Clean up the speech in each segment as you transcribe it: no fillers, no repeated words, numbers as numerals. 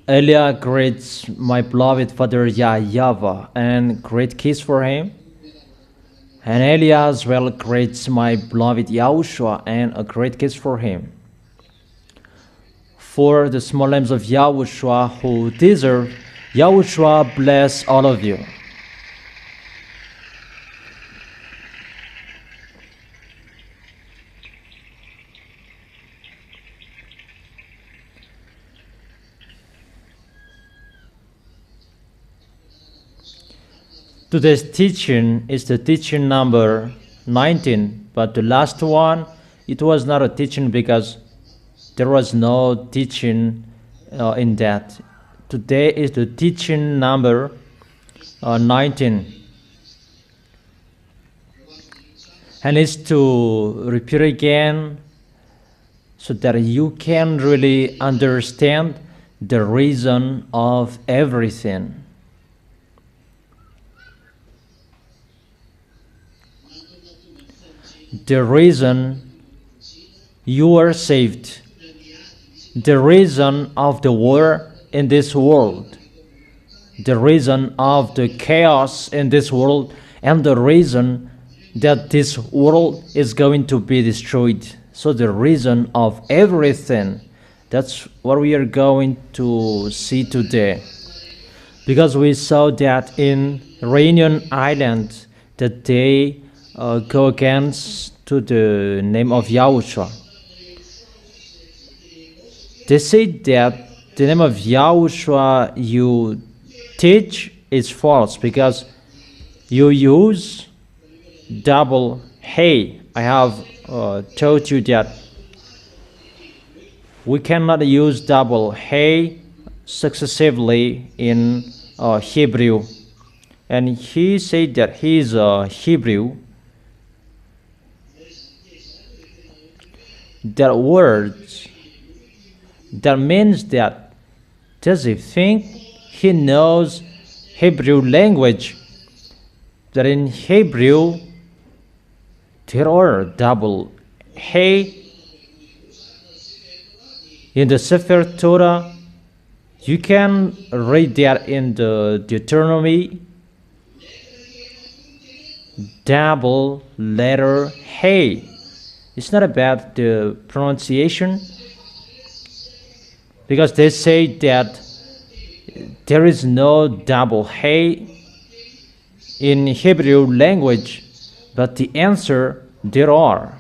Elia greets my beloved father YAH YAHVAH and great kiss for him. And Elia as well greets my beloved YAHOSHUA and a great kiss for him. For the small lambs of YAHOSHUA who deserve, YAHOSHUA bless all of you. Today's teaching is the teaching number 19, but the last one, it was not a teaching because there was no teaching in that. Today is the teaching number 19. And it's to repeat again so that you can really understand the reason of everything. The reason you are saved, the reason of the war in this world, the reason of the chaos in this world, and the reason that this world is going to be destroyed. So the reason of everything, that's what we are going to see today. Because we saw that in Reunion Island that they go against to the name of Yahushua. They say that the name of Yahushua you teach is false because you use double hey. I have told you that we cannot use double hey successively in Hebrew. And he said that he is a Hebrew. That words, that means that does he think he knows Hebrew language? That in Hebrew there are double hey. In the Sefer Torah, you can read that in the Deuteronomy, double letter hey. It's not about the pronunciation, because they say that there is no double hey in Hebrew language, but the answer, there are.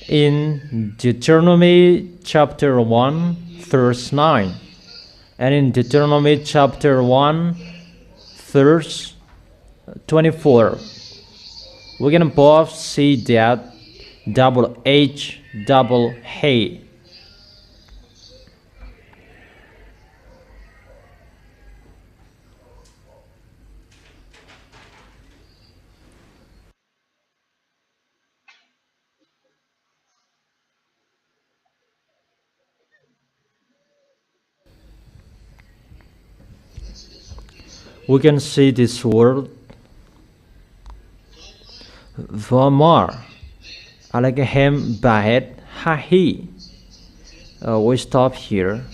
In Deuteronomy chapter 1 verse 9 and in Deuteronomy chapter 1 verse 24, we can both see that double H, double hey. We can see this word Vamar Alagahem Bahet Hahi. We stop here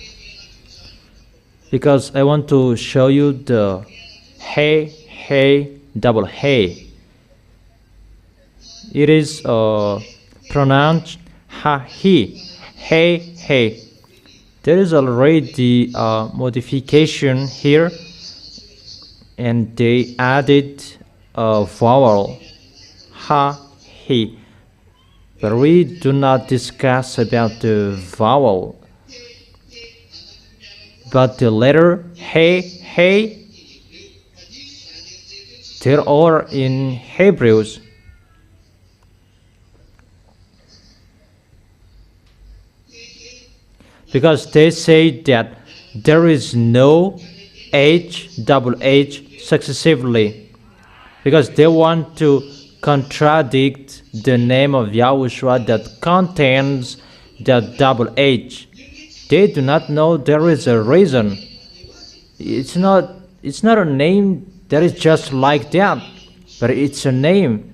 because I want to show you the hey, double hey. It is pronounced Hahi, hey. There is already a modification here, and they added a vowel, he. But we do not discuss about the vowel. But the letter hey, there are in Hebrews. Because they say that there is no H, double H successively, because they want to contradict the name of Yahushua that contains the double H. They do not know there is a reason. It's not a name that is just like that, but it's a name.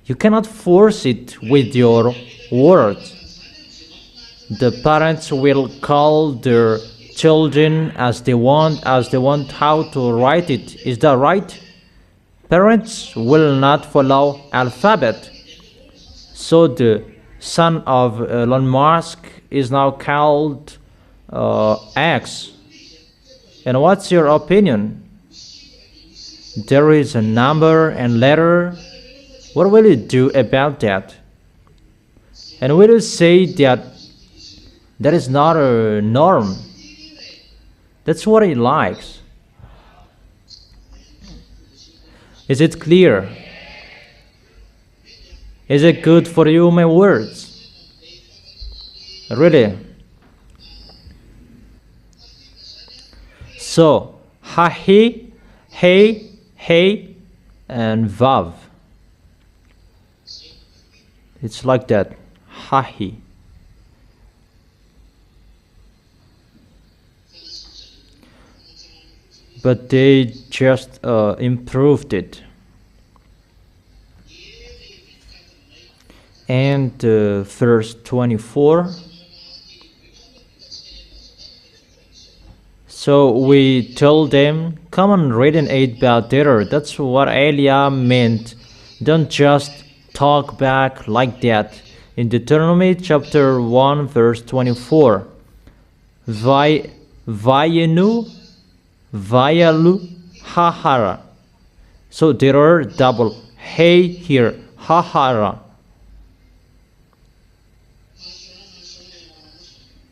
You cannot force it with your words. The parents will call their children as they want how to write it. Is that right? Parents will not follow alphabet. So the son of Elon Musk is now called X. And what's your opinion? There is a number and letter. What will you do about that? And will you say that that is not a norm? That's what he likes. Is it clear? Is it good for you, my words? Really? So, hahi, hey, hey, and vav. It's like that. Hahi. But they just improved it. And verse 24. So we told them, come and read and eat better. That's what Eliah meant. Don't just talk back like that. In Deuteronomy chapter 1 verse 24. Vayenu, vayalu, hahara. So there are double hey here, hahara.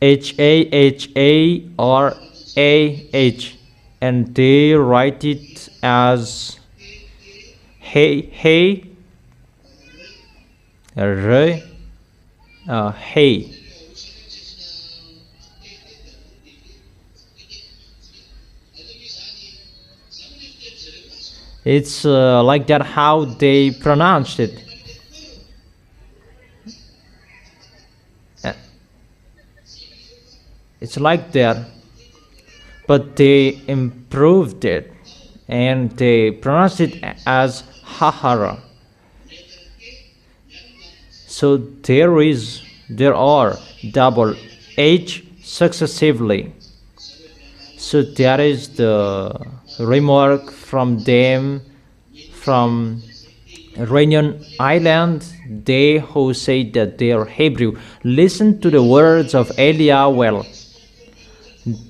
H-A-H-A-R-A-H, and they write it as hey, hey, hey. It's like that how they pronounced it. It's like that, but they improved it and they pronounced it as hahara. So there are double H successively. So that is the remark from them, from Reunion Island, they who say that they are Hebrew. Listen to the words of Eliah well.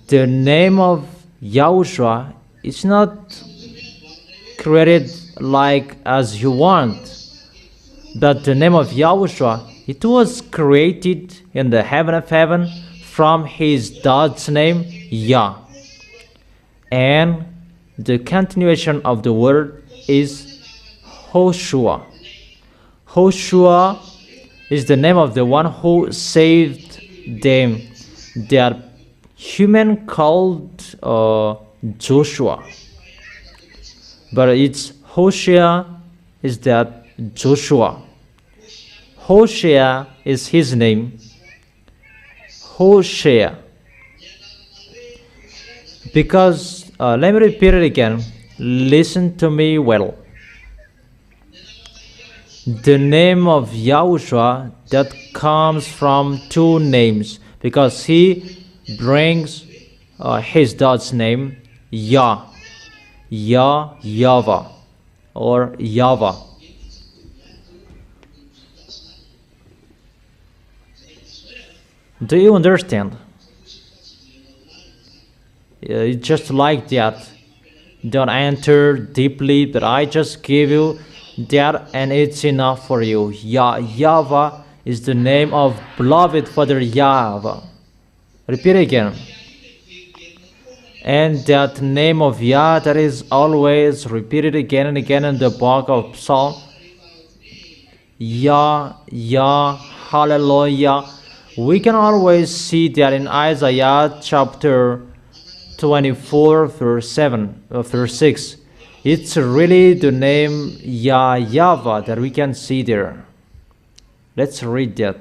The name of Yahushua is not created like as you want, but the name of Yahushua, it was created in the heaven of heaven from his God's name, Yah. And the continuation of the word is YAHOSHUA. YAHOSHUA is the name of the one who saved them. They are human called Joshua, but it's Hosea is that Joshua. Hosea is his name. Hosea. Because let me repeat it again. Listen to me well. The name of Yahushua that comes from two names, because he brings his God's name, Yah, YAH YAHVAH, or YAHVAH. Do you understand? It's just like that. Don't enter deeply, but I just give you that and it's enough for you. YAH YAHVAH is the name of beloved Father Yahweh. Repeat again. And that name of Yah that is always repeated again and again in the book of Psalm. Yah, Yah, hallelujah. We can always see that in Isaiah chapter 24 verse 6. It's really the name YAH YAHVAH that we can see there. Let's read that.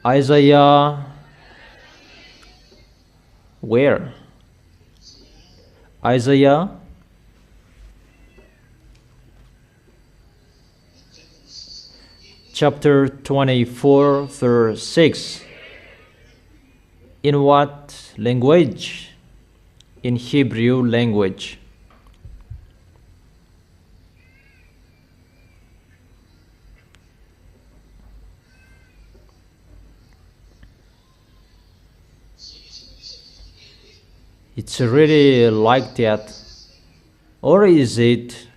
Isaiah, where? Isaiah chapter 24 verse 6. In what language? In Hebrew language. It's really like that. Or is it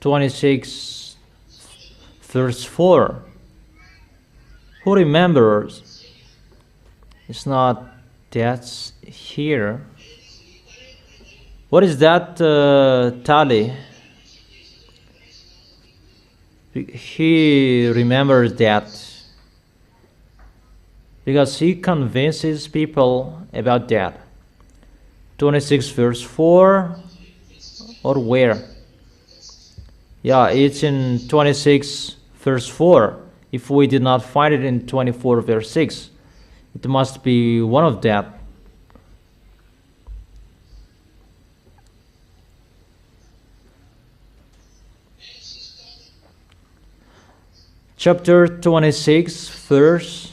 26 verse 4? Who remembers? It's not that's here. What is that tally? He remembers that because he convinces people about that. 26 verse 4 or where? Yeah, it's in 26 verse 4. If we did not find it in 24 verse 6, it must be one of that. Chapter 26 verse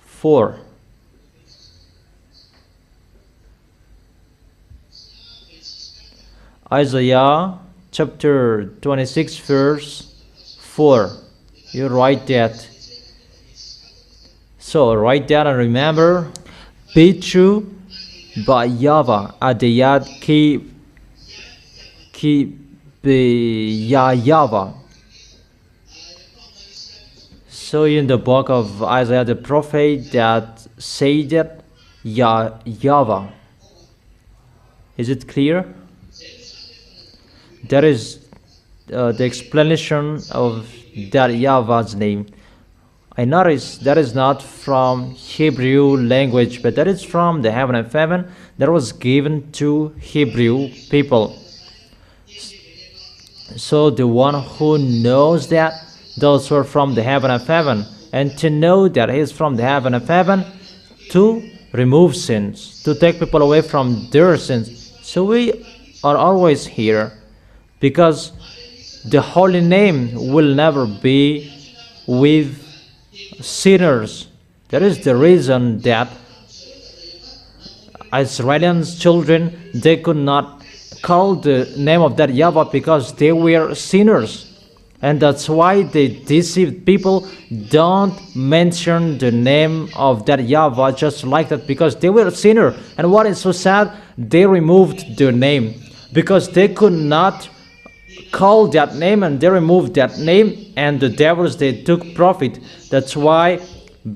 4. Isaiah chapter 26 verse 4. You write that. So write that and remember. Be true by YAHVAH adayat ki be YAHVAH. So in the book of Isaiah the prophet that say that YAHVAH. Is it clear? That is the explanation of that YAHVAH's name. I notice that is not from Hebrew language, but that is from the heaven of heaven that was given to Hebrew people. So the one who knows that, those who are from the heaven of heaven, and to know that he is from the heaven of heaven, to remove sins, to take people away from their sins. So we are always here, because the holy name will never be with sinners. That is the reason that Israelians children, they could not call the name of that YAHVAH because they were sinners. And that's why they deceived people. Don't mention the name of that YAHVAH just like that because they were a sinner. And what is so sad, they removed the name because they could not call that name, and they removed that name, and the devils, they took profit. That's why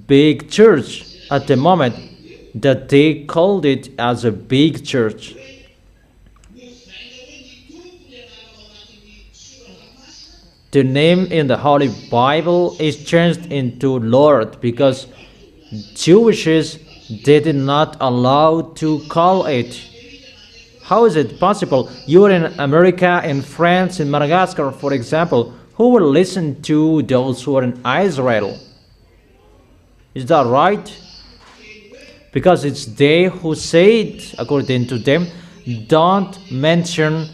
big church at the moment that they called it as a big church. The name in the Holy Bible is changed into Lord because Jewishes, they did not allow to call it. How is it possible? You are in America, in France, in Madagascar, for example. Who will listen to those who are in Israel? Is that right? Because it's they who said, according to them, don't mention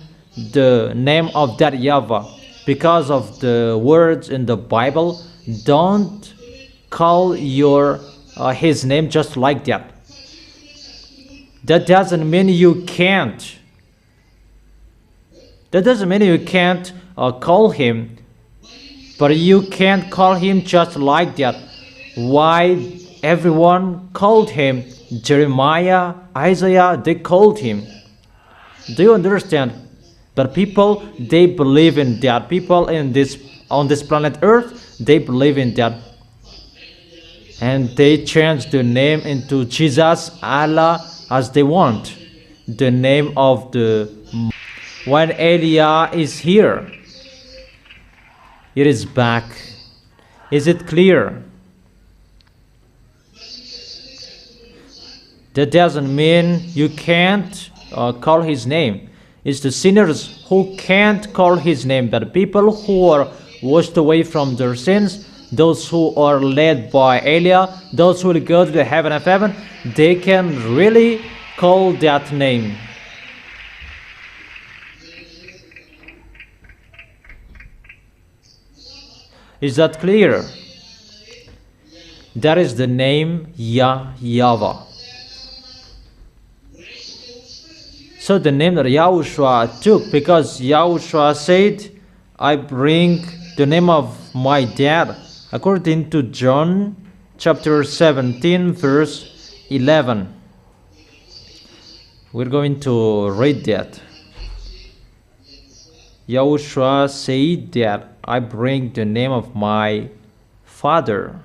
the name of that YAHVAH. Because of the words in the Bible, don't call his name just like that. That doesn't mean you can't. That doesn't mean you can't call him. But you can't call him just like that. Why everyone called him? Jeremiah, Isaiah, they called him. Do you understand? But people, they believe in that. People on this planet Earth, they believe in that. And they change the name into Jesus, Allah, as they want. The name of the... When Eliah is here, it is back. Is it clear? That doesn't mean you can't call his name. It's the sinners who can't call his name. But people who are washed away from their sins, those who are led by Eliah, those who will go to the heaven of heaven, they can really call that name. Is that clear? That is the name YAH YAHVAH. So the name that Yahushua took, because Yahushua said, I bring the name of my dad, according to John chapter 17 verse 11. We're going to read that. Yahushua said that I bring the name of my father.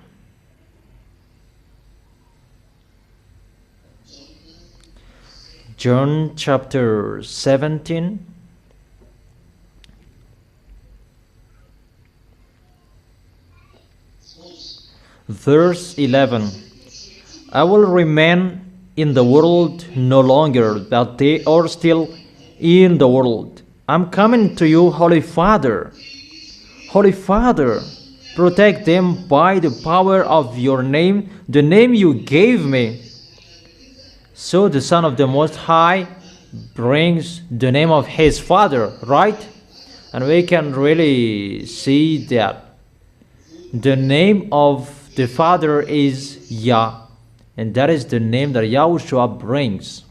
John chapter 17 verse 11. I will remain in the world no longer, but they are still in the world. I'm coming to you, Holy Father. Holy Father, protect them by the power of your name, the name you gave me. So the Son of the Most High brings the name of his Father, right? And we can really see that the name of the Father is Yah, and that is the name that Yahushua brings.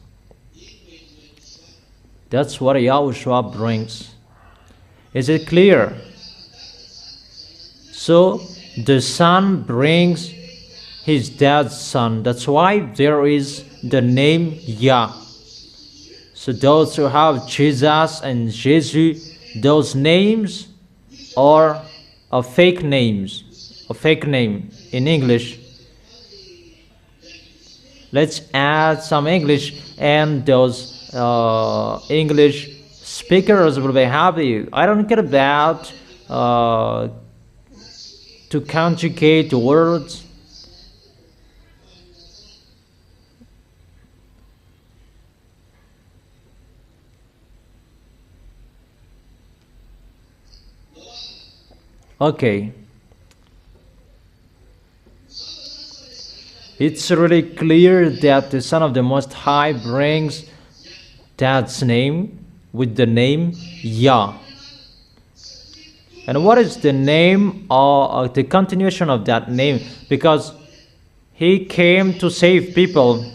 That's what Yahushua brings. Is it clear? So the Son brings his dad's son. That's why there is the name Yah. So those who have Jesus and Jesus, those names are a fake names, a fake name in English. Let's add some English, and those English speakers will be happy. I don't care about to conjugate words. Okay. It's really clear that the Son of the Most High brings Dad's name with the name Yah. And what is the name or the continuation of that name? Because he came to save people.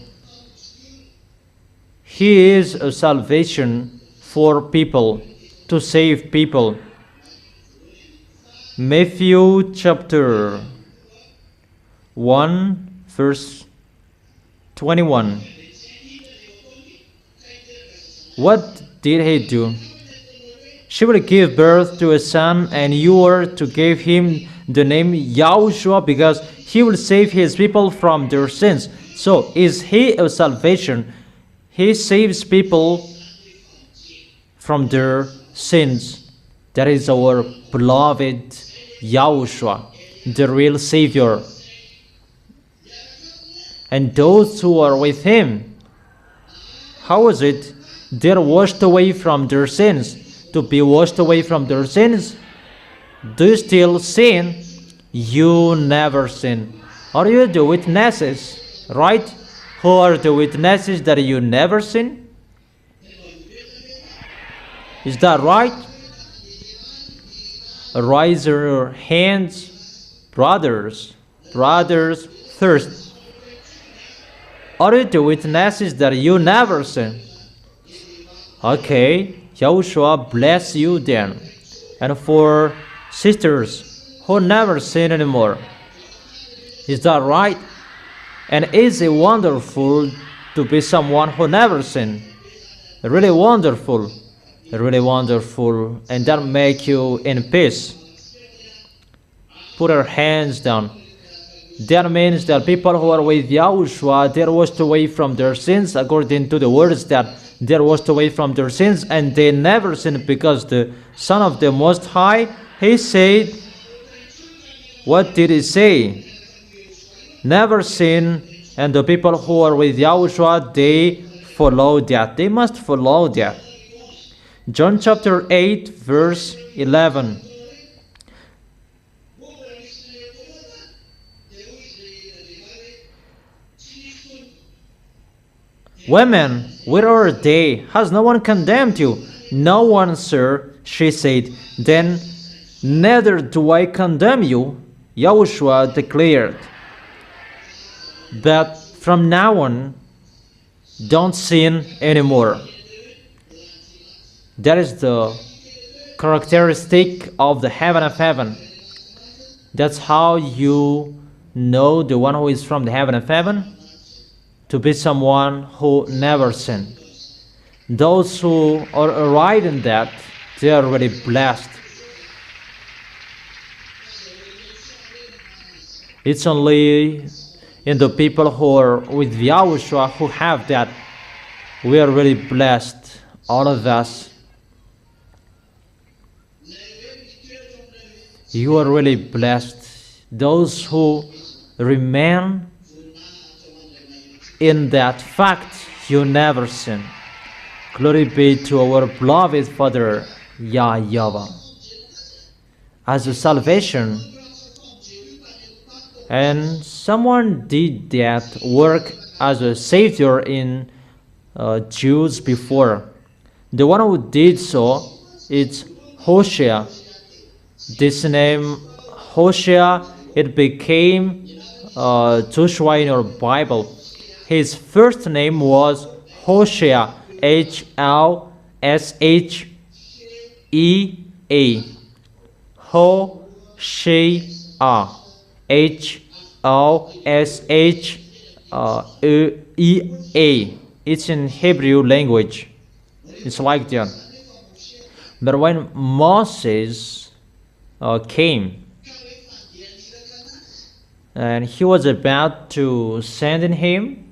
He is a salvation for people, to save people. Matthew chapter 1 verse 21. What did he do? She will give birth to a son, and you are to give him the name Yahushua, because he will save his people from their sins. So, is he a salvation? He saves people from their sins. That is our beloved Yahushua, the real Savior. And those who are with him, how is it? They're washed away from their sins. To be washed away from their sins, do you still sin? You never sin. Are you the witnesses, right? Who are the witnesses that you never sin? Is that right? Raise your hands, brothers first. Are you the witnesses that you never sin? Okay, Yahushua bless you then. And for sisters who never sin anymore, is that right? And is it wonderful to be someone who never sin? Really wonderful, and that make you in peace. Put our hands down. That means that people who are with Yahushua, they're washed away from their sins, according to the words that they're washed away from their sins, and they never sin, because the Son of the Most High, he said, what did he say? Never sin, and the people who are with Yahushua, they follow that. They must follow that. John chapter 8, verse 11. Women, where are they? Has no one condemned you? No one, sir, she said. Then Neither do I condemn you, Yahushua declared. But from now on, don't sin anymore. That is the characteristic of the heaven of heaven. That's how you know the one who is from the heaven of heaven, to be someone who never sin. Those who are right in that, they are really blessed. It's only in the people who are with Yahushua who have that. We are really blessed, all of us. You are really blessed. Those who remain in that fact, you never sin. Glory be to our beloved Father, YAH YAHVAH. As a salvation, and someone did that work as a savior in Jews before. The one who did so is YAHOSHUA. This name YAHOSHUA, it became Joshua in your Bible. His first name was Hosea, H-L-S-H-E-A. Hosea, H-O-S-H-E-A. It's in Hebrew language. It's like that. But when Moses came, and he was about to send in him,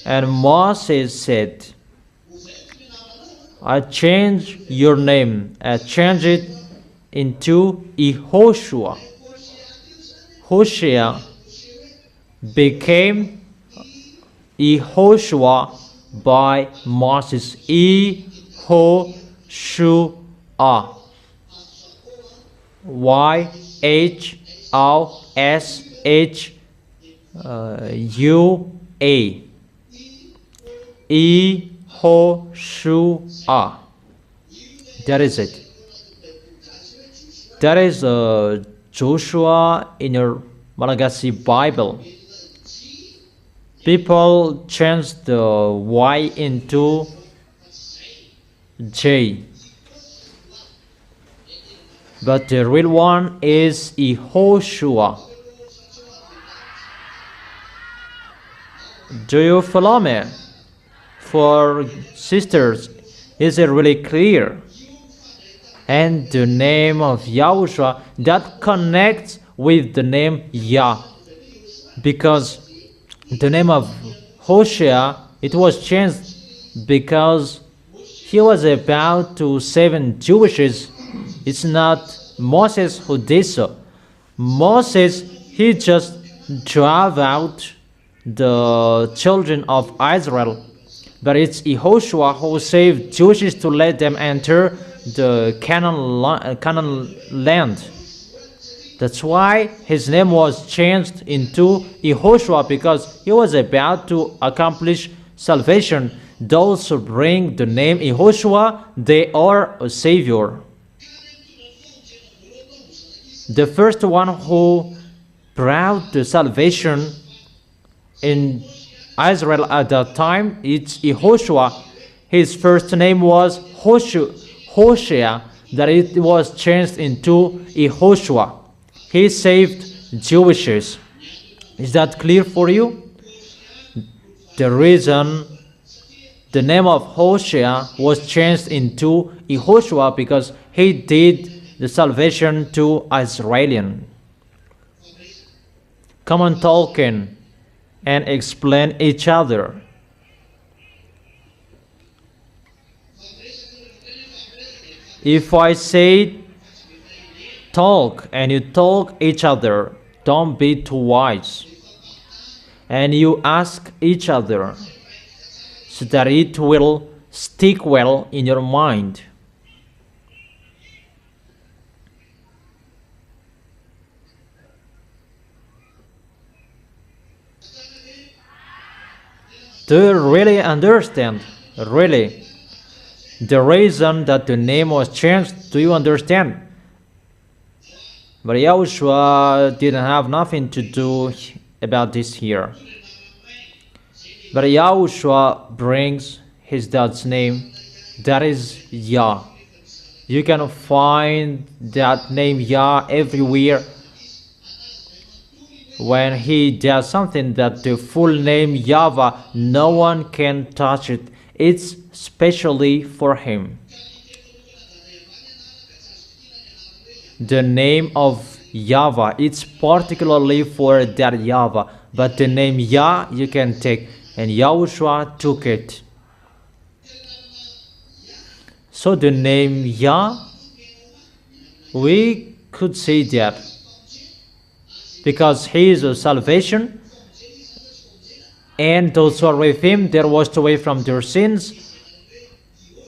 and Moses said, I change your name. I change it into YAHOSHUA. Hosea became YAHOSHUA by Moses. YAHOSHUA. Y-H-O-S-H-U-A. YAHOSHUA. That is it. That is Joshua in your Malagasy Bible. People changed the Y into J. But the real one is YAHOSHUA. Do you follow me? For sisters, is it really clear? And the name of Yahushua that connects with the name Yah, because the name of Hosea, it was changed because he was about to save Jewishes. It's not Moses who did so. Moses, he just drove out the children of Israel. But it's YAHOSHUA who saved Jews to let them enter the Canaan land. That's why his name was changed into YAHOSHUA, because he was about to accomplish salvation. Those who bring the name YAHOSHUA, they are a savior. The first one who brought the salvation in Israel at that time, it's YAHOSHUA. His first name was Hosea, that it was changed into YAHOSHUA. He saved Jewishes. Is that clear for you? The reason the name of Hosea was changed into YAHOSHUA, because he did the salvation to Israelian. Come on, talking and explain each other. If I say talk and you talk each other, don't be too wise. And you ask each other so that it will stick well in your mind. Do you really understand? Really? The reason that the name was changed, do you understand? But Yahushua didn't have nothing to do about this here. But Yahushua brings his dad's name, that is Yah. You can find that name Yah everywhere. When he does something that the full name YAHVAH, no one can touch it. It's specially for him. The name of YAHVAH, it's particularly for that YAHVAH. But the name Yah you can take, and Yahushua took it. So the name Yah, we could say that because he is a salvation, and those who are with him, they're washed away from their sins.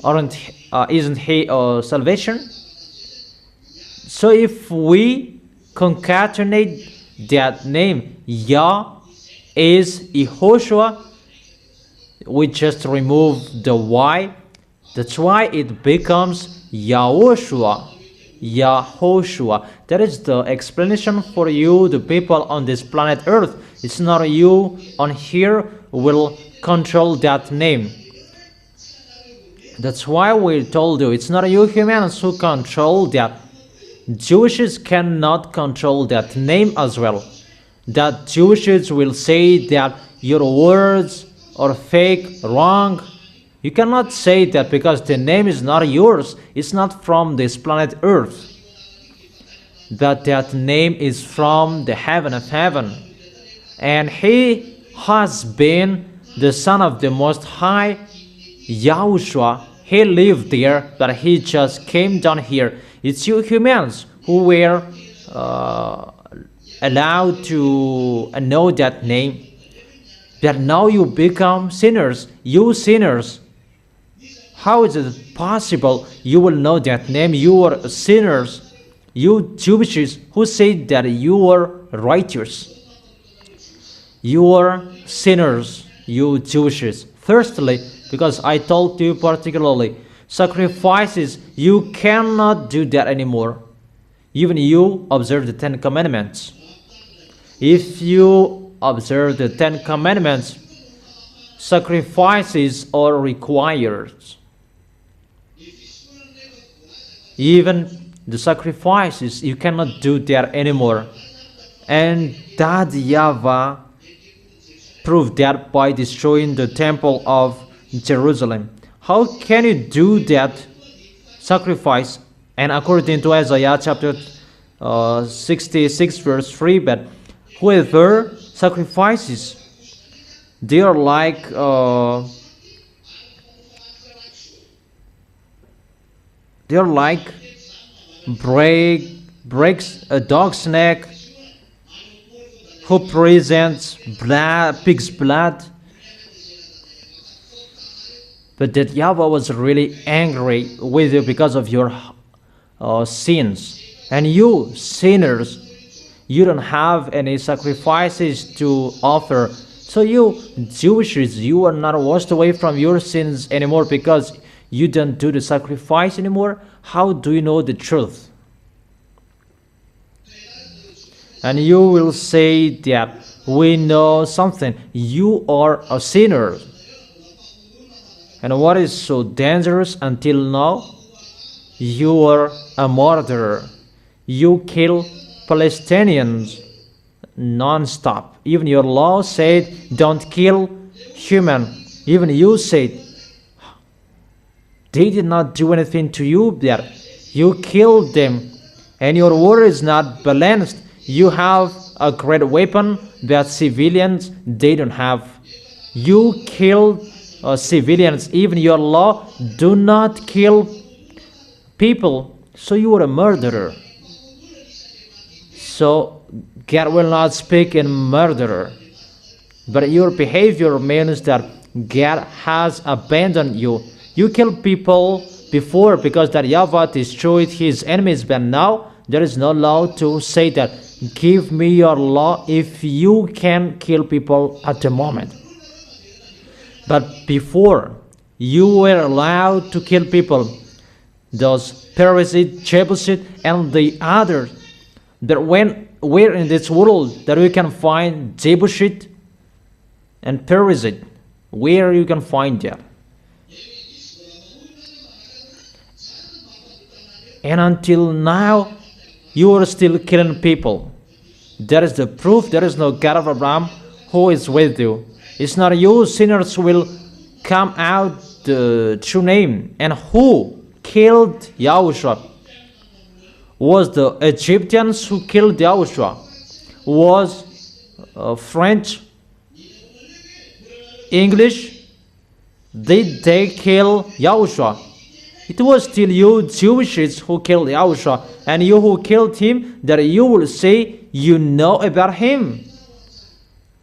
Isn't he a salvation? So if we concatenate that name, Yah is YAHOSHUA, we just remove the Y. That's why it becomes YAHOSHUA. YAHOSHUA. That is the explanation for you, the people on this planet Earth. It's not you on here who will control that name. That's why we told you, it's not you humans who control that. Jewishes cannot control that name as well. That Jewishes will say that your words are fake, wrong. You cannot say that because the name is not yours. It's not from this planet Earth. But that name is from the heaven of heaven. And he has been the Son of the Most High, Yahushua. He lived there, but he just came down here. It's you humans who were allowed to know that name. But now you become sinners. You sinners. How is it possible you will know that name? You are sinners. You Jewishes who say that you are righteous. You are sinners, you Jewishes. Thirdly, because I told you particularly, sacrifices, you cannot do that anymore. Even you observe the 10 Commandments. If you observe the 10 Commandments, sacrifices are required. Even the sacrifices, you cannot do that anymore. And that YAHVAH proved that by destroying the temple of Jerusalem. How can you do that sacrifice? And according to Isaiah chapter 66 verse 3, but whoever sacrifices, they are like breaks a dog's neck, who presents blood, pig's blood. But that YAHVAH was really angry with you because of your sins. And you sinners, you don't have any sacrifices to offer. So you Jewishes, you are not washed away from your sins anymore because you don't do the sacrifice anymore. How do you know the truth? And you will say that we know something. You are a sinner. And what is so dangerous until now? You are a murderer. You kill Palestinians non-stop. Even your law said don't kill human. Even you said they did not do anything to you there. You killed them. And your word is not balanced. You have a great weapon that civilians, they don't have. You kill civilians. Even your law, do not kill people. So you are a murderer. So God will not speak in murderer. But your behavior means that God has abandoned you. You killed people before because that YAHVAH destroyed his enemies. But now there is no law to say that give me your law if you can kill people at the moment. But before, You were allowed to kill people. Those Perizzite, Jebusite, and the others. That when we're in this world, that we can find Jebusite and Perizzite, where you can find that. And until now, you are still killing people. That is the proof there is no God of Abraham who is with you. It's not you sinners who will come out the true name. And who killed Yahushua? Was the Egyptians who killed Yahushua? Was French, English? Did they kill Yahushua? It was still you Jewishes who killed Yahushua, and you who killed him, that you will say you know about him.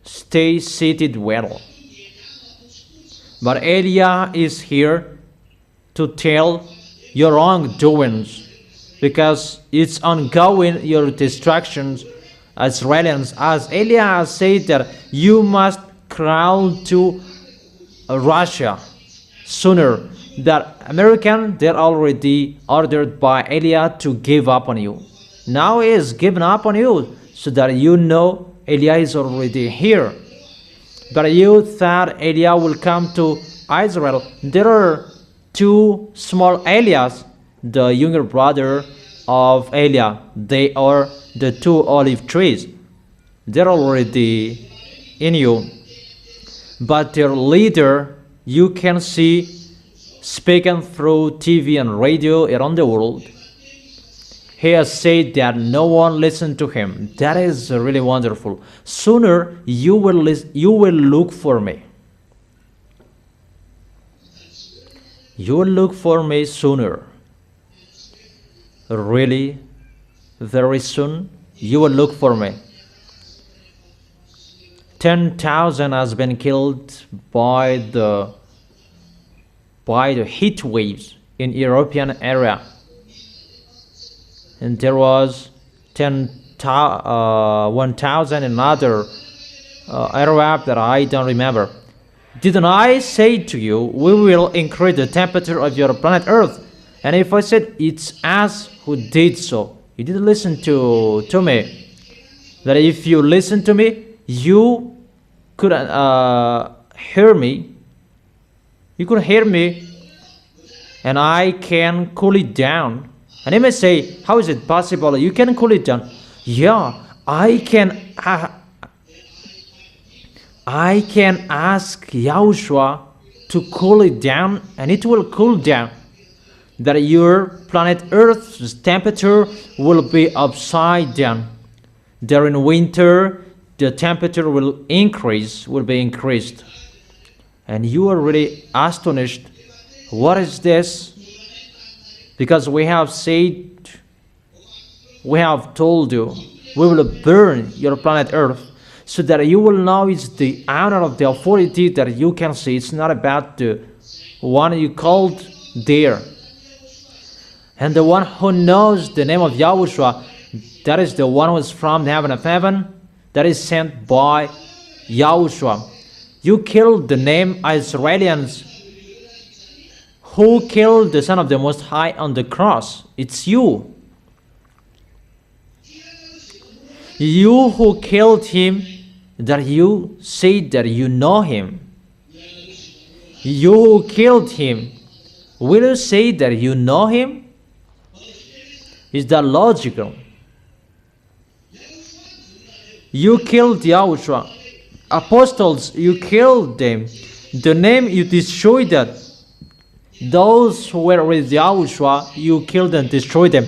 Stay seated well. But Eliah is here to tell your wrongdoings, because it's ongoing, your distractions, Israelians. As Eliah said that you must crawl to Russia sooner. That American, they're already ordered by Eliah to give up on you. Now he is given up on you, so that you know Eliah is already here. But you thought Eliah will come to Israel. There are two small Eliahs, the younger brother of Eliah. They are the two olive trees. They're already in you. But their leader, you can see speaking through TV and radio around the world. He has said that no one listened to him. That is really wonderful. Sooner you will look for me. You will look for me sooner. Really, very soon you will look for me. 10,000 has been killed by the heat waves in European area, and there was 1,000 another area that I don't remember. Didn't I say to you, we will increase the temperature of your planet Earth? And if I said it's us who did so, you didn't listen to me. That if you listen to me, you could hear me. You could hear me, and I can cool it down. And you may say, how is it possible you can cool it down? Yeah, I can ask Yahushua to cool it down, and it will cool down. That your planet Earth's temperature will be upside down. During winter, the temperature will be increased. And you are really astonished. What is this? Because we have told you, we will burn your planet Earth, so that you will know it's the honor of the authority that you can see. It's not about the one you called there. And the one who knows the name of Yahushua, that is the one who is from the heaven of heaven, that is sent by Yahushua. You killed the name Israelians. Who killed the Son of the Most High on the cross? It's you. You who killed him, that you say that you know him. You who killed him, will you say that you know him? Is that logical? You killed Yahushua. Apostles, you killed them. The name you destroyed that. Those who were with Yahushua, you killed and destroyed them.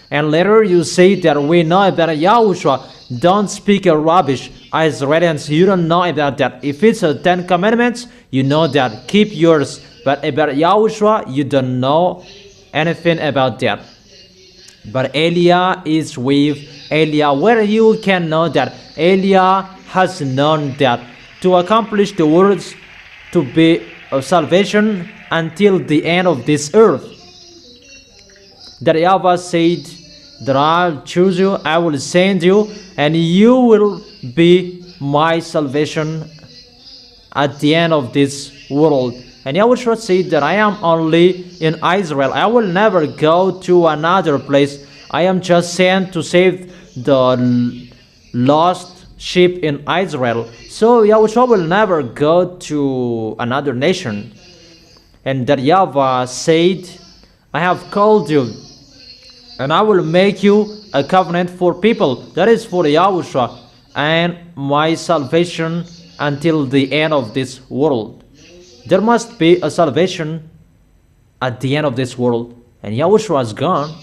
And later you say that we know about Yahushua. Don't speak a rubbish. Israelians, you don't know about that. If it's a 10 commandments, you know that. Keep yours. But about Yahushua, you don't know anything about that. But Eliah is with Eliah. Where you can know that Eliah has known that to accomplish the words to be of salvation until the end of this earth. That Yahweh said that I'll choose you, I will send you, and you will be my salvation at the end of this world. And Yahushua said that I am only in Israel. I will never go to another place. I am just sent to save the lost sheep in Israel. So Yahushua will never go to another nation. And that Yahweh said, I have called you, and I will make you a covenant for people. That is for Yahushua and my salvation until the end of this world. There must be a salvation at the end of this world, and Yahushua is gone.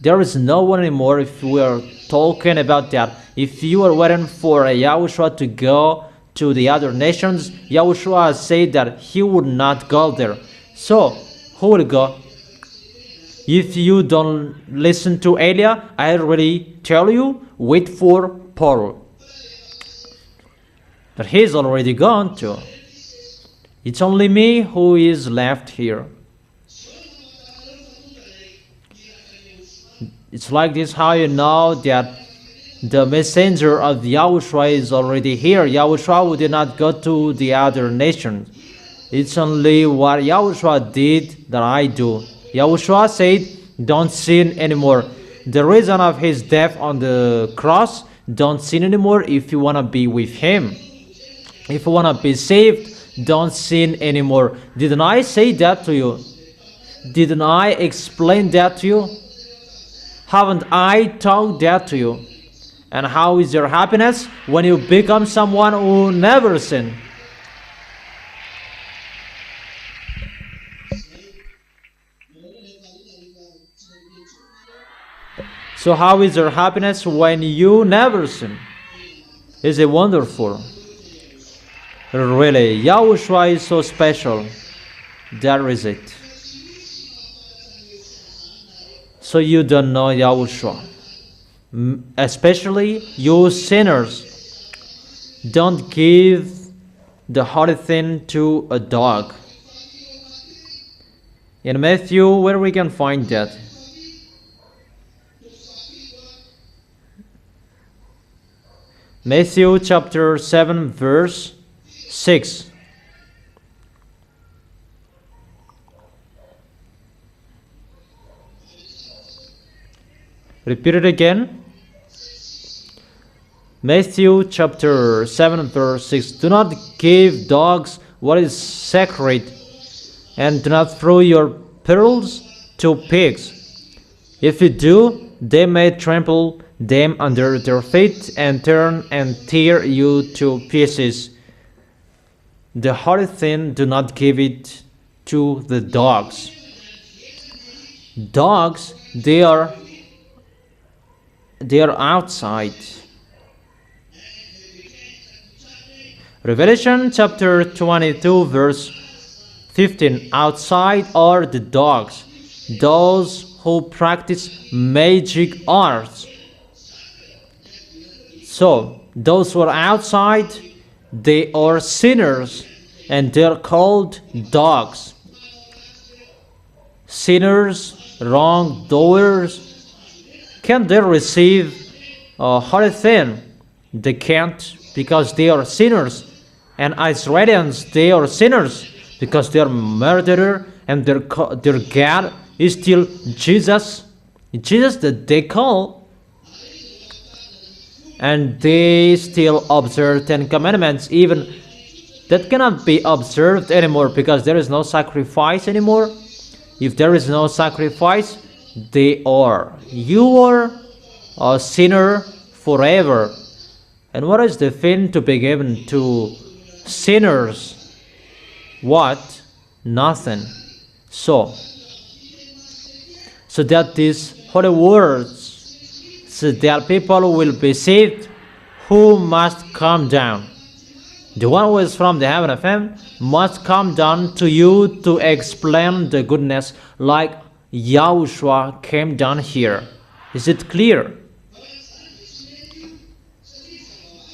There is no one anymore if we are talking about that. If you are waiting for Yahushua to go to the other nations, Yahushua said that he would not go there. So, who will go? If you don't listen to Elia, I already tell you, wait for Paul. But he's already gone too. It's only me who is left here. It's like this how you know that the messenger of Yahushua is already here. Yahushua did not go to the other nations. It's only what Yahushua did that I do. Yahushua said, don't sin anymore. The reason of his death on the cross, don't sin anymore if you want to be with him. If you want to be saved, don't sin anymore. Didn't I say that to you? Didn't I explain that to you? Haven't I told that to you? And how is your happiness when you become someone who never sin? So how is your happiness when you never sin? Is it wonderful? Really, Yahushua is so special. That is it. So you don't know Yahushua. Especially you sinners. Don't give the holy thing to a dog. In Matthew, where we can find that? Matthew chapter 7 verse 6. Repeat it again. Matthew chapter 7 verse 6. Do not give dogs what is sacred, and do not throw your pearls to pigs. If you do, they may trample them under their feet and turn and tear you to pieces. The holy thing, do not give it to the dogs. Dogs, they are outside. Revelation chapter 22 verse 15. Outside are the dogs, those who practice magic arts. So, those who are outside, they are sinners, and they are called dogs. Sinners, wrongdoers, can they receive a holy thing? They can't, because they are sinners. And Israelians, they are sinners because they are murderer, and their God is still Jesus. Jesus that they call. And they still observe 10 commandments, even that cannot be observed anymore because there is no sacrifice anymore. If there is no sacrifice, you are a sinner forever. And what is the thing to be given to sinners? What? Nothing. So that these holy words, so that people will be saved, who must come down? The one who is from the heaven of heaven must come down to you to explain the goodness, like Yahushua came down here. Is it clear?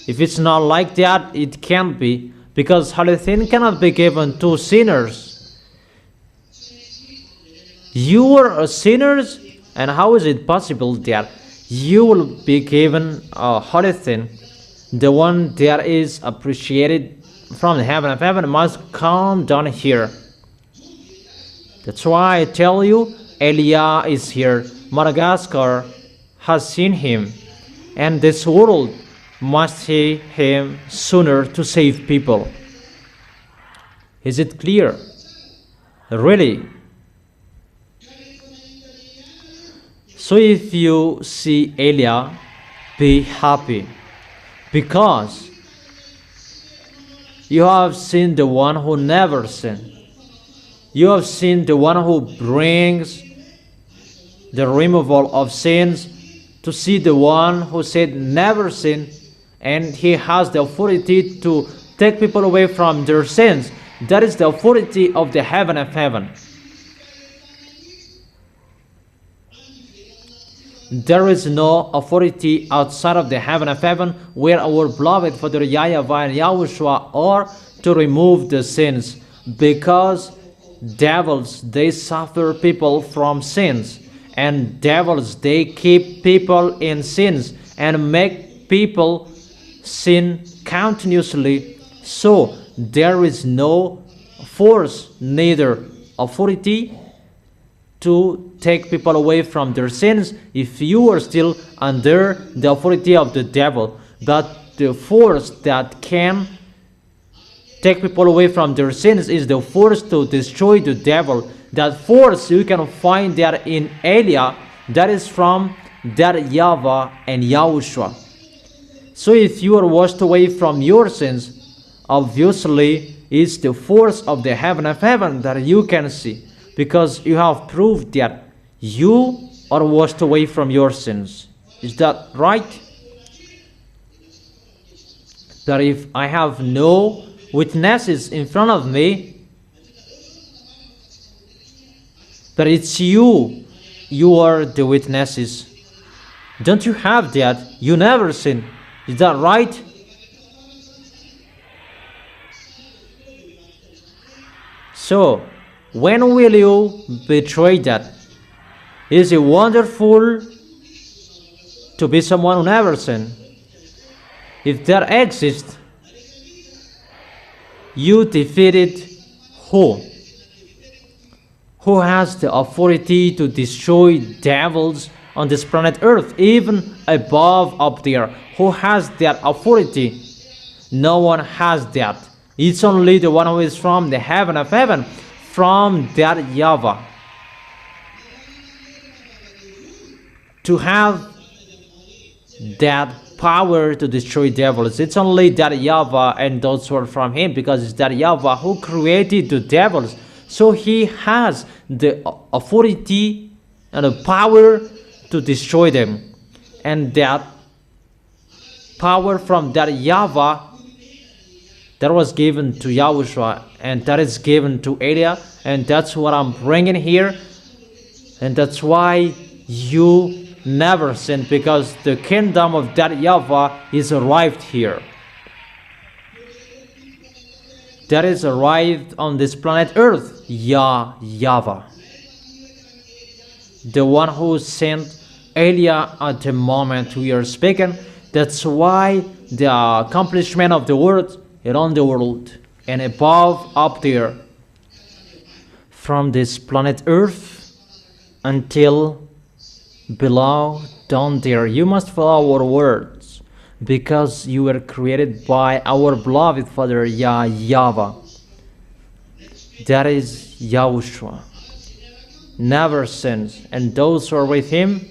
If it's not like that, it can't be, because holy thing cannot be given to sinners. You are sinners, and how is it possible that you will be given a holy thing, the one that is appreciated from the heaven of heaven must come down here. That's why I tell you, Elijah is here. Madagascar has seen him, and this world must see him sooner to save people. Is it clear? Really? So if you see Elijah, be happy, because you have seen the one who never sinned. You have seen the one who brings the removal of sins, to see the one who said never sin, and he has the authority to take people away from their sins. That is the authority of the heaven of heaven. There is no authority outside of the heaven of heaven where our beloved Father YAH YAHVAH and YAHOSHUA are to remove the sins, because devils, they suffer people from sins, and devils, they keep people in sins and make people sin continuously. So there is no force, neither authority to take people away from their sins if you are still under the authority of the devil. But the force that can take people away from their sins is the force to destroy the devil. That force you can find there in Elijah, that is from that YAHVAH and YAHOSHUA. So if you are washed away from your sins, obviously it's the force of the heaven of heaven that you can see, because you have proved that you are washed away from your sins. Is that right? That if I have no witnesses in front of me, that it's you are the witnesses. Don't you have that? You never sin. Is that right? So, when will you betray that? Is it wonderful to be someone who never sinned? If that exists, you defeated who? Who has the authority to destroy devils on this planet Earth, even above up there? Who has that authority? No one has that. It's only the one who is from the heaven of heaven, from that YAHVAH. To have that power to destroy devils, it's only that YAHVAH and those who are from him, because it's that YAHVAH who created the devils. So he has the authority and the power to destroy them. And that power from that YAHVAH, that was given to YAHOSHUA, and that is given to Elijah, and that's what I'm bringing here. And that's why you never sin, because the kingdom of that YAHVAH is arrived here. That is arrived on this planet Earth, YAH YAHVAH. The one who sent Elijah at the moment we are speaking. That's why the accomplishment of the word around the world and above up there, from this planet Earth until below down there, you must follow our words, because you were created by our beloved Father YAH YAHVAH. That is YAHOSHUA. Never sins, and those who are with him,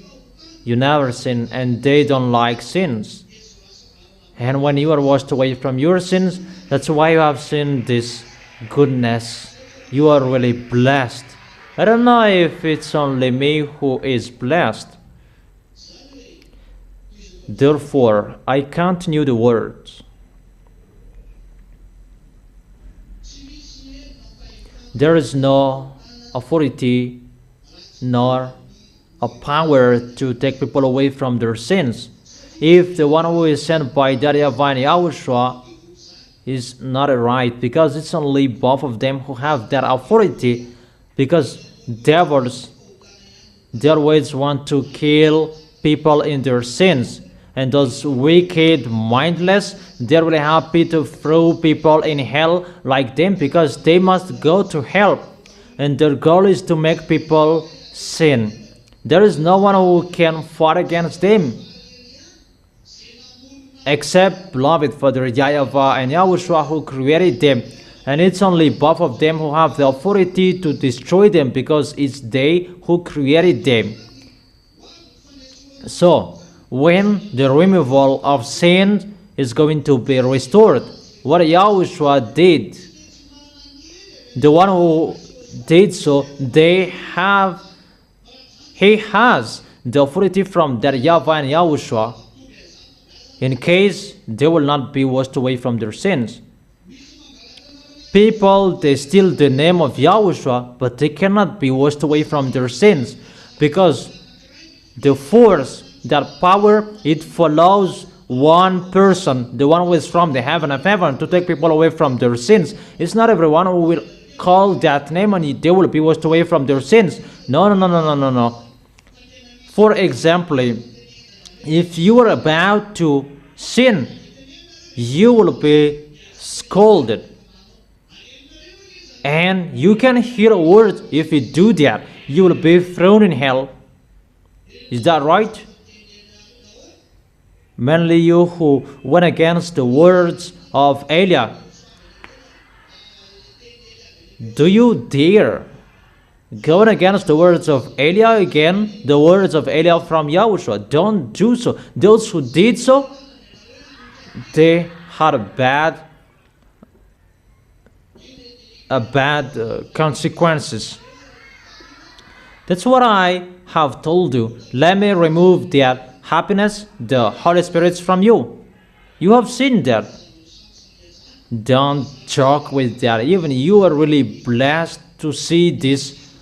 you never sin, and they don't like sins. And when you are washed away from your sins, that's why you have seen this goodness. You are really blessed. I don't know if it's only me who is blessed. Therefore, I continue the words. There is no authority nor a power to take people away from their sins if the one who is sent by YAHVAH and YAHOSHUA is not right, because it's only both of them who have that authority, because devils, they always want to kill people in their sins. and those wicked, mindless, they're really happy to throw people in hell like them because they must go to hell. And their goal is to make people sin. There is no one who can fight against them except beloved Father YAH YAHVAH and YAHOSHUA who created them. And it's only both of them who have the authority to destroy them because it's they who created them. So, when the removal of sin is going to be restored, what YAHOSHUA did, the one who did so, he has the authority from their YAHVAH and YAHOSHUA in case they will not be washed away from their sins. People, they steal the name of YAHOSHUA, but they cannot be washed away from their sins because the force, that power, it follows one person, the one who is from the heaven of heaven, to take people away from their sins. It's not everyone who will call that name and they will be washed away from their sins. No. For example, if you are about to sin, you will be scolded. And you can hear words. If you do that, you will be thrown in hell. Is that right? Mainly you who went against the words of Eliah. Do you dare go against the words of Eliah again? The words of Eliah from YAHOSHUA. Don't do so. Those who did so, they had bad consequences. That's what I have told you. Let me remove that happiness, the Holy Spirit from you. You have seen that. Don't joke with that. Even you are really blessed to see this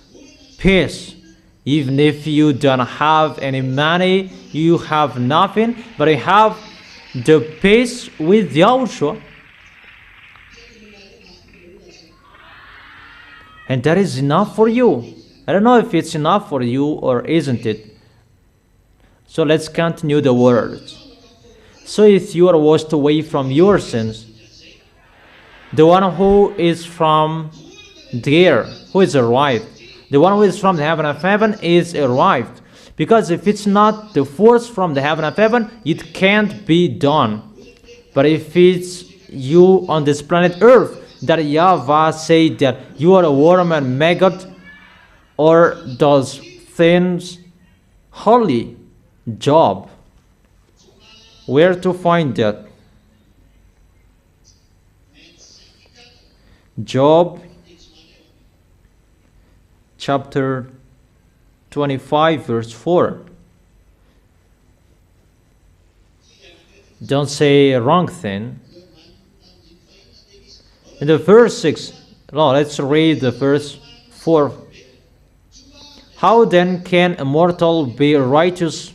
peace. Even if you don't have any money, you have nothing, but you have the peace with YAHOSHUA. And that is enough for you. I don't know if it's enough for you or isn't it. So let's continue the words. So if you are washed away from your sins, the one who is from there, who is arrived, the one who is from the heaven of heaven is arrived. Because if it's not the force from the heaven of heaven, it can't be done. But if it's you on this planet earth, that YAHVAH say that you are a worm and maggot, or those things holy. Job. Where to find that? Job chapter 25 verse 4. Don't say a wrong thing. In the verse 6, no, let's read the verse 4. How then can a mortal be righteous?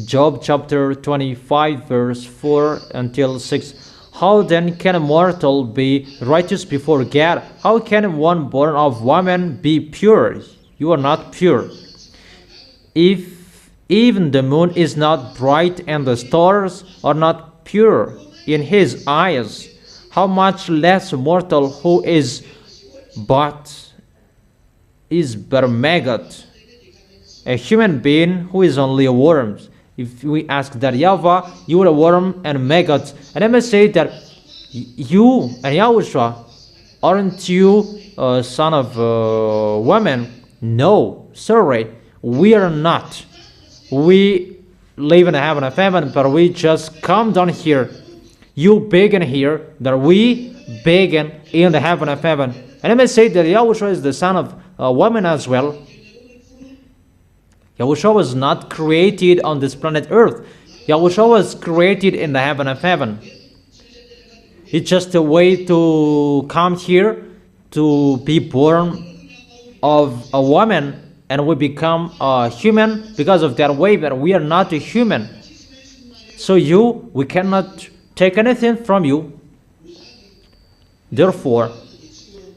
Job chapter 25 verse 4 until 6. How then can a mortal be righteous before God? How can one born of woman be pure? You are not pure. If even the moon is not bright and the stars are not pure in his eyes, how much less a mortal who is but a maggot, a human being who is only a worm. If we ask that YAHVAH, you are a worm and a maggot, and I must say that you and YAHOSHUA, aren't you a son of a woman? No, sorry, we are not. We live in the heaven of heaven, but we just come down here. You begin here, that we begin in the heaven of heaven. And I may say that YAHOSHUA is the son of a woman as well. YAHOSHUA was not created on this planet earth. YAHOSHUA was created in the heaven of heaven. It's just a way to come here, to be born of a woman, and we become a human because of that way, but we are not a human. So we cannot take anything from you. Therefore,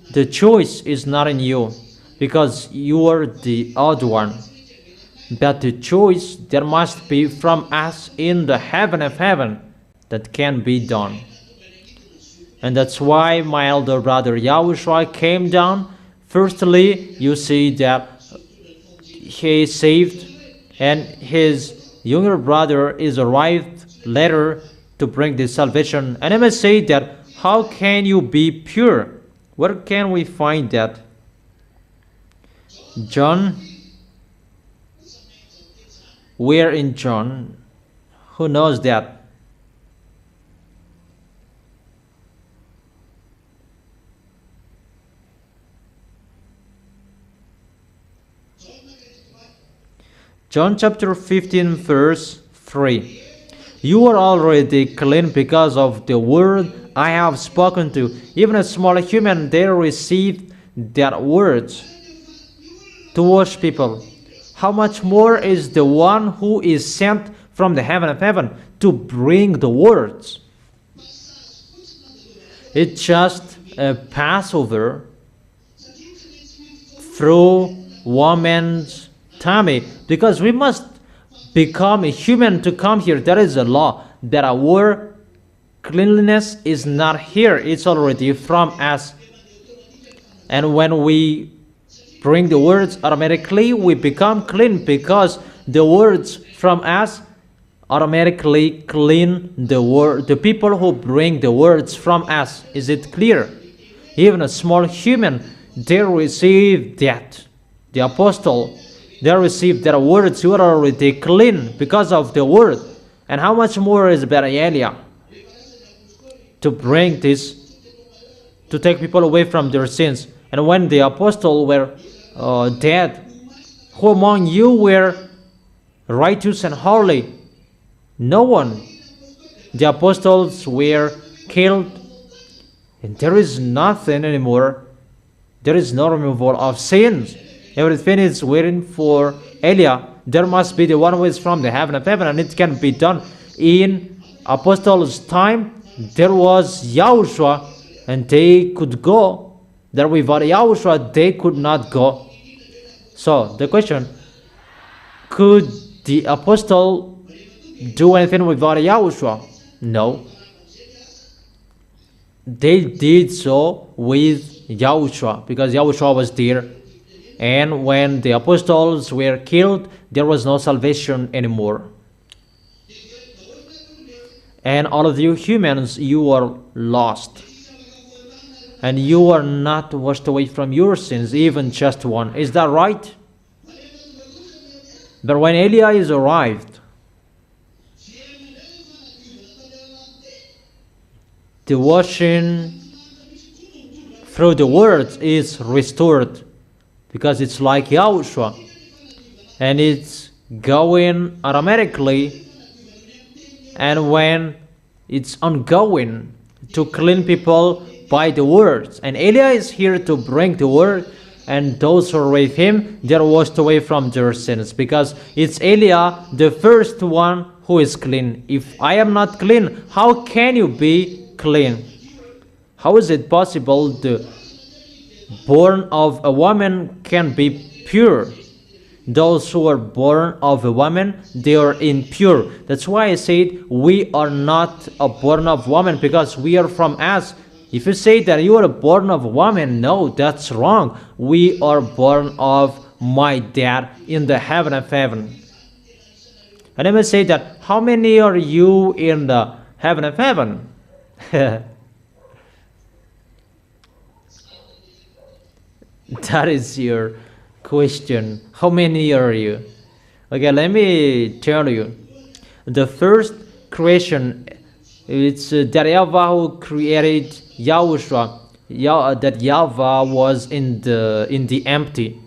the choice is not in you, because you are the odd one. but the choice there must be from us in the heaven of heaven that can be done. And that's why my elder brother Yahushua came down. Firstly, you see that he is saved, and his younger brother is arrived later to bring this salvation. And I must say that, how can you be pure? Where can we find that? John. Where in John? Who knows that? John chapter 15 verse 3. You are already clean because of the word I have spoken to. Even a small human, they received that word to wash people. How much more is the one who is sent from the heaven of heaven to bring the words? It's just a Passover through woman's tummy, because we must become a human to come here. There is a law that our cleanliness is not here, it's already from us. And when we bring the words, automatically we become clean, because the words from us automatically clean the people who bring the words from us. Is it clear? Even a small human, they receive that. The apostle, they received their words. You are already clean because of the word. And how much more is Elia to bring this, to take people away from their sins? And when the apostles were dead, who among you were righteous and holy? No one. The apostles were killed, and there is nothing anymore. There is no removal of sins. Everything is waiting for Elia. There must be the one who is from the heaven of heaven, and it can be done. In apostles' time, there was Yahushua, and they could go. There without Yahushua, they could not go. So the question, could the apostle do anything without Yahushua? No. They did so with Yahushua, because Yahushua was there. And when the apostles were killed, there was no salvation anymore. And all of you humans, you are lost. And you are not washed away from your sins, even just one. Is that right? But when Elias arrived, the washing through the words is restored, because it's like Yahushua, and it's going automatically. And when it's ongoing to clean people by the words, and Elia is here to bring the word, and those who are with him, they're washed away from their sins, because it's Elia, the first one, who is clean. If I am not clean, how can you be clean? How is it possible the born of a woman can be pure? Those who are born of a woman, they are impure. That's why I said we are not a born of woman, because we are from us. If you say that you are born of a woman, no, that's wrong. We are born of my dad in the heaven of heaven. And I must say that, how many are you in the heaven of heaven? That is your question. How many are you? Okay, let me tell you. The first creation, it's that YAHVAH who created YAHOSHUA. That YAHVAH was in the empty.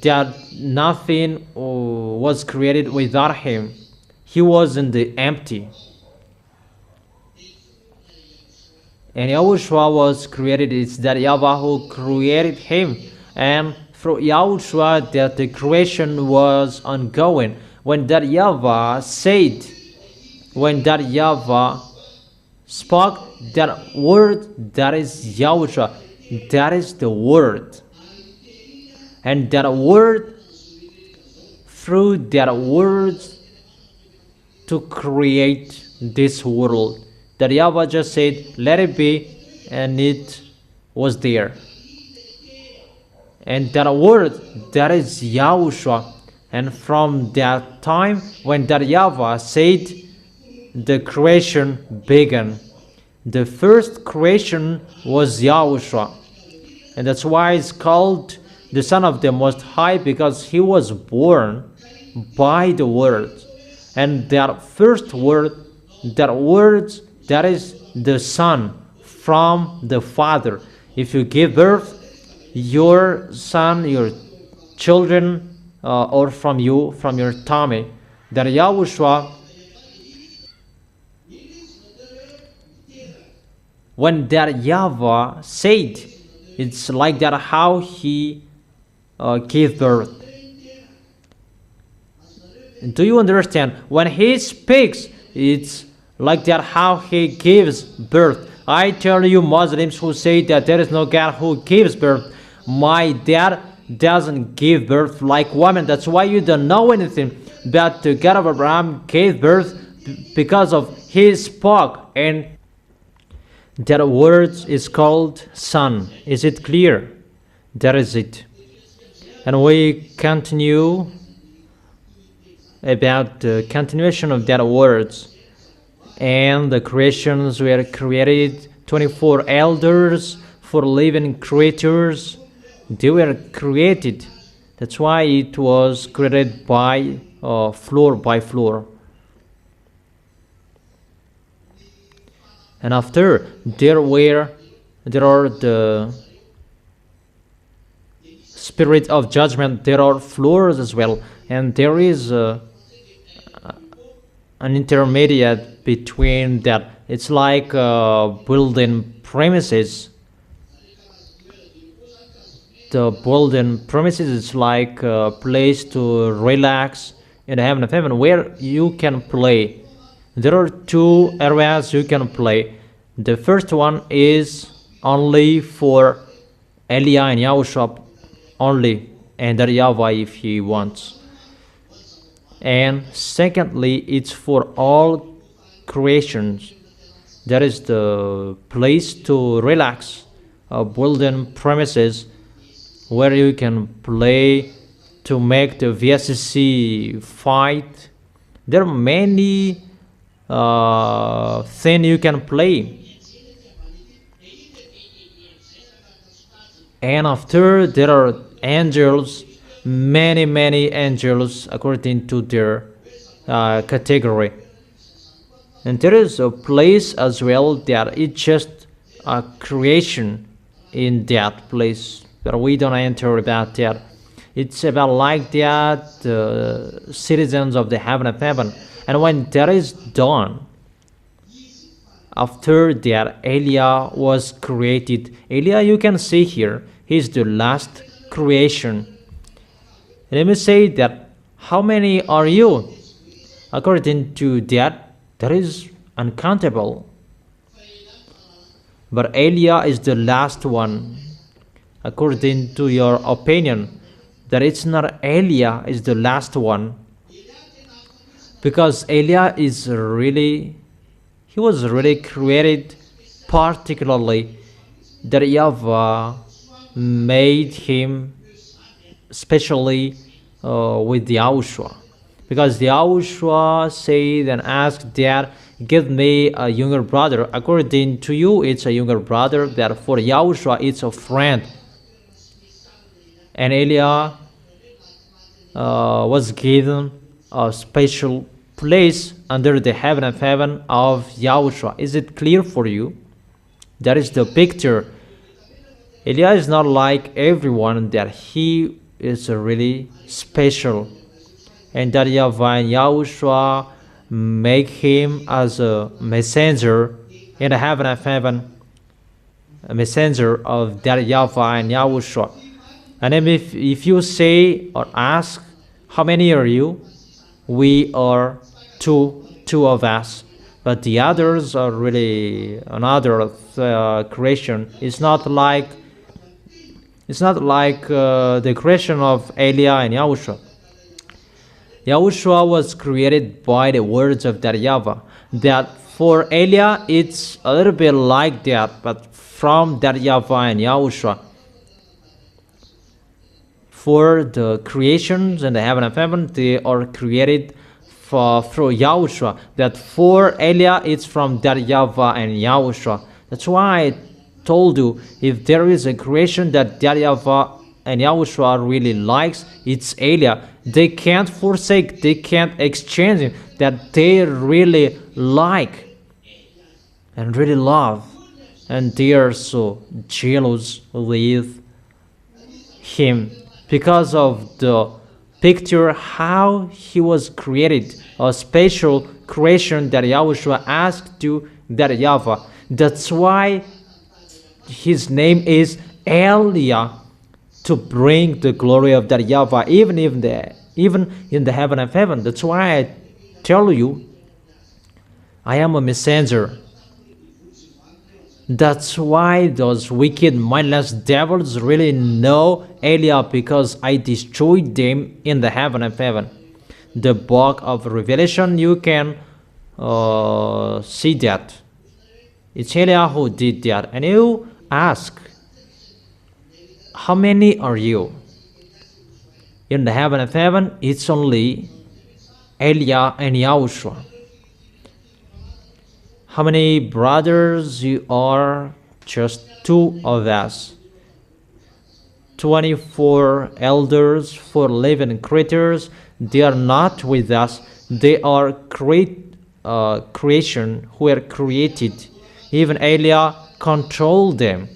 That nothing was created without him. He was in the empty. And Yahushua was created. It's that YAHVAH who created him. And through Yahushua, that the creation was ongoing. When that YAHVAH said, when that YAHVAH spoke that word, that is Yahushua. That is the word. And that word through their words to create this world. That Yahweh just said, let it be, and it was there. And that word, that is Yahushua. And from that time when that Yahweh said, the creation began. The first creation was Yahushua. And that's why it's called the Son of the Most High, because he was born by the Word. And that first word, that is the Son from the Father. If you give birth, your son, your children, or from you, from your tummy, that Yahushua, when that Yahweh said, it's like that how he gave birth. Do you understand? When he speaks, it's like that how he gives birth. I tell you, Muslims who say that there is no God who gives birth, my dad doesn't give birth like woman. That's why you don't know anything. But the God of Abraham gave birth because of he spoke, and that word is called Son. Is it clear? That is it. And we continue about the continuation of that words. And the creations were created, 24 elders, 4 living creatures. They were created. That's why it was created by floor by floor. And after there are the spirit of judgment. There are floors as well, and there is an intermediate between that. It's like building premises. The building premises is like a place to relax in the heaven of heaven where you can play. There are 2 areas you can play. The first one is only for Elia and Yahushua only, and that Yahweh if he wants. And secondly, it's for all creations. That is the place to relax, building premises where you can play to make the VSC fight. There are many things you can play. And after there are angels, many angels according to their category. And there is a place as well that it's just a creation in that place, but we don't enter about that. It's about like that, citizens of the heaven of heaven. And when that is done, after that, Elia was created. Elia, you can see here, he's the last creation. Let me say that, how many are you? According to that, that is uncountable. But Elia is the last one. According to your opinion, that it's not Elia is the last one. Because Elia is really, he was really created particularly, that Yahweh made him especially with Yahushua. Because Yahushua said and asked that, give me a younger brother. According to you, it's a younger brother. That for Yahushua, it's a friend. And Elia was given a special place under the heaven of heaven of Yahushua. Is it clear for you? That is the picture. Elia is not like everyone, that he is really special. And that Yahweh and Yahushua make him as a messenger in the heaven of heaven, a messenger of that Yahweh and Yahushua. And then if you say or ask, how many are you? We are two of us. But the others are really another creation. It's not like the creation of Elia and Yahushua. Yahushua was created by the words of that YAHVAH. That for Elia, it's a little bit like that, but from that YAHVAH and Yahushua. For the creations in the heaven and heaven, they are created through Yahushua. That for Elia, it's from that YAHVAH and Yahushua. That's why I told you, if there is a creation that YAHVAH and Yahushua really likes, it's Elia. They can't forsake, they can't exchange it, that they really like and really love, and they are so jealous with him because of the picture how he was created, a special creation that Yahushua asked to that YAHVAH. That's why his name is Elia, to bring the glory of that YAHVAH even in the heaven of heaven. That's why I tell you, I am a messenger. That's why those wicked, mindless devils really know Elia, because I destroyed them in the heaven of heaven. The book of Revelation, you can see that. It's Elia who did that. And you ask, how many are you? In the heaven of heaven, it's only Elia and Yahushua. How many brothers you are? Just 2 of us. 24 elders, 4 living creatures. They are not with us. They are creation who are created. Even Elia controlled them.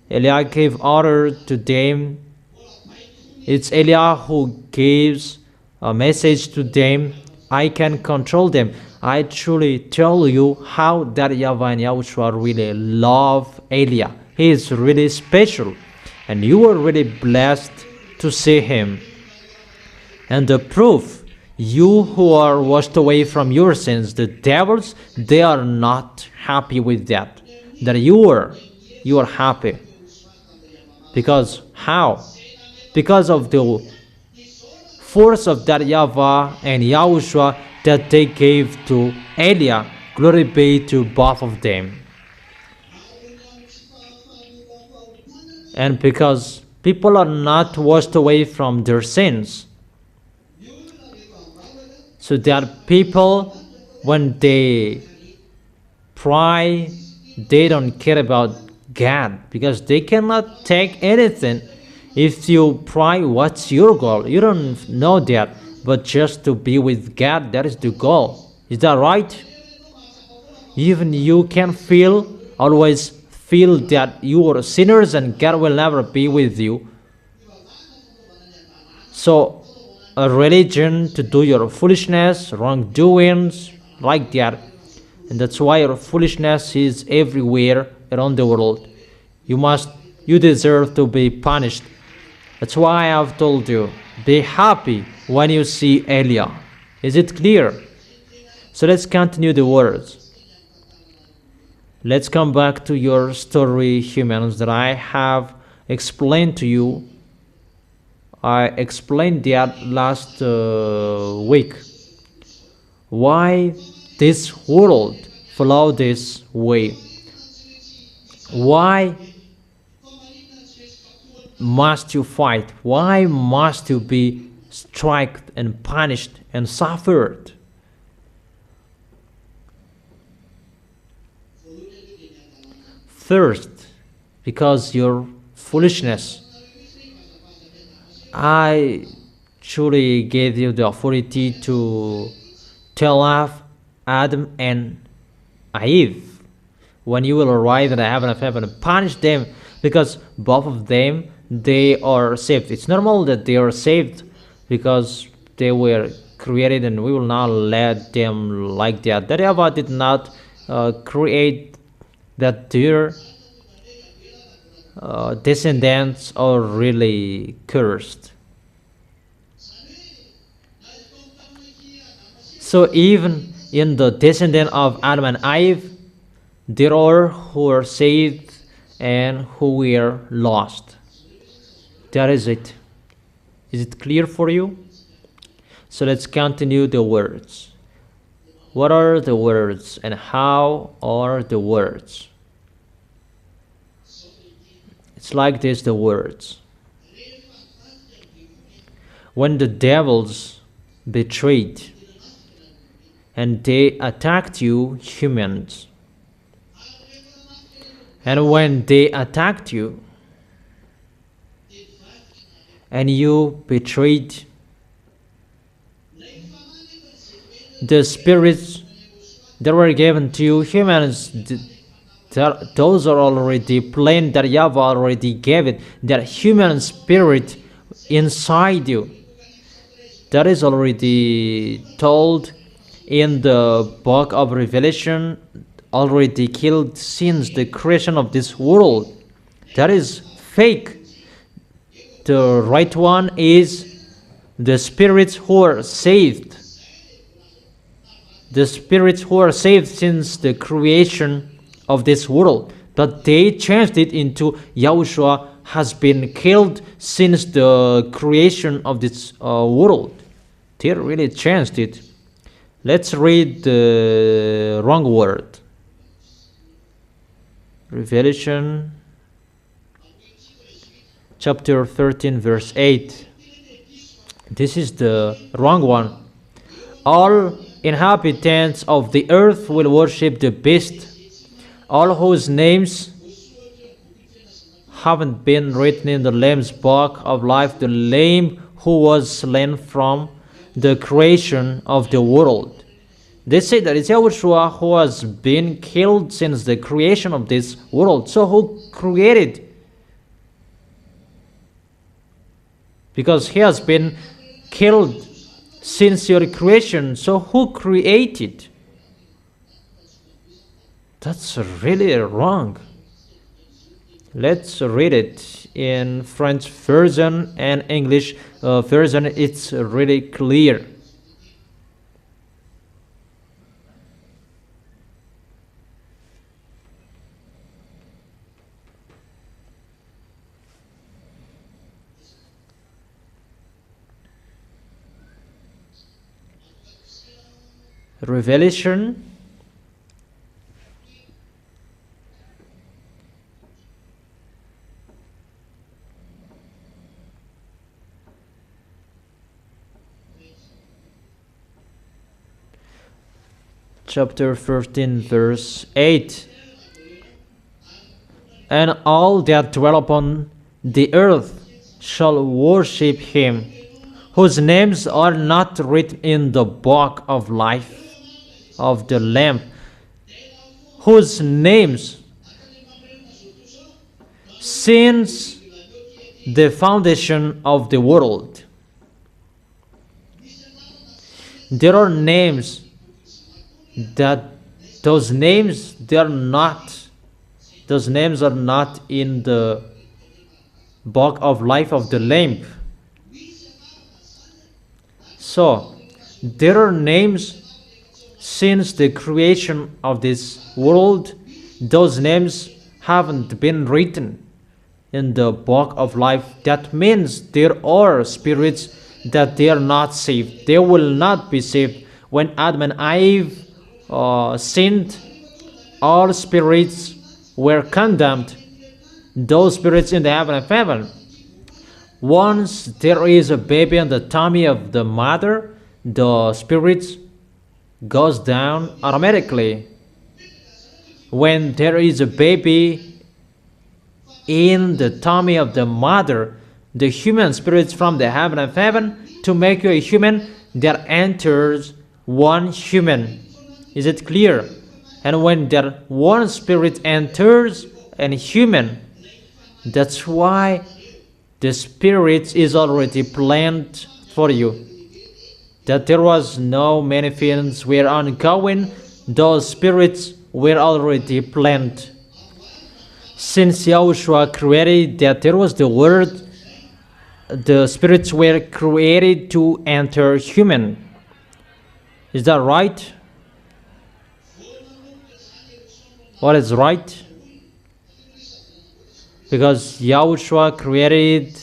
Elia gave order to them. It's Elia who gives a message to them. I can control them. I truly tell you how that YAHVAH and Yahushua really love Elia. He is really special, and you are really blessed to see him. And the proof, you who are washed away from your sins, the devils, they are not happy with that. That you are happy. Because how? Because of the force of that YAHVAH and Yahushua that they gave to Elia. Glory be to both of them. And because people are not washed away from their sins, so that people, when they pray, they don't care about God, because they cannot take anything. If you pray, what's your goal? You don't know that, but just to be with God, that is the goal. Is that right? Even you can always feel that you are sinners and God will never be with you. So a religion to do your foolishness, wrongdoings, like that. And that's why your foolishness is everywhere around the world. You deserve to be punished. That's why I have told you, be happy when you see Elia. Is it clear? So let's continue the words. Let's come back to your story, humans, that I have explained to you. I explained that last week. Why this world follow this way? Why must you fight? Why must you be struck and punished and suffered? First, because your foolishness. I truly gave you the authority to tell off Adam and Eve when you will arrive in the heaven of heaven and punish them, because both of them, they are saved. It's normal that they are saved because they were created, and we will not let them like that. That YAHVAH did not create that their descendants are really cursed. So even in the descendant of Adam and Eve, there are who are saved and who were lost. That is it. Is it clear for you? So let's continue the words. What are the words and how are the words? It's like this, the words. When the devils betrayed and they attacked you, humans, and when they attacked you and you betrayed, the spirits that were given to you, humans, those are already plain, that Yahweh already gave it, that human spirit inside you. That is already told in the book of Revelation, already killed since the creation of this world. That is fake. The right one is the spirits who are saved. The spirits who are saved since the creation of this world. But they changed it into Yahushua has been killed since the creation of this world. They really changed it. Let's read the wrong word. Revelation chapter 13 verse 8. This is the wrong one. All inhabitants of the earth will worship the beast, all whose names haven't been written in the Lamb's book of life, the Lamb who was slain from the creation of the world. They say that it's Yahushua who has been killed since the creation of this world. So who created? Because he has been killed since your creation. So who created? That's really wrong. Let's read it in French version and English version. It's really clear. Revelation chapter 13 verse 8. And all that dwell upon the earth shall worship him, whose names are not written in the book of life of the Lamb, whose names since the foundation of the world. There are names that those names are not in the book of life of the Lamb. So there are names since the creation of this world. Those names haven't been written in the book of life. That means there are spirits that they are not saved. They will not be saved. When Adam and Eve sinned, all spirits were condemned. Those spirits in the heaven of heaven. Once there is a baby in the tummy of the mother, the spirits goes down automatically. When there is a baby in the tummy of the mother, the human spirits from the heaven of heaven, to make you a human, there enters one human. Is it clear? And when that one spirit enters a human, that's why the spirit is already planned for you. That there was no many feelings were ongoing, those spirits were already planned. Since Yahushua created that there was the word, the spirits were created to enter human. Is that right? What is right? Because Yahushua created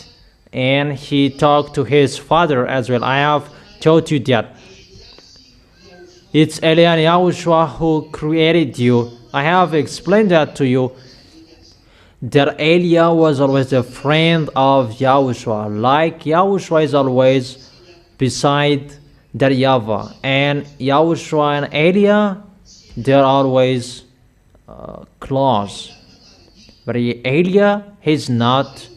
and he talked to his Father as well. I have told you that it's Eliah and Yahushua who created you. I have explained that to you, that Eliah was always a friend of Yahushua, like Yahushua is always beside that YAHVAH, and Yahushua and Eliah, they're always close. But Eliah is not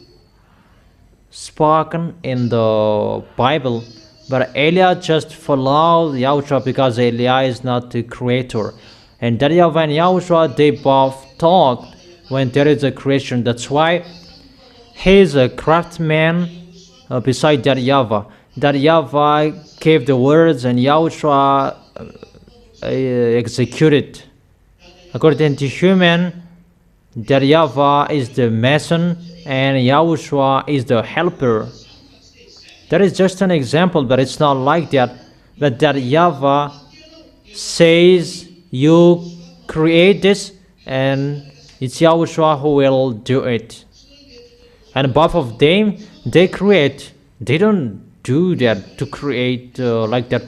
spoken in the Bible, but Eliah just followed Yahushua because Eliah is not the creator. And that YAHVAH and Yahushua, they both talked when there is a creation. That's why he is a craftsman beside that YAHVAH. That YAHVAH gave the words and Yahushua executed. According to human, that YAHVAH is the mason and Yahushua is the helper. That is just an example, but it's not like that. But that YAHVAH says, you create this, and it's Yahushua who will do it. And both of them, they create. They don't do that to create like that.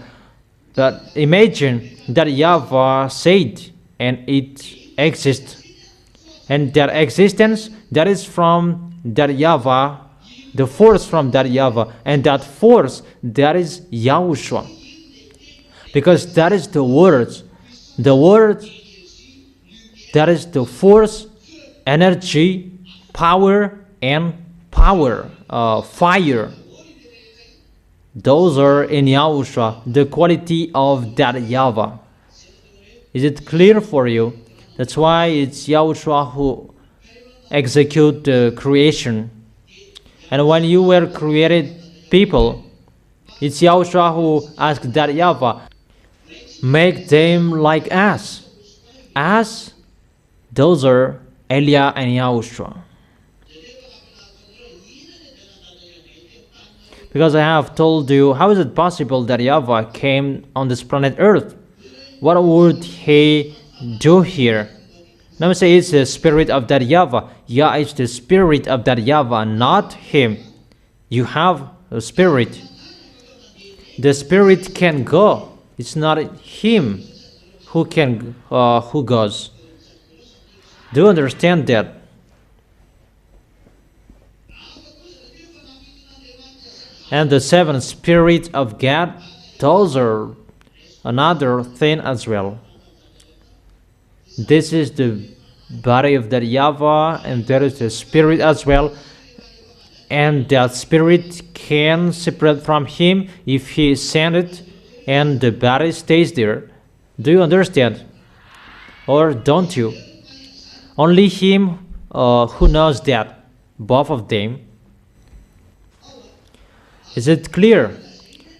But imagine that YAHVAH said, and it exists. And that existence, that is from that YAHVAH, the force from that YAHVAH, and that force, that is Yahushua. Because that is the words. The word, that is the force, energy, power, and power, fire. Those are in Yahushua, the quality of that YAHVAH. Is it clear for you? That's why it's Yahushua who execute the creation. And when you were created people, it's Yahushua who asked that YAHVAH, make them like us. Us, those are Eliah and Yahushua. Because I have told you, how is it possible that YAHVAH came on this planet Earth? What would he do here? Let me say it's the spirit of that YAHVAH. Yah is the spirit of that YAHVAH, not him. You have a spirit. The spirit can go. It's not him who goes. Do you understand that? And the seven spirits of God, those are another thing as well. This is the body of that YAHVAH, and there is the spirit as well. And that spirit can separate from him if he sent it, and the body stays there. Do you understand? Or don't you? Only him who knows that, both of them. Is it clear?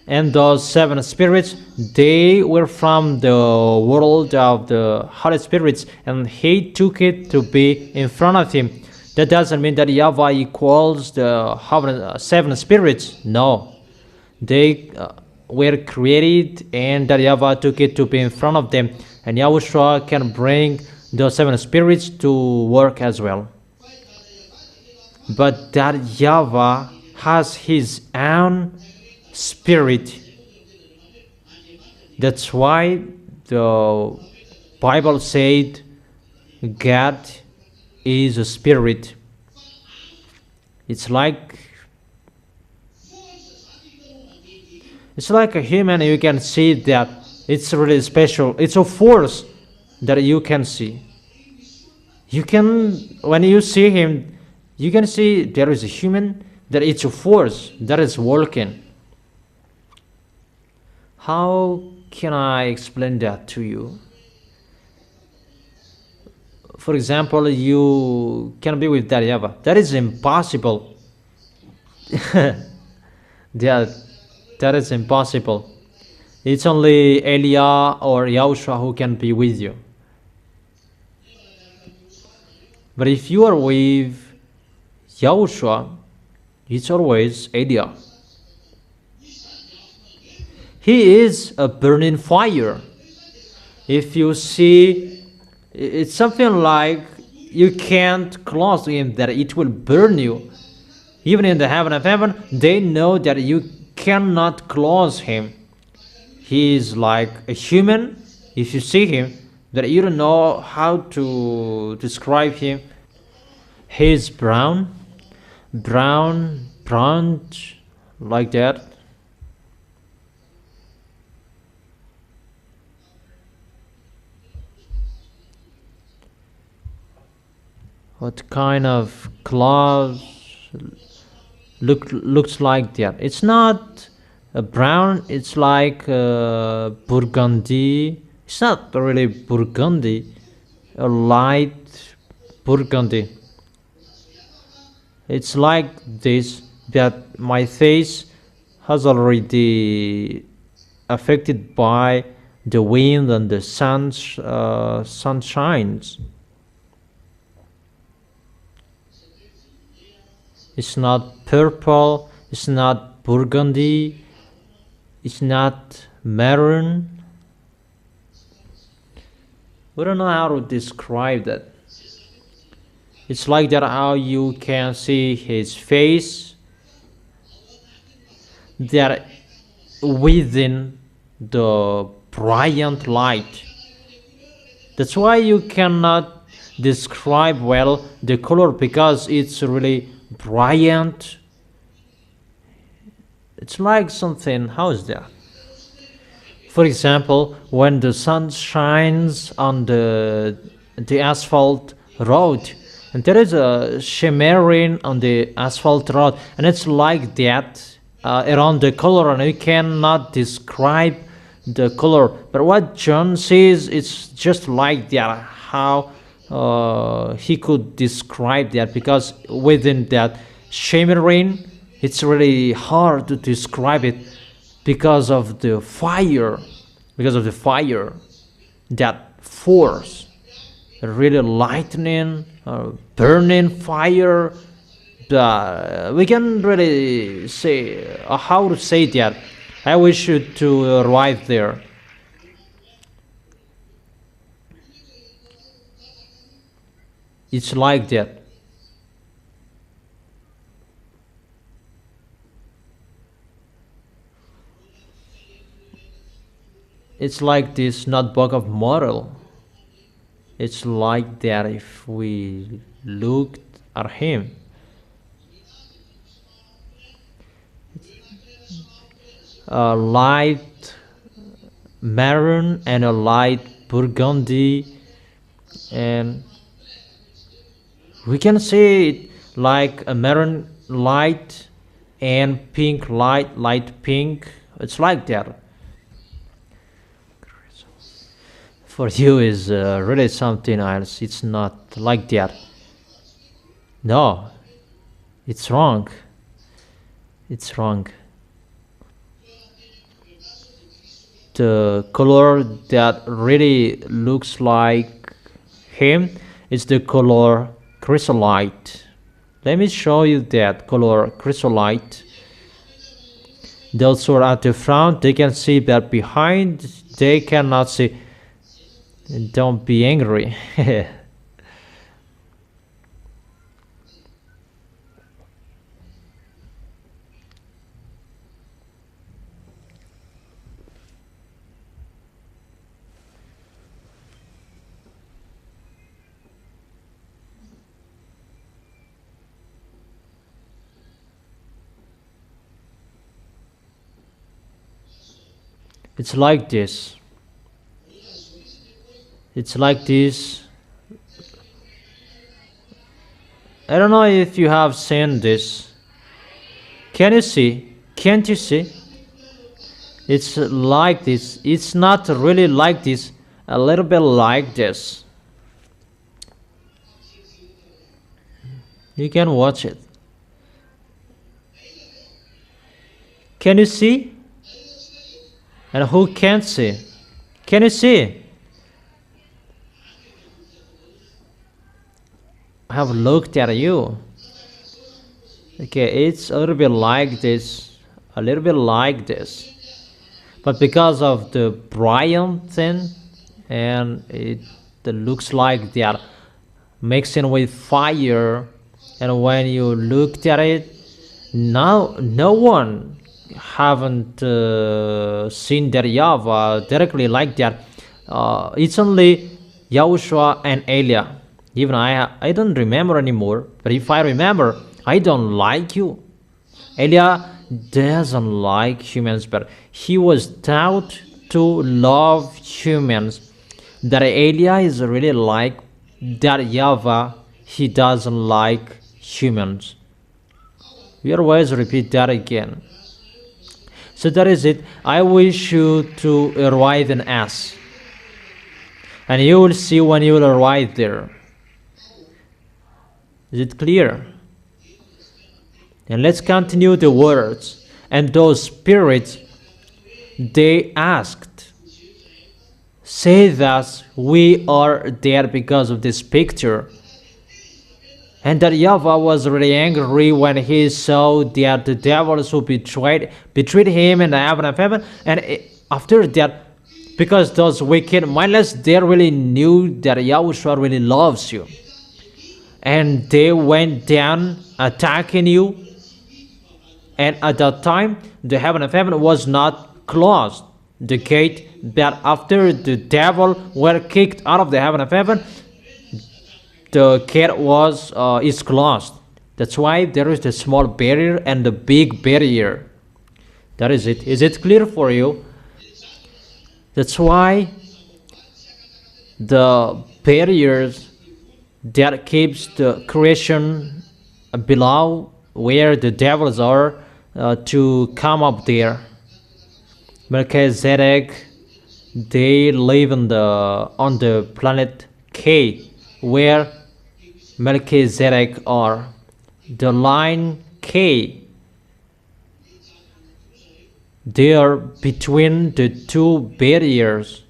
And those seven spirits, they were from the world of the Holy Spirits, and he took it to be in front of him. That doesn't mean that YAHVAH equals the seven spirits. No. They were created, and that YAHVAH took it to be in front of them. And Yahushua can bring the seven spirits to work as well. But that YAHVAH has his own spirit. That's why the Bible said God is a spirit. It's like a human. You can see that it's really special. It's a force that you can see. You can, when you see him, you can see there is a human, that it's a force that is working. How can I explain that to you? For example, you can be with that YAHVAH. That is impossible. That is impossible. It's only Eliah or Yahushua who can be with you. But if you are with Yahushua, it's always Eliah. He is a burning fire. If you see, it's something like you can't close to him, that it will burn you. Even in the heaven of heaven, they know that you cannot close him. he is like a human. If you see him, that you don't know how to describe him. He is brown, like that. What kind of clothes looks like that? It's not brown. It's like burgundy. It's not really burgundy. A light burgundy. It's like this, that my face has already affected by the wind and the sun shines. It's not purple, it's not burgundy, it's not maroon. We don't know how to describe that. It's like that how you can see his face, that within the brilliant light. That's why you cannot describe well the color, because it's really brilliant. It's like something, how is that? For example, when the sun shines on the asphalt road, and there is a shimmering on the asphalt road, and it's like that around the color, and you cannot describe the color. But what John says, it's just like that, how he could describe that, because within that shimmering, it's really hard to describe it because of the fire, that force, really lightning, burning fire. We can really say how to say that. I wish you to arrive there. It's like that. It's like this notebook of moral. It's like that if we looked at him. A light maroon and a light burgundy, and we can say it like a maroon light and pink light pink. It's like that. For you is really something else. It's not like that. No, it's wrong. It's wrong. The color that really looks like him is the color chrysolite. Let me show you that color chrysolite. Those who are at the front, they can see, but behind they cannot see. Don't be angry. It's like this. It's like this. I don't know if you have seen this. Can you see? Can't you see? It's like this. It's not really like this. A little bit like this. You can watch it. Can you see? And who can't see? Can you see? I have looked at you. Okay, it's a little bit like this. A little bit like this. But because of the brilliant thing, and it looks like they are mixing with fire, and when you looked at it, now no one haven't seen that YAHVAH directly like that. It's only YAHOSHUA and Eliah. Even I don't remember anymore, but if I remember, I don't like you. Eliah doesn't like humans, but he was taught to love humans. That Eliah is really like that YAHVAH, he doesn't like humans. We always repeat that again. So that is it. I wish you to arrive in S. And you will see when you will arrive there. Is it clear? And let's continue the words. And those spirits, they asked, say that we are there because of this picture. And that YAHVAH was really angry when he saw that the devils who betrayed him in the heaven of heaven. And after that, because those wicked mindless, they really knew that YAHOSHUA really loves you. And they went down attacking you. And at that time, the heaven of heaven was not closed. The gate, that after the devil were kicked out of the heaven of heaven, the gate is closed. That's why there is the small barrier and the big barrier. That is it. Is it clear for you? That's why the barriers that keeps the creation below where the devils are to come up there. Melchizedek, they live on the planet K, where Melchizedek are. The line K, they are between the two barriers.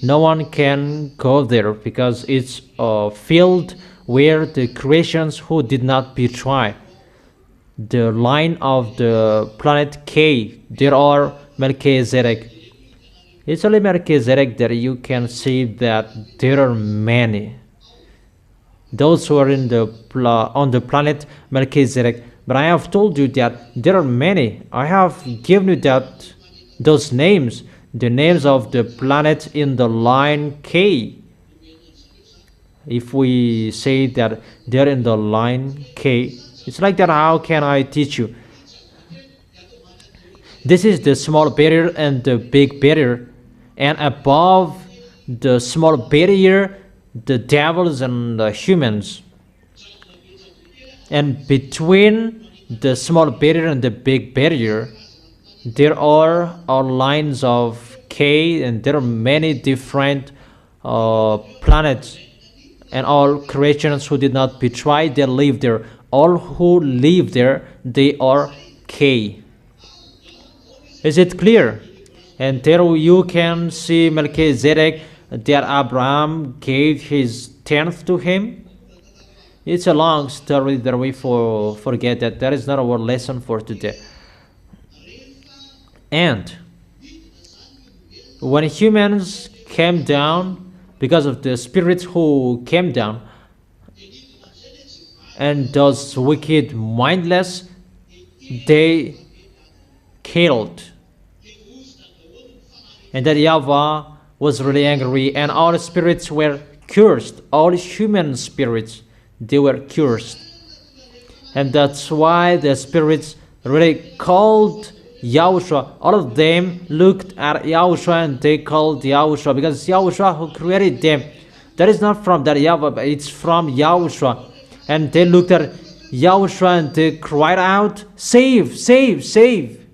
No one can go there because it's a field where the creations who did not betray. The line of the planet K, there are Melchizedek. It's only Melchizedek that you can see that there are many. Those who are on the planet Melchizedek. But I have told you that there are many. I have given you those names, the names of the planet in the line K. If we say that they're in the line K, it's like that. How can I teach you? This is the small barrier and the big barrier. And above the small barrier, the devils and the humans. And between the small barrier and the big barrier, there are lines of K, and there are many different planets. And all creations who did not betray, they live there. All who live there, they are K. Is it clear? And there you can see Melchizedek, that Abraham gave his tenth to him. It's a long story that we forget that. That is not our lesson for today. And when humans came down, because of the spirits who came down, and those wicked mindless, they killed. And that YAHVAH was really angry, and all spirits were cursed. All human spirits, they were cursed. And that's why the spirits really called YAHOSHUA. All of them looked at YAHOSHUA and they called YAHOSHUA, because it's YAHOSHUA who created them. That is not from that YAHVAH, but it's from YAHOSHUA. And they looked at YAHOSHUA and they cried out, "Save, save, save."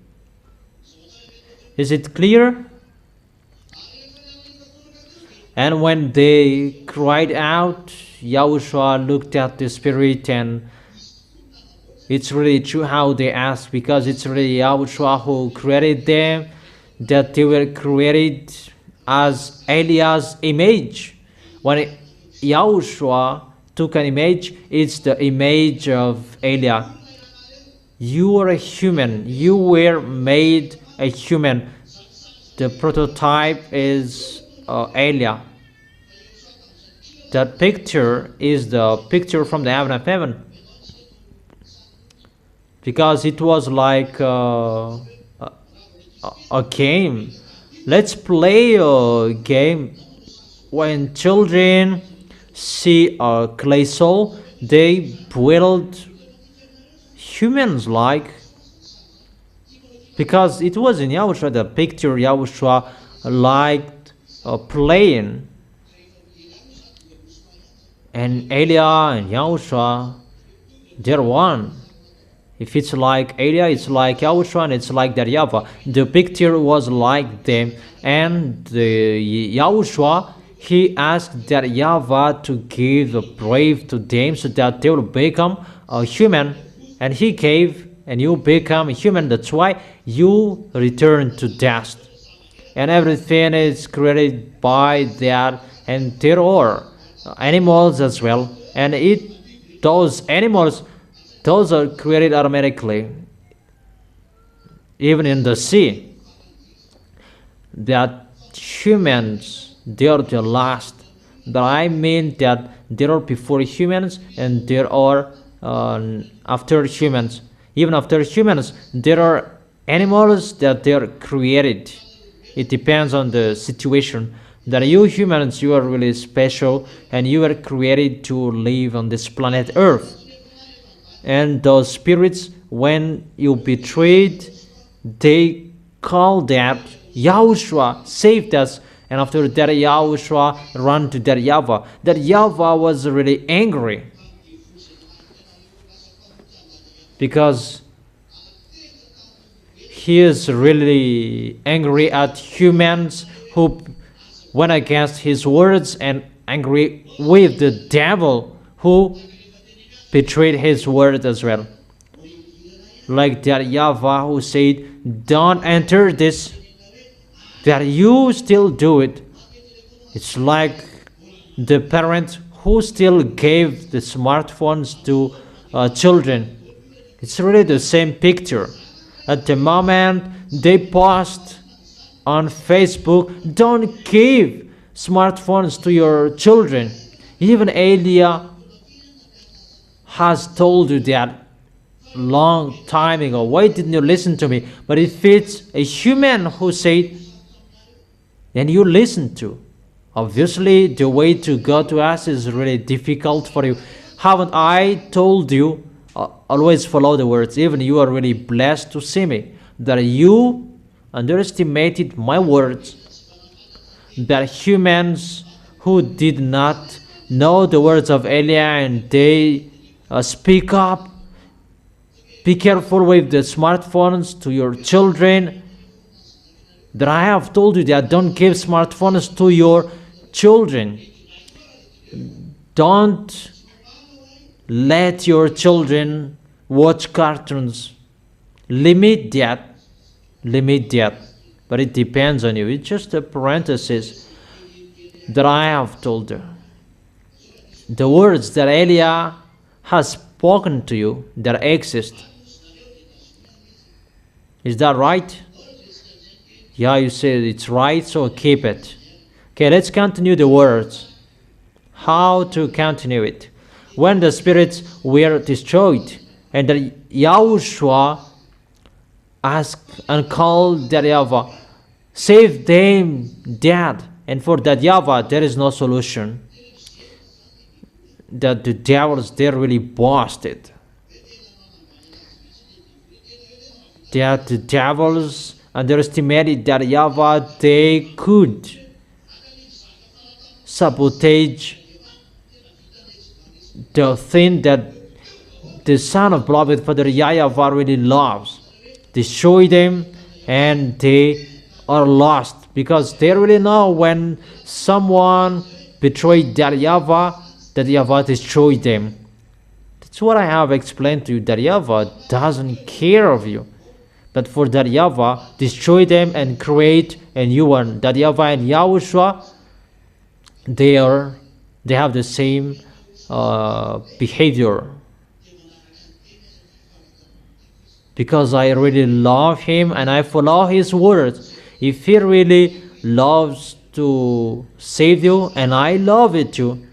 Is it clear? And when they cried out, YAHOSHUA looked at the spirit, and it's really true how they asked, because it's really YAHOSHUA who created them, that they were created as Eliah's image. When YAHOSHUA took an image, it's the image of Eliah. You are a human. You were made a human. The prototype is Eliah. That picture is the picture from the heaven of heaven. because it was like a game. Let's play a game. When children see a clay soul, they build humans like, because it was in Yahushua, the picture Yahushua liked playing. And Elia and Yahushua, they're one. If it's like Elia, it's like Yahushua, and it's like that YAHVAH. The picture was like them, and the Yahushua, he asked that YAHVAH to give a brave to them so that they will become a human. And he gave, and you become a human. That's why you return to dust. And everything is created by that, and there are animals as well. And those animals, those are created automatically. Even in the sea, that humans, they are the last. But I mean that there are before humans and there are after humans. Even after humans, there are animals that they are created. It depends on the situation. That you humans, you are really special, and you are created to live on this planet Earth. And those spirits, when you betrayed, they call that Yahushua saved us. And after that, Yahushua ran to that YAHVAH. That YAHVAH was really angry, because he is really angry at humans who went against his words, and angry with the devil who betrayed his word as well. Like that YAHVAH who said, don't enter this, that you still do it. It's like the parent who still gave the smartphones to children. It's really the same picture. At the moment they post on Facebook, don't give smartphones to your children. Even Elia has told you that long time ago. Why didn't you listen to me? But if it's a human who said, then you listen to. Obviously, the way to go to us is really difficult for you. Haven't I told you, always follow the words, even you are really blessed to see me, that you underestimated my words, that humans who did not know the words of Elia and they speak up, be careful with the smartphones to your children, that I have told you that don't give smartphones to your children. Don't let your children watch cartoons. Limit that. But it depends on you. It's just a parenthesis that I have told you. The words that Elia has spoken to you, that exist. Is that right? Yeah, you said it's right, so keep it. Okay, let's continue the words. How to continue it? When the spirits were destroyed, and the Yahushua asked and called that YAHVAH, save them dead. And for that YAHVAH, there is no solution. That the devils, they're really busted. That the devils underestimated that YAHVAH, they could sabotage the thing that the Son of Beloved Father YAHVAH really loves. Destroy them, and they are lost, because they really know when someone betrayed that YAHVAH destroyed them. That's what I have explained to you, that YAHVAH doesn't care of you. But for that YAHVAH, destroy them and create a new one. That YAHVAH and Yahushua, they have the same behavior. Because I really love him and I follow his words. If he really loves to save you, and I love it too.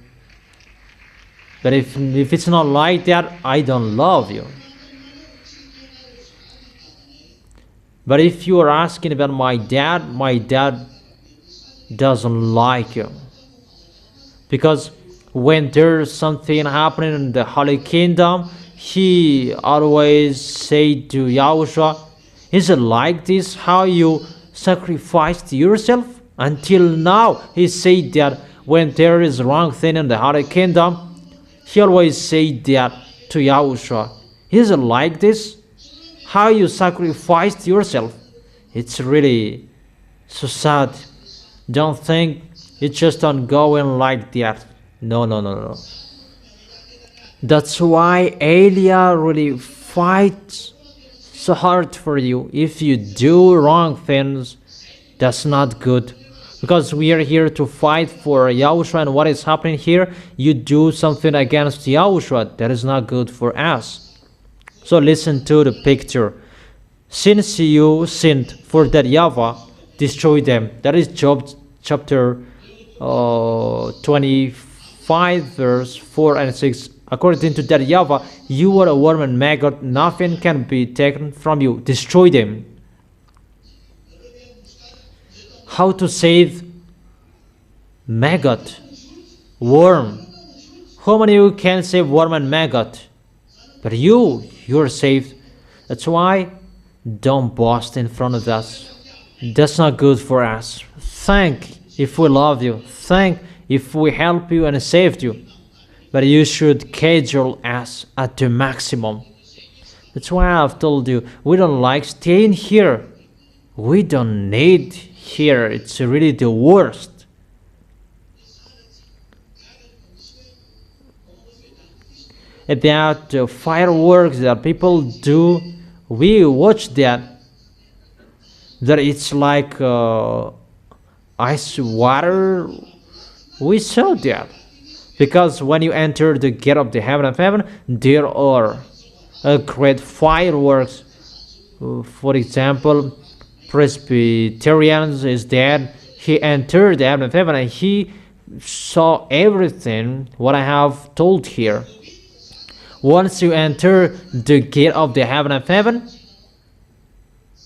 But if it's not like that, I don't love you. But if you are asking about my dad doesn't like you. Because when there's something happening in the Holy Kingdom, he always say to Yahushua, is it like this how you sacrificed yourself? Until now, he said that when there is wrong thing in the Holy Kingdom, he always say that to Yahushua. Is it like this? How you sacrificed yourself? It's really so sad. Don't think it's just ongoing like that. No, no, no, no. That's why Elia really fights so hard for you. If you do wrong things, that's not good. Because we are here to fight for Yahushua, and what is happening here? You do something against Yahushua. That is not good for us. So listen to the picture. Since you sinned, for that Yahweh destroy them. That is Job chapter 25, verse 4 and 6. According to that Yahweh, you are a worm and maggot. Nothing can be taken from you. Destroy them. How to save maggot, worm? How many of you can save worm and maggot? But you're saved. That's why don't boast in front of us. That's not good for us. Thank if we love you. Thank if we help you and saved you. But you should cajole us at the maximum. That's why I've told you, we don't like staying here. We don't need here. It's really the worst. About the fireworks that people do, we watch that it's like ice water. We saw that. Because when you enter the gate of the heaven of heaven, there are great fireworks. For example, Presbyterians is dead. He entered the heaven of heaven and he saw everything what I have told here. Once you enter the gate of the heaven of heaven,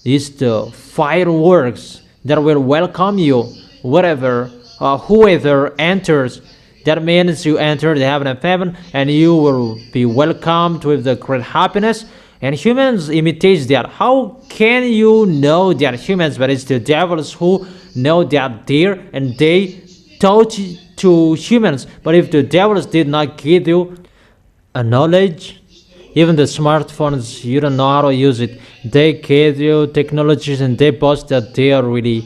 it's the fireworks that will welcome you wherever, whoever enters. That means you enter the heaven of heaven and you will be welcomed with the great happiness. And humans imitate that. How can you know that humans, but it's the devils who know that there and they taught to humans. But if the devils did not give you a knowledge, even the smartphones, you don't know how to use it. They gave you technologies and they boast that they are really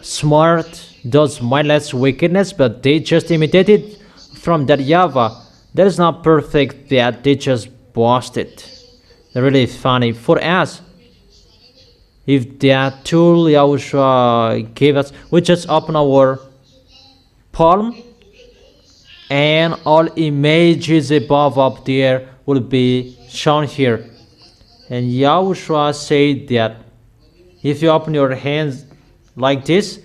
smart. Those mindless wickedness, but they just imitated from that Yahweh. That is not perfect that they just boasted. They're really funny for us. If that tool Yahushua gave us, we just open our palm and all images above up there will be shown here. And Yahushua said that if you open your hands like this,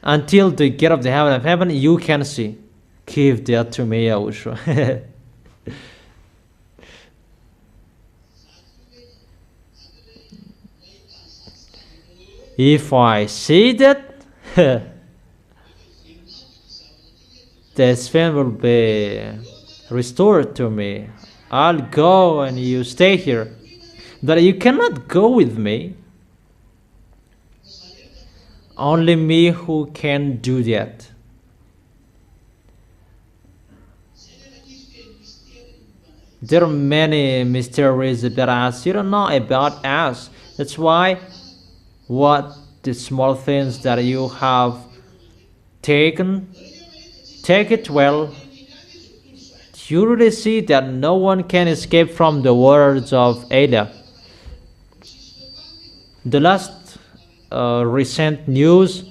until the gate of the heaven of heaven, you can see. Give that to me, Yahushua. If I see that, the spell will be restored to me. I'll go and you stay here. But you cannot go with me. Only me who can do that. There are many mysteries about us. You don't know about us. That's why what the small things that you have taken, take it well. You really see that no one can escape from the words of Elia. The last recent news,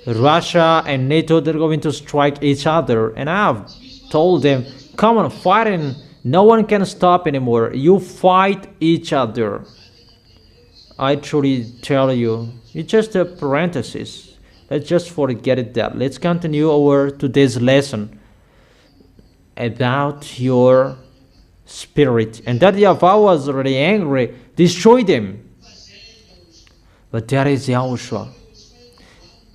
Russia and NATO, they're going to strike each other, and I've told them, come on, fighting, no one can stop anymore. You fight each other. I truly tell you, it's just a parenthesis. Let's just forget it that. Let's continue our today's lesson about your spirit. And that Yahweh was really angry, destroy them. but that is Yahushua.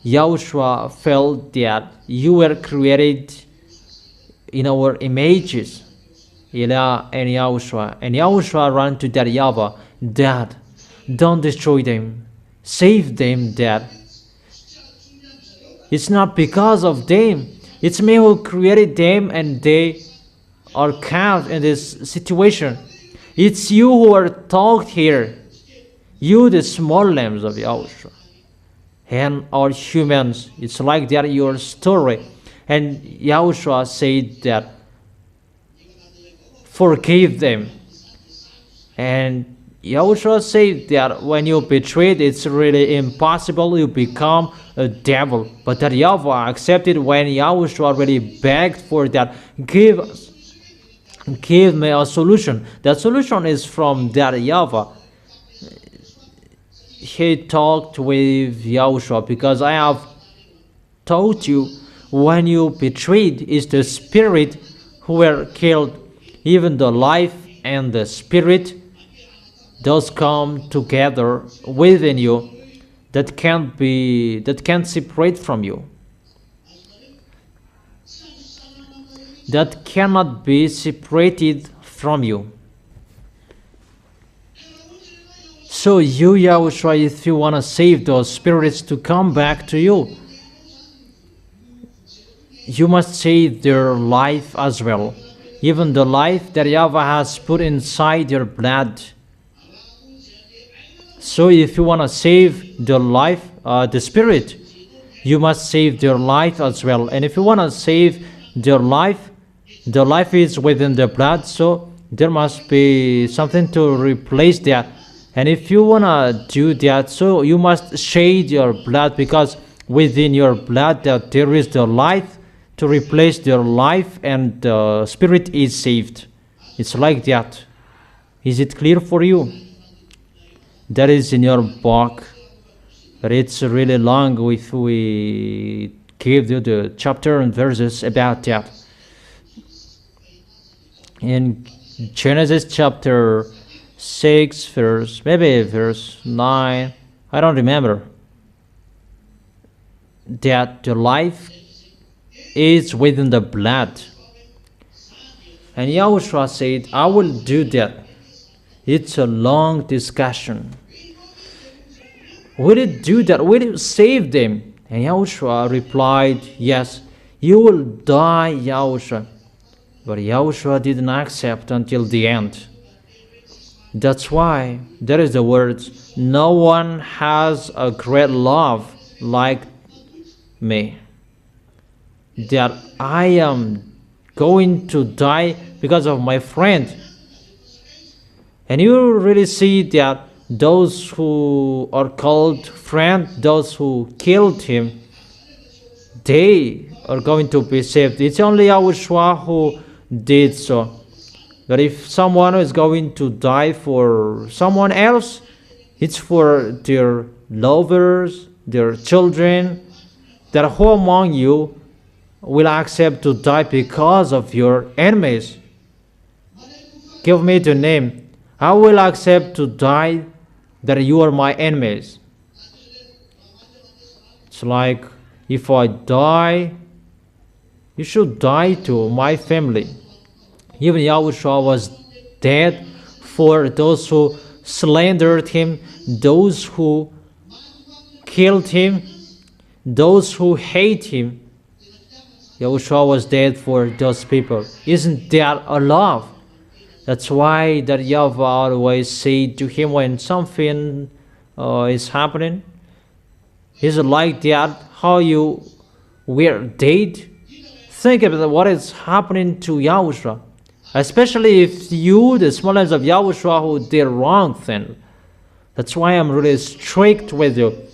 Yahushua felt that you were created in our images, Elah and Yahushua. And Yahushua ran to that Yahweh, Dad, don't destroy them, save them, Dad. It's not because of them, it's me who created them, and they are caught in this situation. It's you who are talked here, you the small lambs of Yahushua. And all humans, it's like that your story. And Yahushua said that, forgive them. And Yahushua said that when you betrayed, it's really impossible, you become a devil. But that Yahweh accepted when Yahushua really begged for that, give me a solution. That solution is from that Yahweh. He talked with Yahushua, because I have told you, when you betrayed, is the spirit who were killed. Even the life and the spirit, those come together within you, that can't separate from you. That cannot be separated from you. So you, Yahushua, if you want to save those spirits to come back to you, you must save their life as well. Even the life that Yahweh has put inside your blood. So if you want to save the life, the spirit, you must save their life as well. And if you want to save their life, the life is within the blood, so there must be something to replace that. And if you want to do that, so you must shed your blood, because within your blood that there is the life to replace their life, and the spirit is saved. It's like that. Is it clear for you? That is in your book, but it's really long if we give you the chapter and verses about that. In Genesis chapter 6, verse 9, I don't remember, that the life is within the blood. And Yahushua said, I will do that. It's a long discussion. Will it do that? Will it save them? And Yahushua replied, yes, you will die, Yahushua. But Yahushua didn't accept until the end. That's why there is the words, no one has a great love like me, that I am going to die because of my friend. And you really see that those who are called friend, those who killed him, they are going to be saved. It's only Yahushua who did so. But if someone is going to die for someone else, it's for their lovers, their children, that who among you will accept to die because of your enemies? Give me the name. I will accept to die that you are my enemies. It's like, if I die, you should die to my family. Even Yahushua was dead for those who slandered him, those who killed him, those who hate him. Yahushua was dead for those people. Isn't that a love? That's why that Yahweh always said to him when something is happening, is it like that how you were dead? Think about what is happening to Yahushua. Especially if you, the small lambs of Yahushua, who did wrong thing. That's why I'm really strict with you.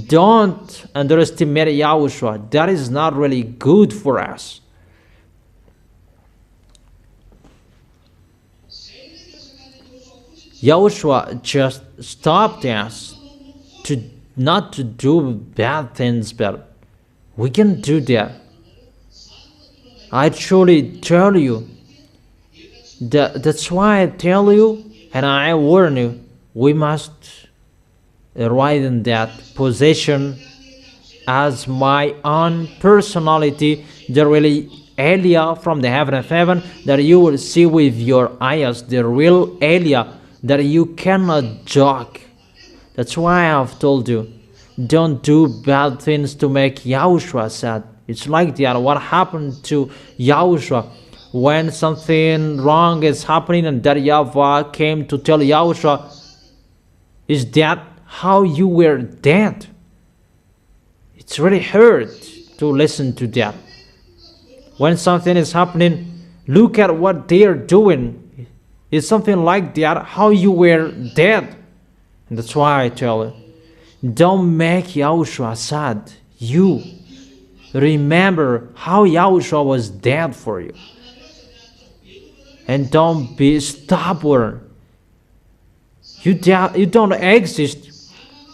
Don't underestimate Yahushua. That is not really good for us. Yahushua just stopped us to not to do bad things, but we can do that. I truly tell you, that's why I tell you and I warn you, we must right in that possession as my own personality, the really Elia from the heaven of heaven that you will see with your eyes, the real Elia that you cannot joke. That's why I've told you, don't do bad things to make Yahushua sad. It's like that. What happened to Yahushua when something wrong is happening, and that YAHVAH came to tell Yahushua, is that how you were dead? It's really hurt to listen to that. When something is happening, look at what they are doing. It's something like that, how you were dead. And that's why I tell you, don't make Yahushua sad. You remember how Yahushua was dead for you. And don't be stubborn. You don't exist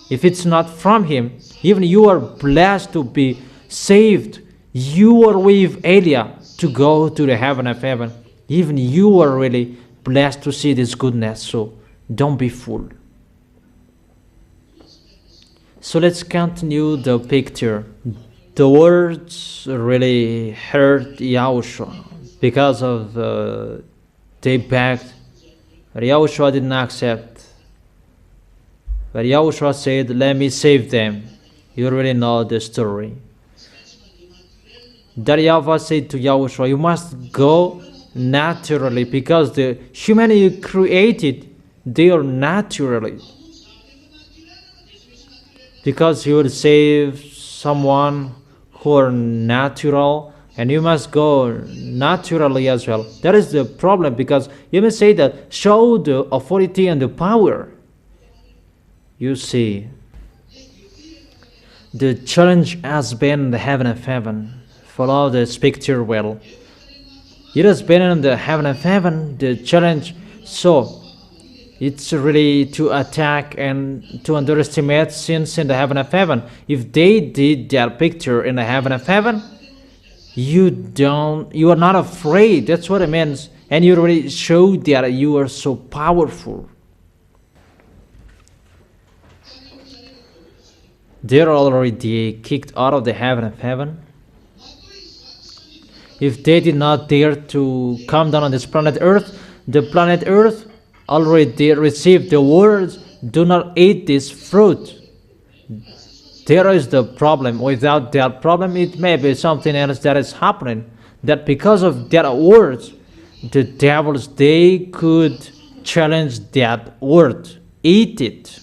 if it's not from Him. Even you are blessed to be saved. You are with Elia to go to the heaven of heaven. Even you are really blessed to see this goodness. So don't be fooled. So let's continue the picture. The words really hurt Yahushua because of they begged, but Yahushua did not accept. But Yahushua said, let me save them. You already know the story. That YAHVAH said to Yahushua, you must go naturally, because the humanity you created, they are naturally. Because you will save someone who are natural, and you must go naturally as well. That is the problem, because you may say that show the authority and the power. You see, the challenge has been in the heaven of heaven. Follow the picture well. It has been in the heaven of heaven, the challenge. So it's really to attack and to underestimate sins in the heaven of heaven. If they did that picture in the heaven of heaven, you are not afraid. That's what it means. And you already showed that you are so powerful. They're already kicked out of the heaven of heaven. If they did not dare to come down on this planet Earth, the planet Earth already received the words, do not eat this fruit. There is the problem. Without that problem, it may be something else that is happening. That because of that words, the devils, they could challenge that word. Eat it.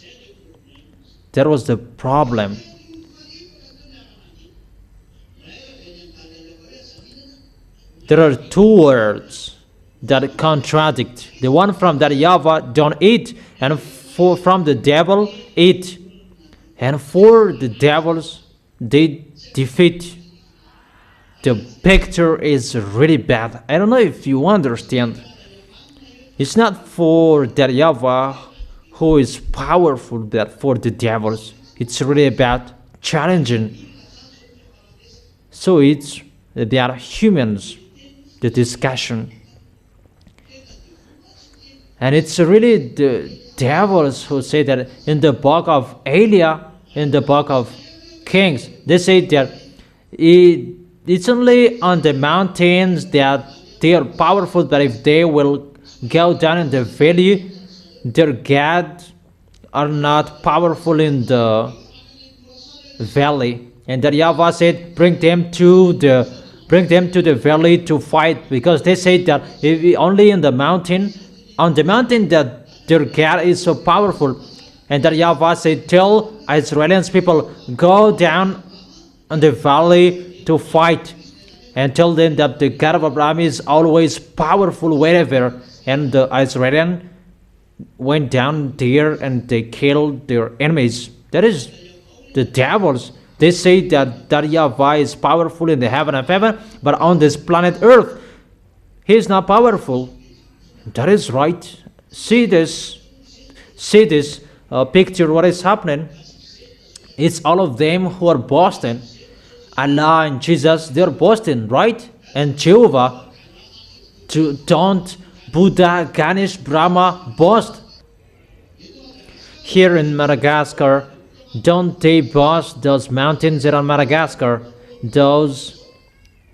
That was the problem. There are two words that contradict. The one from that YAHVAH, don't eat, and from the devil, eat. And for the devils, they defeat. The picture is really bad. I don't know if you understand. It's not for that YAHVAH who is powerful, that for the devils. It's really about challenging. So it's they are humans, the discussion. And it's really the devils who say that in the book of Elia, in the book of Kings, they say that it's only on the mountains that they are powerful, but if they will go down in the valley, their God are not powerful in the valley. And that YAHVAH said, bring them to the valley to fight, because they say that if only in the mountain, on the mountain that their God is so powerful. And that YAHVAH said, tell Israelians people, go down on the valley to fight, and tell them that the God of Abraham is always powerful wherever. And the Israelians went down there and they killed their enemies. That is the devils. They say that YAHVAH is powerful in the heaven of heaven, but on this planet Earth, He is not powerful. That is right. See this picture, what is happening. It's all of them who are boasting. Allah and Jesus, they're boasting, right? And Jehovah, don't Buddha, Ganesh, Brahma boast. here in Madagascar, don't they boast those mountains that are on Madagascar, those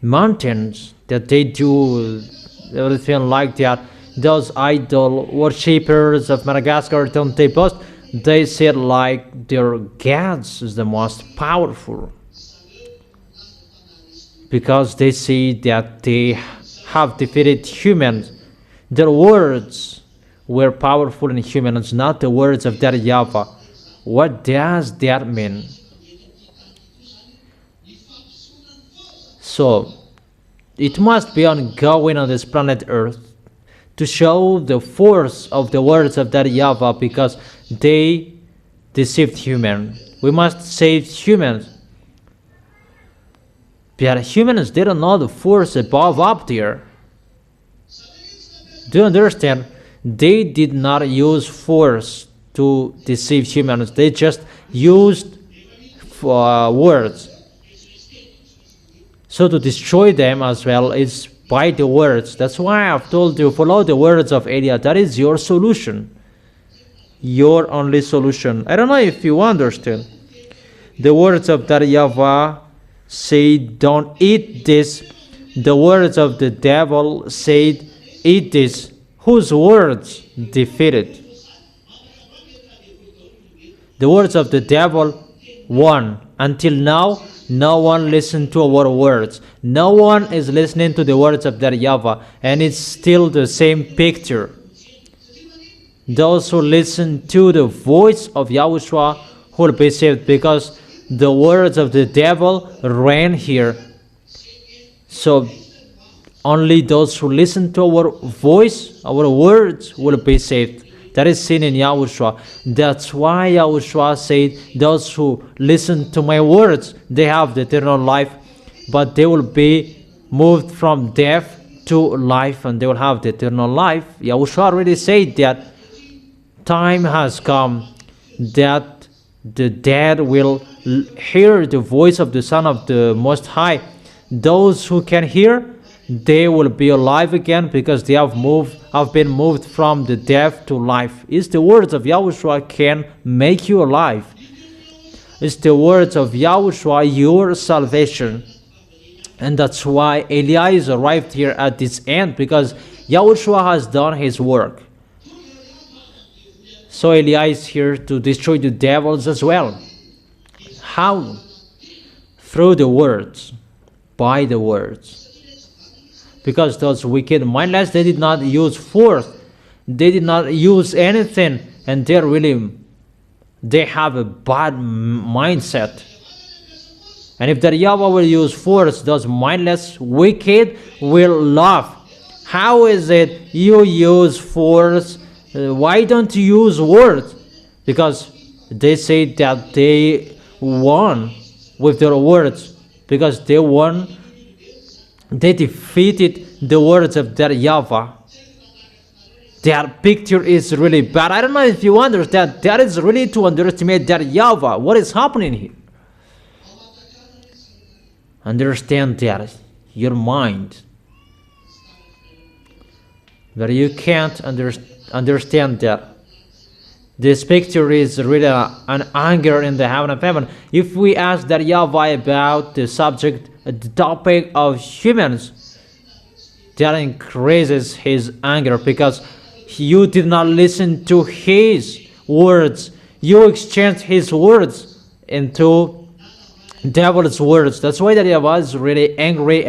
mountains that they do everything like that, those idol worshippers of Madagascar, don't they boast? They said like their gods is the most powerful, because they see that they have defeated humans. Their words were powerful in humans, not the words of that YAHVAH. What does that mean? So, it must be ongoing on this planet Earth to show the force of the words of that YAHVAH, because they deceived humans. We must save humans. But humans didn't know the force above up there. Do you understand? They did not use force to deceive humans. They just used words. So to destroy them as well is by the words. That's why I've told you, follow the words of Elia. That is your solution. Your only solution. I don't know if you understand. The words of that YAHVAH say, don't eat this. The words of the devil said, eat this. Whose words defeated? The words of the devil won. Until now, no one listened to our words. No one is listening to the words of that YAHVAH. And it's still the same picture. Those who listen to the voice of Yahushua will be saved, because the words of the devil ran here. So only those who listen to our voice, our words, will be saved. That is seen in Yahushua. That's why Yahushua said, those who listen to my words, they have the eternal life, but they will be moved from death to life, and they will have the eternal life. Yahushua already said that time has come that the dead will hear the voice of the Son of the Most High. Those who can hear, they will be alive again, because they have been moved from the death to life. It's the words of Yahushua can make you alive. It's the words of Yahushua, your salvation. And that's why Elias arrived here at this end, because Yahushua has done his work. So Elias is here to destroy the devils as well. How? Through the words. By the words. Because those wicked, mindless, they did not use force. They did not use anything. And they have a bad mindset. And if the YAHVAH will use force, those mindless, wicked will laugh. How is it you use force? Why don't you use words? Because they say that they won with their words. Because they won, they defeated the words of that YAHVAH. That picture is really bad. I don't know if you understand. That is really to underestimate that YAHVAH. What is happening here? Understand that. Your mind. But you can't understand that. This picture is really an anger in the heaven of heaven. If we ask that YAHVAH about the subject, the topic of humans, that increases his anger, because you did not listen to his words. You exchanged his words into devil's words. That's why that YAHVAH is really angry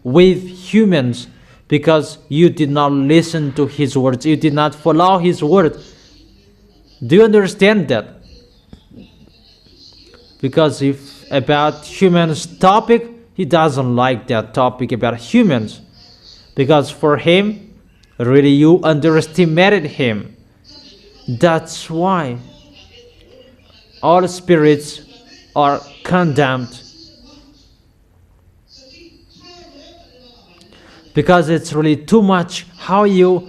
with humans, because you did not listen to his words. You did not follow his words. Do you understand that? Because if about humans topic, he doesn't like that topic about humans. Because for him, really you underestimated him. That's why all spirits are condemned. Because it's really too much how you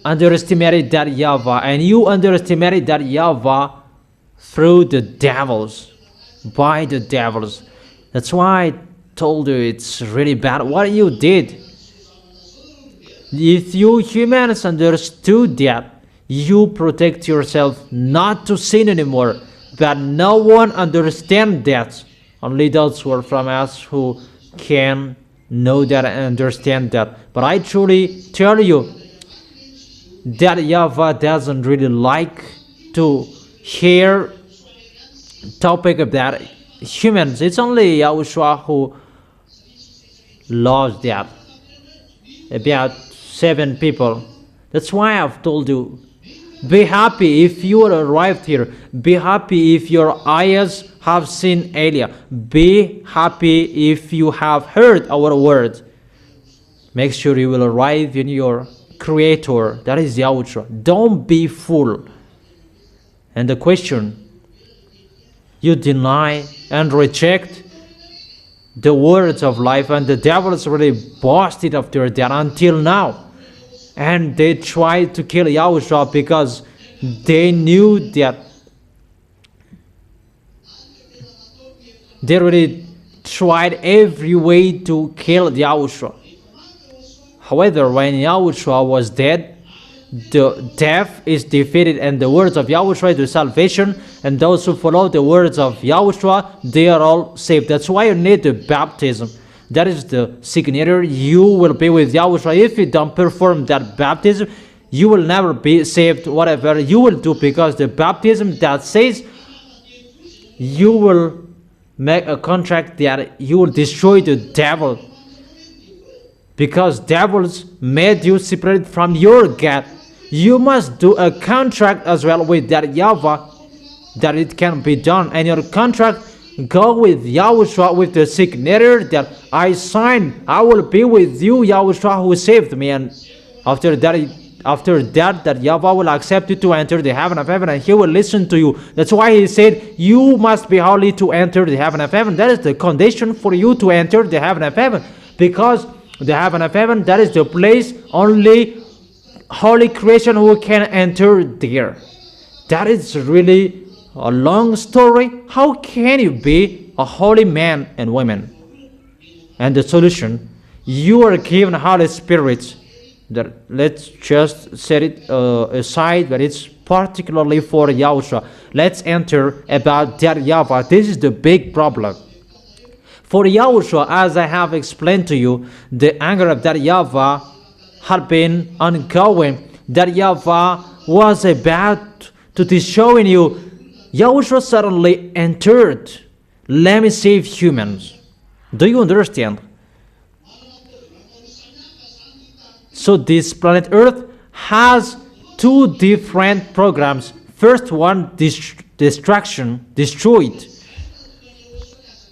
underestimated that YAHVAH. And you underestimated that YAHVAH through the devils. By the devils. That's why I told you it's really bad what you did. If you humans understood that, you protect yourself not to sin anymore. But no one understands that. Only those who are from us who can know that and understand that. But I truly tell you that YAHVAH doesn't really like to hear topic about humans. It's only YAHOSHUA who loves that about 7 people. That's why I've told you, be happy if you arrived here. Be happy if your eyes have seen Elia. Be happy if you have heard our word. Make sure you will arrive in your Creator. That is YAHOSHUA. Don't be fool. And the question, you deny and reject the words of life, and the devil is really boasted after that until now. And they tried to kill YAHOSHUA because they knew that they really tried every way to kill YAHOSHUA. However, when YAHOSHUA was dead, the death is defeated, and the words of YAHOSHUA is salvation, and those who follow the words of YAHOSHUA, they are all saved. That's why you need the baptism. That is the signature. You will be with YAHOSHUA. If you don't perform that baptism, you will never be saved, whatever you will do, because the baptism that says you will make a contract that you will destroy the devil, because devils made you separate from your God. You must do a contract as well with that YAHVAH, that it can be done. And your contract, go with YAHOSHUA with the signature that I sign. I will be with you, YAHOSHUA, who saved me. And after that YAHVAH will accept you to enter the heaven of heaven, and he will listen to you. That's why he said you must be holy to enter the heaven of heaven. That is the condition for you to enter the heaven of heaven, because the heaven of heaven, that is the place only holy creation who can enter there. That is really a long story. How can you be a holy man and woman? And the solution, you are given Holy Spirit. That, let's just set it aside, but it's particularly for YAHOSHUA. Let's enter about that YAHVAH. This is the big problem. For YAHOSHUA, as I have explained to you, the anger of that YAHVAH had been ongoing. That YAHVAH was about to destroy you. YAHOSHUA suddenly entered. Let me save humans. Do you understand? So this planet Earth has 2 different programs. First one, destruction, destroyed.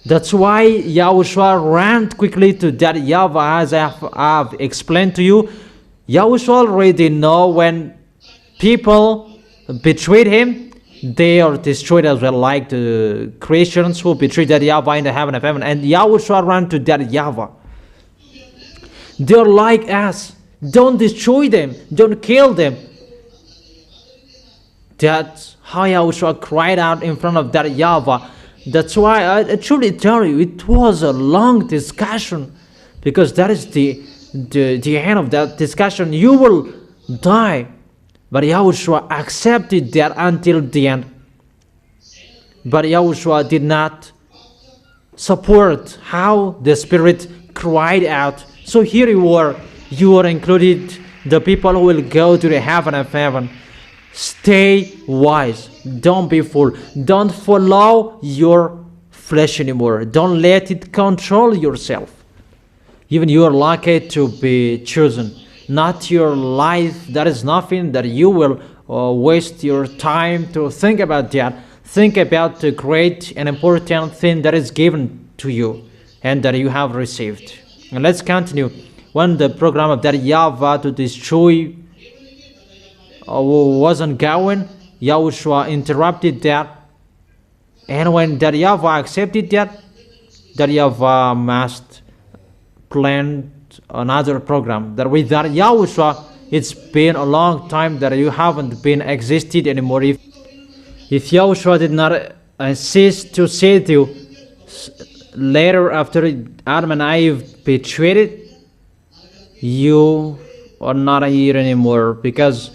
That's why YAHOSHUA ran quickly to that YAHVAH, as I have explained to you. YAHOSHUA already know when people betrayed him, they are destroyed as well, like the Christians who betrayed that YAHVAH in the heaven of heaven. And YAHOSHUA ran to that YAHVAH. They're like us. Don't destroy them. Don't kill them. That's how YAHOSHUA cried out in front of that YAHVAH. That's why I truly tell you, it was a long discussion, because that is the end of that discussion. You will die. But YAHOSHUA accepted that until the end. But YAHOSHUA did not support how the Spirit cried out. So here you are included, the people who will go to the heaven of heaven. Stay wise. Don't be fool. Don't follow your flesh anymore. Don't let it control yourself. Even you are lucky to be chosen. Not your life. That is nothing that you will waste your time to think about that. Think about the great and important thing that is given to you and that you have received. And let's continue. When the program of that YAHVAH to destroy wasn't going, YAHOSHUA interrupted that. And when that YAHVAH accepted that YAHVAH must plan another program. That with that YAHOSHUA, it's been a long time that you haven't been existed anymore. If YAHOSHUA did not cease to save you later after Adam and Eve betrayed it, you are not here anymore, because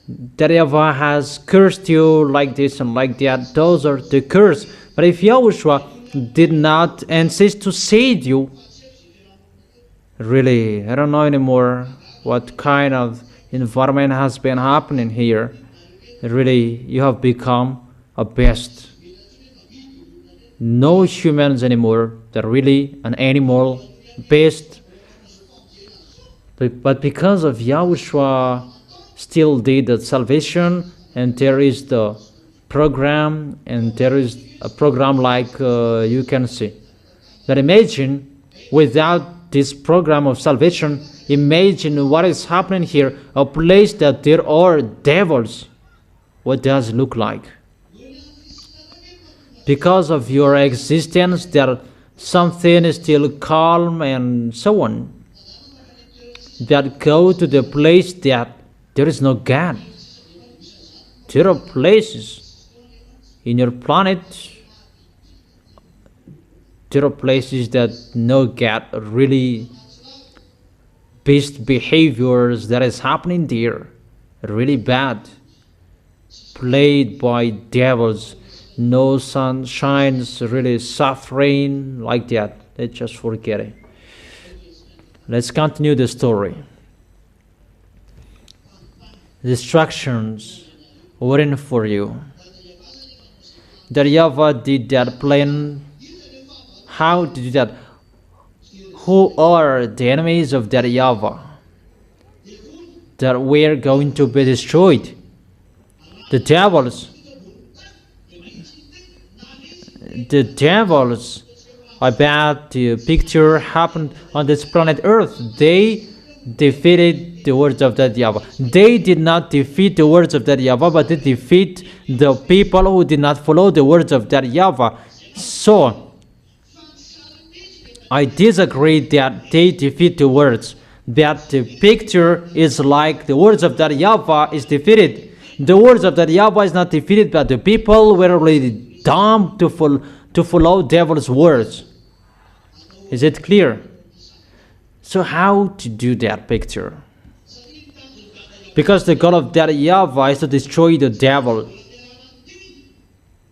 that Yahweh has cursed you like this and like that. Those are the curse. But if Yahushua did not insist to save you, really, I don't know anymore what kind of environment has been happening here. Really, you have become a beast. No humans anymore. They're really an animal, beast. But because of Yahushua still did the salvation, and there is the program, and there is a program like you can see. But imagine without this program of salvation, imagine what is happening here, a place that there are devils. What does it look like? Because of your existence, there something is still calm and so on. That go to the place that there is no God. There are places in your planet, there are places that no God, really beast behaviors that is happening there, really bad, played by devils, no sun shines, really suffering like that. Let's just forget it. Let's continue the story. Distractions weren't for you. That Yahweh did that plan. How to do that? Who are the enemies of that Yahweh that were going to be destroyed? The devils. The devils. I bet the picture happened on this planet Earth. They defeated the words of that Yahweh. They did not defeat the words of that Yahweh, but they defeat the people who did not follow the words of that Yahweh. So, I disagree that they defeat the words. That the picture is like the words of that Yahweh is defeated. The words of that Yahweh is not defeated, but the people were really dumb to follow devil's words. Is it clear? So how to do that picture? Because the goal of that Yahweh is to destroy the devil.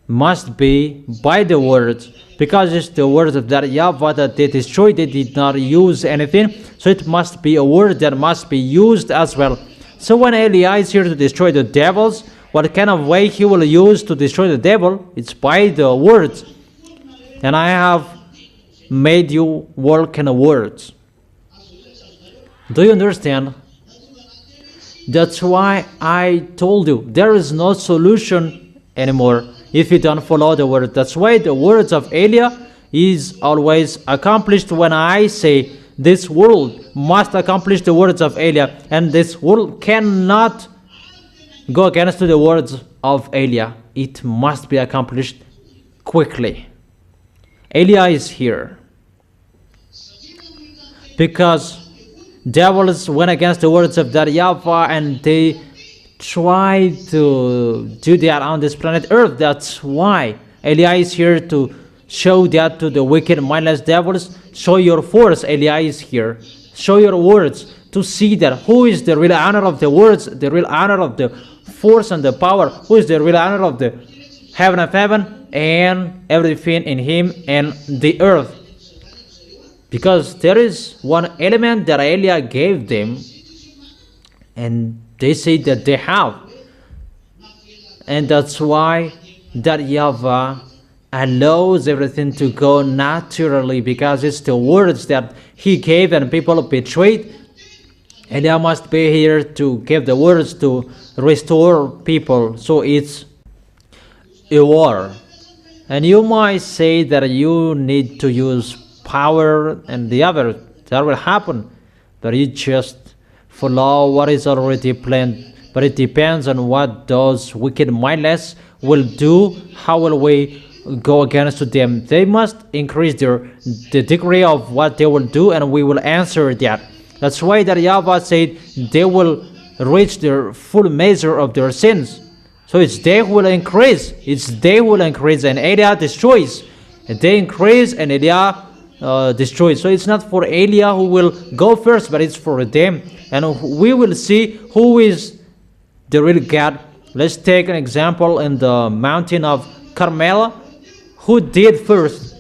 Must be by the words. Because it's the words of that Yahweh that they destroyed. They did not use anything. So it must be a word that must be used as well. So when Eli is here to destroy the devils, what kind of way he will use to destroy the devil? It's by the words. And I have made you work in the words. Do you understand? That's why I told you there is no solution anymore if you don't follow the word. That's why the words of Eli is always accomplished when I say this world must accomplish the words of Eli, and this world cannot go against the words of Eli. It must be accomplished quickly. Eli is here because devils went against the words of that Yahweh, and they try to do that on this planet Earth. That's why Eli is here to show that to the wicked, mindless devils. Show your force. Eli is here. Show your words to see that who is the real honor of the words, the real honor of the force and the power, who is the real honor of the heaven of heaven and everything in him and the earth. Because there is one element that Eli gave them, and they say that they have. And that's why that Yahweh allows everything to go naturally, because it's the words that he gave and people betrayed. Eli must be here to give the words to restore people. So it's a war. And you might say that you need to use power and the other. That will happen. But you just follow what is already planned. But it depends on what those wicked mindless will do. How will we go against them? They must increase the degree of what they will do, and we will answer that. That's why that Yahweh said they will reach their full measure of their sins. So it's they who will increase. It's they who will increase, and Eliah destroys. And they increase, and Eliah destroys. So it's not for Eliah who will go first, but it's for them. And we will see who is the real God. Let's take an example in the mountain of Carmel. Who did first?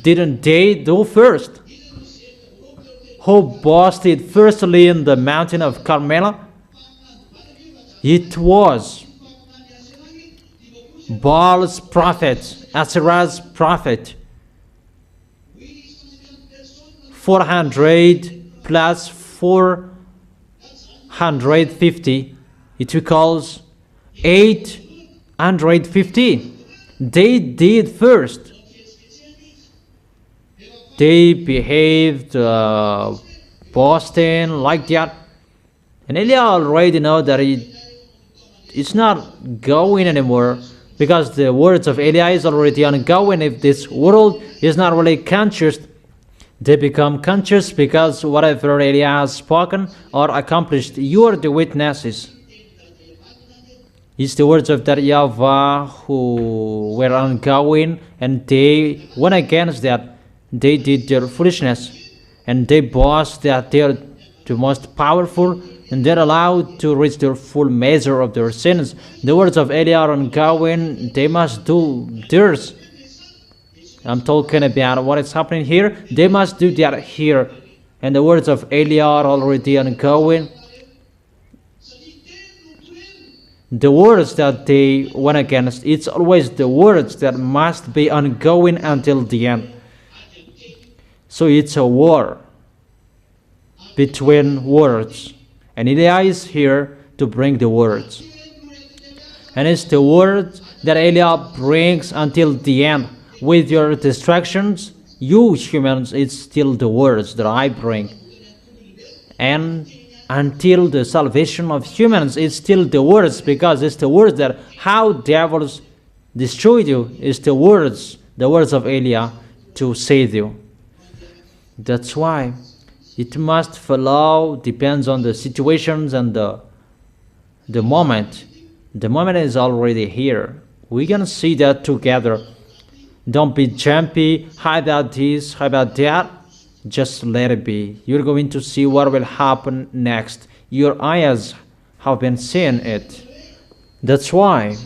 Didn't they do first? Who boasted firstly in the mountain of Carmel? It was Baal's prophet, Asherah's prophet. 400 plus 450, it equals 850. They did first. They behaved boasting like that. And Elia already know that it's not going anymore, because the words of Elia is already ongoing. If this world is not really conscious, they become conscious, because whatever Elia has spoken or accomplished, you are the witnesses. It's the words of that YAHVAH who were ongoing, and they went against that. They did their foolishness, and they boast that they are the most powerful, and they're allowed to reach their full measure of their sins. The words of Elia are ongoing. They must do theirs. I'm talking about what is happening here. They must do that here. And the words of Elia are already ongoing. The words that they went against, it's always the words that must be ongoing until the end. So it's a war between words. And Elia is here to bring the words. And it's the words that Elia brings until the end. With your distractions, you humans, it's still the words that I bring. And until the salvation of humans, it's still the words, because it's the words that how devils destroyed you. It's the words of Elia to save you. That's why it must follow, depends on the situations and the moment. The moment is already here. We can see that together. Don't be jumpy. How about this? How about that? Just let it be. You're going to see what will happen next. Your eyes have been seeing it. That's why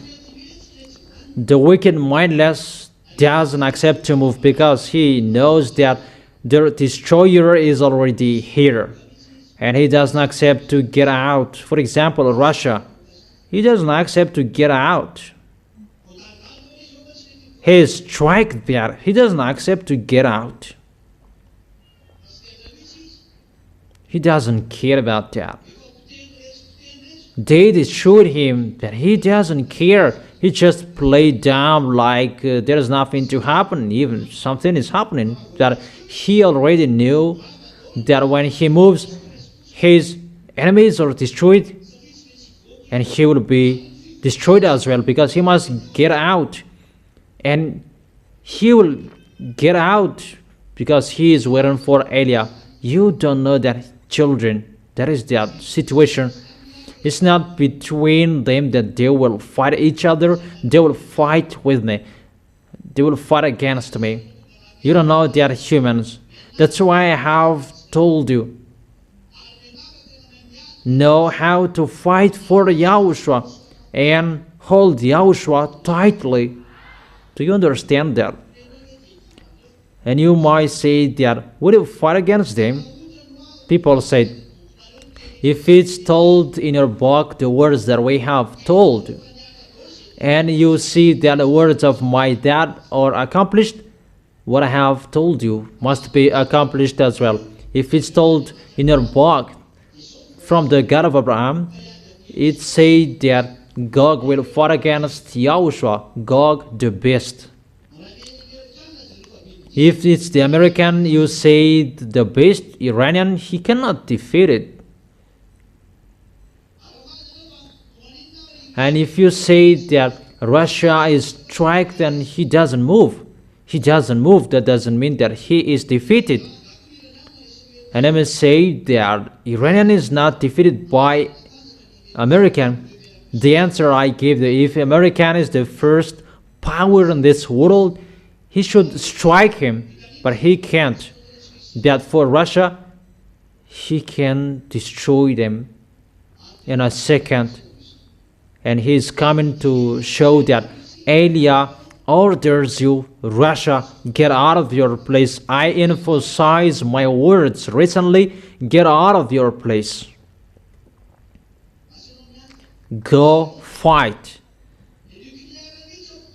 the wicked mindless doesn't accept to move, because he knows that the destroyer is already here, and he doesn't accept to get out. For example, Russia, he doesn't accept to get out. He is struck there. He doesn't accept to get out. He doesn't care about that. They destroyed him, but he doesn't care. He just played dumb, like there is nothing to happen. Even something is happening, that he already knew that when he moves, his enemies are destroyed, and he will be destroyed as well, because he must get out. And he will get out because he is waiting for Elia. You don't know that, children. That is their situation. It's not between them that they will fight each other. They will fight with me. They will fight against me. You don't know they are humans. That's why I have told you. Know how to fight for Yahushua and hold Yahushua tightly. Do you understand that? And you might say that, would you fight against them? People said, if it's told in your book the words that we have told, and you see that the words of my dad are accomplished, what I have told you must be accomplished as well. If it's told in your book from the God of Abraham, it said that Gog will fight against Yahushua, Gog the beast. If it's the American, you say the beast, Iranian, he cannot defeat it. And if you say that Russia is struck, then he doesn't move. He doesn't move. That doesn't mean that he is defeated. And I must say that Iranian is not defeated by American. The answer I gave, if American is the first power in this world, he should strike him, but he can't. But for Russia, he can destroy them. in a second. And he is coming to show that Elia orders you, Russia, get out of your place. I emphasize my words recently, get out of your place. Go fight.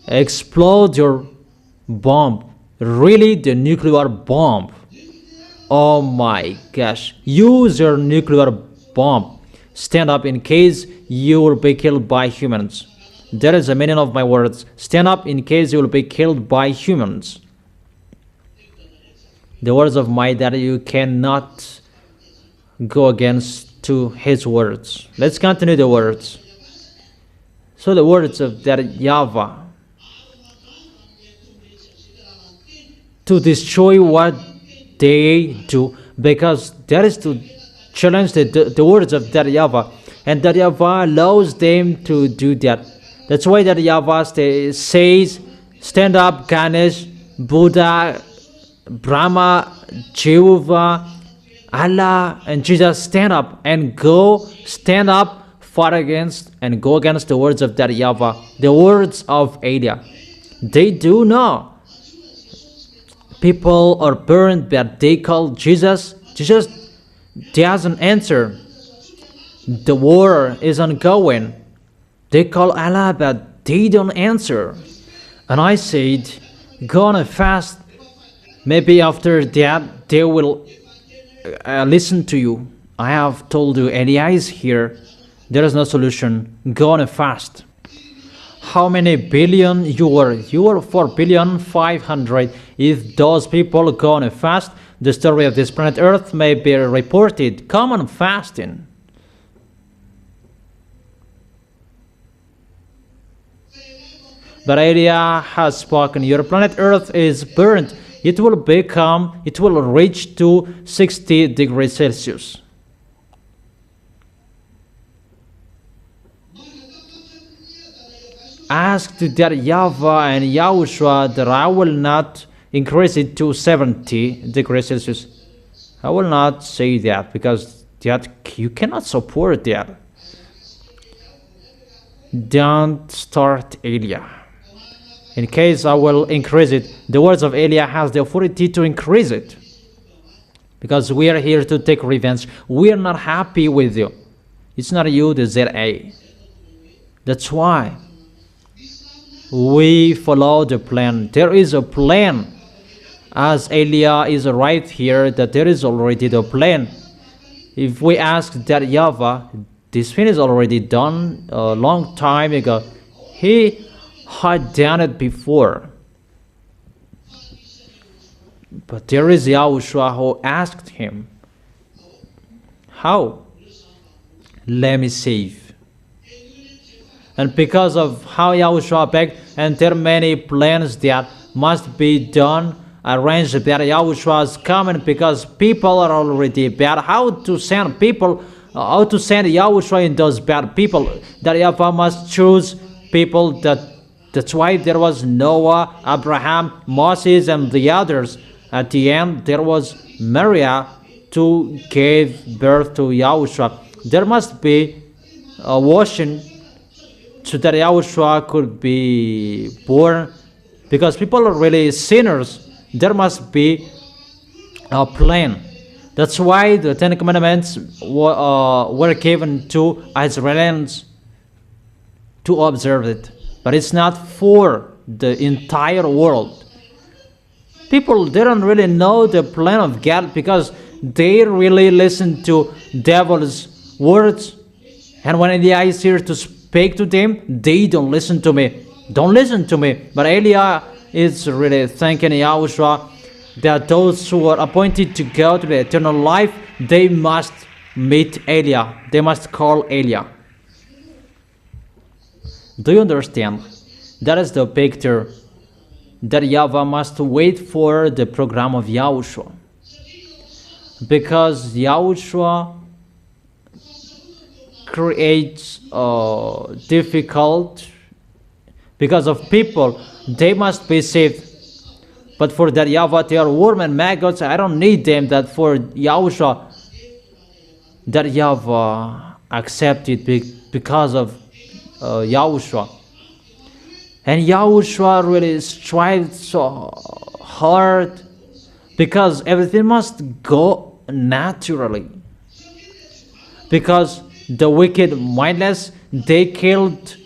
Explode your bomb. Really, the nuclear bomb. Oh my gosh. Use your nuclear bomb. Stand up in case you will be killed by humans. That is the meaning of my words. Stand up in case you will be killed by humans. The words of my daddy, you cannot go against to his words. Let's continue the words. So the words of that YAHVAH, to destroy what they do, because that is to challenge the words of that YAHVAH, and that YAHVAH allows them to do that. That's why that YAHVAH says, stand up, Ganesh, Buddha, Brahma, Jehovah, Allah, and Jesus, stand up and go, stand up, fight against and go against the words of that YAHVAH, the words of Elia. They do know. People are burned that they call Jesus. Jesus doesn't answer. The war is ongoing. They call Allah, but they don't answer. And I said, go on a fast. Maybe after that, they will listen to you. I have told you, Elia is here. There is no solution. Go on a fast. How many billion you were? You were 4,500,000,000. If those people go on a fast, the story of this planet Earth may be reported. Come on fasting. But Elia has spoken. Your planet Earth is burned. It will reach to 60 degrees Celsius. Ask that YAHVAH and Yahushua that I will not increase it to 70 degrees Celsius. I will not say that, because that you cannot support that. Don't start Elia. In case I will increase it, the words of Elia has the authority to increase it. Because we are here to take revenge. We are not happy with you. It's not you, the ZA. That's why we follow the plan. There is a plan. As Elia is right here, that there is already the plan. If we ask that YAHVAH, this thing is already done a long time ago. He had done it before. But there is Yahushua who asked him, how? Let me save. And because of how Yahushua begged, and there are many plans that must be done, arranged, that Yahushua is coming, because people are already bad. How to send people, how to send Yahushua in those bad people? That YAHVAH must choose people that's why there was Noah, Abraham, Moses, and the others. At the end, there was Maria to give birth to Yahushua. There must be a washing so that Yahushua could be born, because people are really sinners. There must be a plan. That's why the Ten Commandments were given to Israelites to observe it. But it's not for the entire world. People, they don't really know the plan of God, because they really listen to devil's words. And when Elia is here to speak to them, they don't listen to me. Don't listen to me. But Elia is really thanking Yahushua that those who are appointed to go to the eternal life, they must meet Elia. They must call Elia. Do you understand? That is the picture that YAHVAH must wait for the program of Yahushua. Because Yahushua creates difficult, because of people, they must be saved. But for that YAHVAH, they are worm and maggots. I don't need them. That for Yahushua, that YAHVAH, accept it because of Yahushua. And Yahushua really strived so hard because everything must go naturally. Because the wicked, mindless, they killed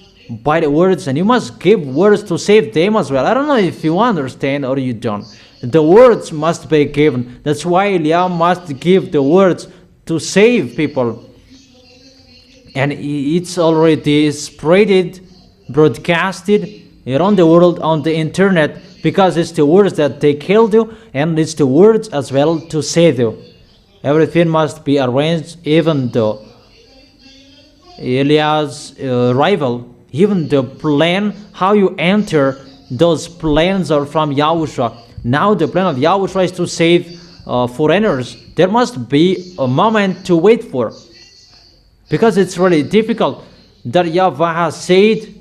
by the words, and you must give words to save them as well. I don't know if you understand or you don't. The words must be given. That's why Eliah must give the words to save people. And it's already spreaded, broadcasted around the world on the internet, because it's the words that they killed you, and it's the words as well to save you. Everything must be arranged, even though Eliah's rival, even the plan, how you enter, those plans are from Yahushua. Now the plan of Yahushua is to save foreigners. There must be a moment to wait for, because it's really difficult. That YAHVAH said,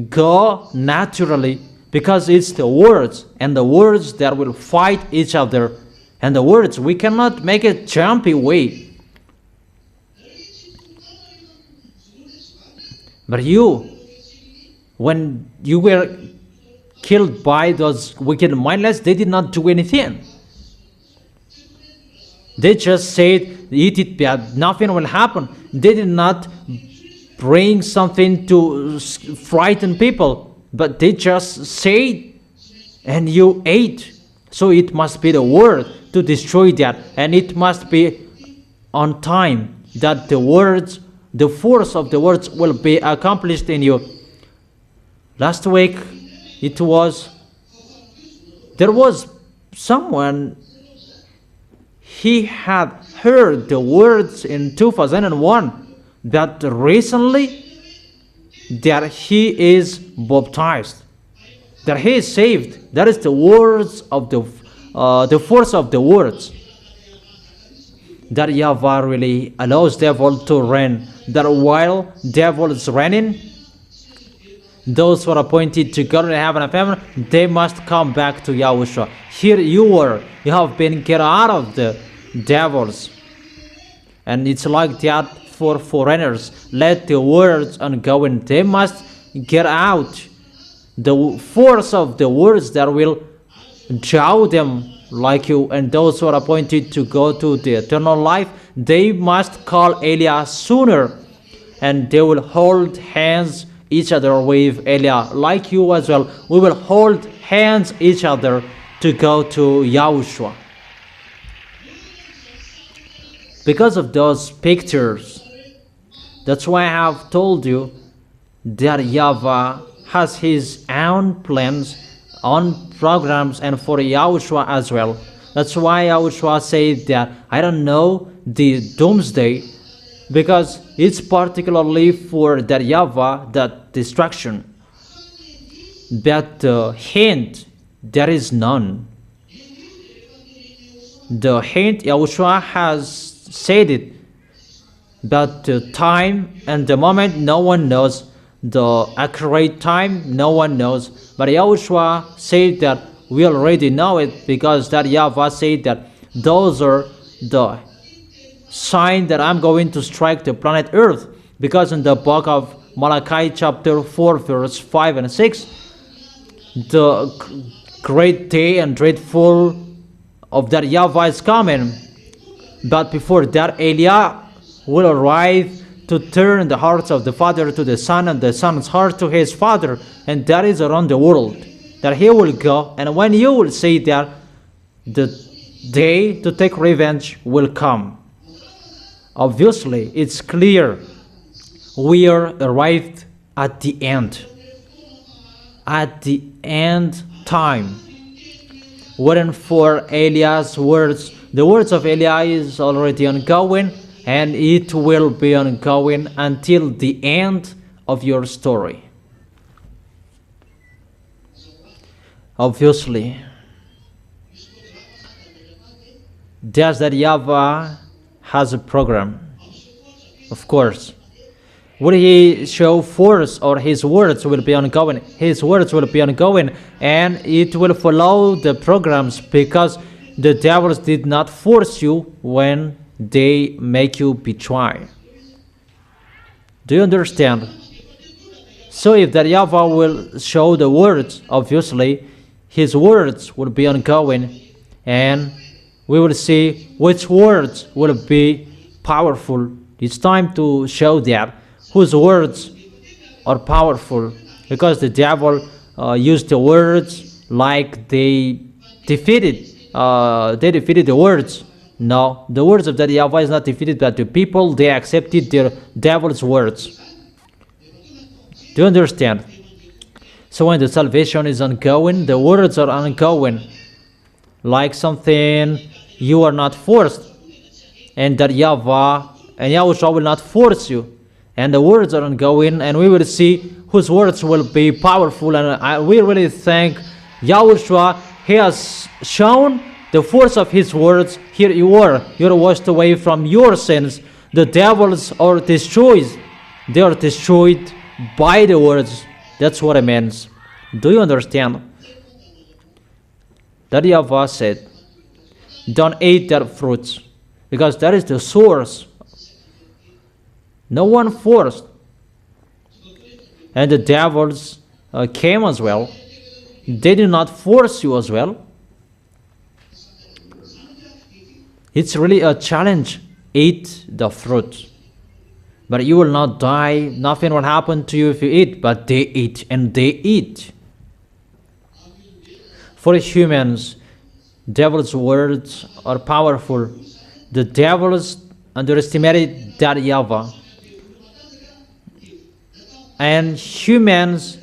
go naturally, because it's the words, and the words that will fight each other, and the words, we cannot make a jumpy way. But you, when you were killed by those wicked mindless, they did not do anything. They just said, eat it bad, nothing will happen. They did not bring something to frighten people, but they just said, and you ate. So it must be the word to destroy that, and it must be on time that the words, the force of the words will be accomplished in you. Last week, there was someone, he had heard the words in 2001 that recently that he is baptized, that he is saved. That is the words of the force of the words. That YAHVAH really allows devil to reign. That while devil is reigning, those who are appointed to go to heaven and heaven, they must come back to Yahushua. Here you have been get out of the devils. And it's like that for foreigners. Let the words ongoing, they must get out. The force of the words that will draw them like you, and those who are appointed to go to the eternal life, they must call Eliah sooner, and they will hold hands each other with Eliah, like you as well. We will hold hands each other to go to Yahushua. Because of those pictures, that's why I have told you that YAHVAH has his own plans, on programs, and for Yahushua as well. That's why Yahushua said that I don't know the doomsday, because it's particularly for that YAHVAH, that destruction. But the hint, there is none. The hint, Yahushua has said it, but the time and the moment, no one knows. The accurate time, no one knows. But Yahushua said that we already know it, because that YAHVAH said that those are the sign that I'm going to strike the planet Earth. Because in the book of Malachi chapter 4 verse 5 and 6, the great day and dreadful of that YAHVAH is coming. But before that, Eliah will arrive to turn the hearts of the father to the son, and the son's heart to his father. And that is around the world that he will go. And when you will say that, the day to take revenge will come. Obviously, it's clear we are arrived at the end. At the end time. Waiting for Eliah's words. The words of Eliah is already ongoing, and it will be ongoing until the end of your story. Obviously, does that YAHVAH has a program? Of course. Will he show force, or his words will be ongoing? His words will be ongoing, and it will follow the programs, because the devils did not force you when they make you betray. Do you understand? So if that Yahavah will show the words, obviously, his words will be ongoing, and we will see which words will be powerful. It's time to show that whose words are powerful, because the devil used the words like they defeated the words. No, the words of the Yahavah is not defeated, but the people, they accepted the devil's words. Do you understand? So when the salvation is ongoing, the words are ongoing, like something you are not forced, and that Yahavah and Yahushua will not force you, and the words are ongoing, and we will see whose words will be powerful. And we really thank Yahushua. He has shown the force of his words. Here you are, you're washed away from your sins. The devils are destroyed. They are destroyed by the words. That's what it means. Do you understand? That Yahavah said, don't eat that fruit, because that is the source. No one forced. And the devils came as well. They did not force you as well. It's really a challenge. Eat the fruit. But you will not die. Nothing will happen to you if you eat. But they eat, and they eat. For humans, devil's words are powerful. The devils underestimated that Yahavah. And humans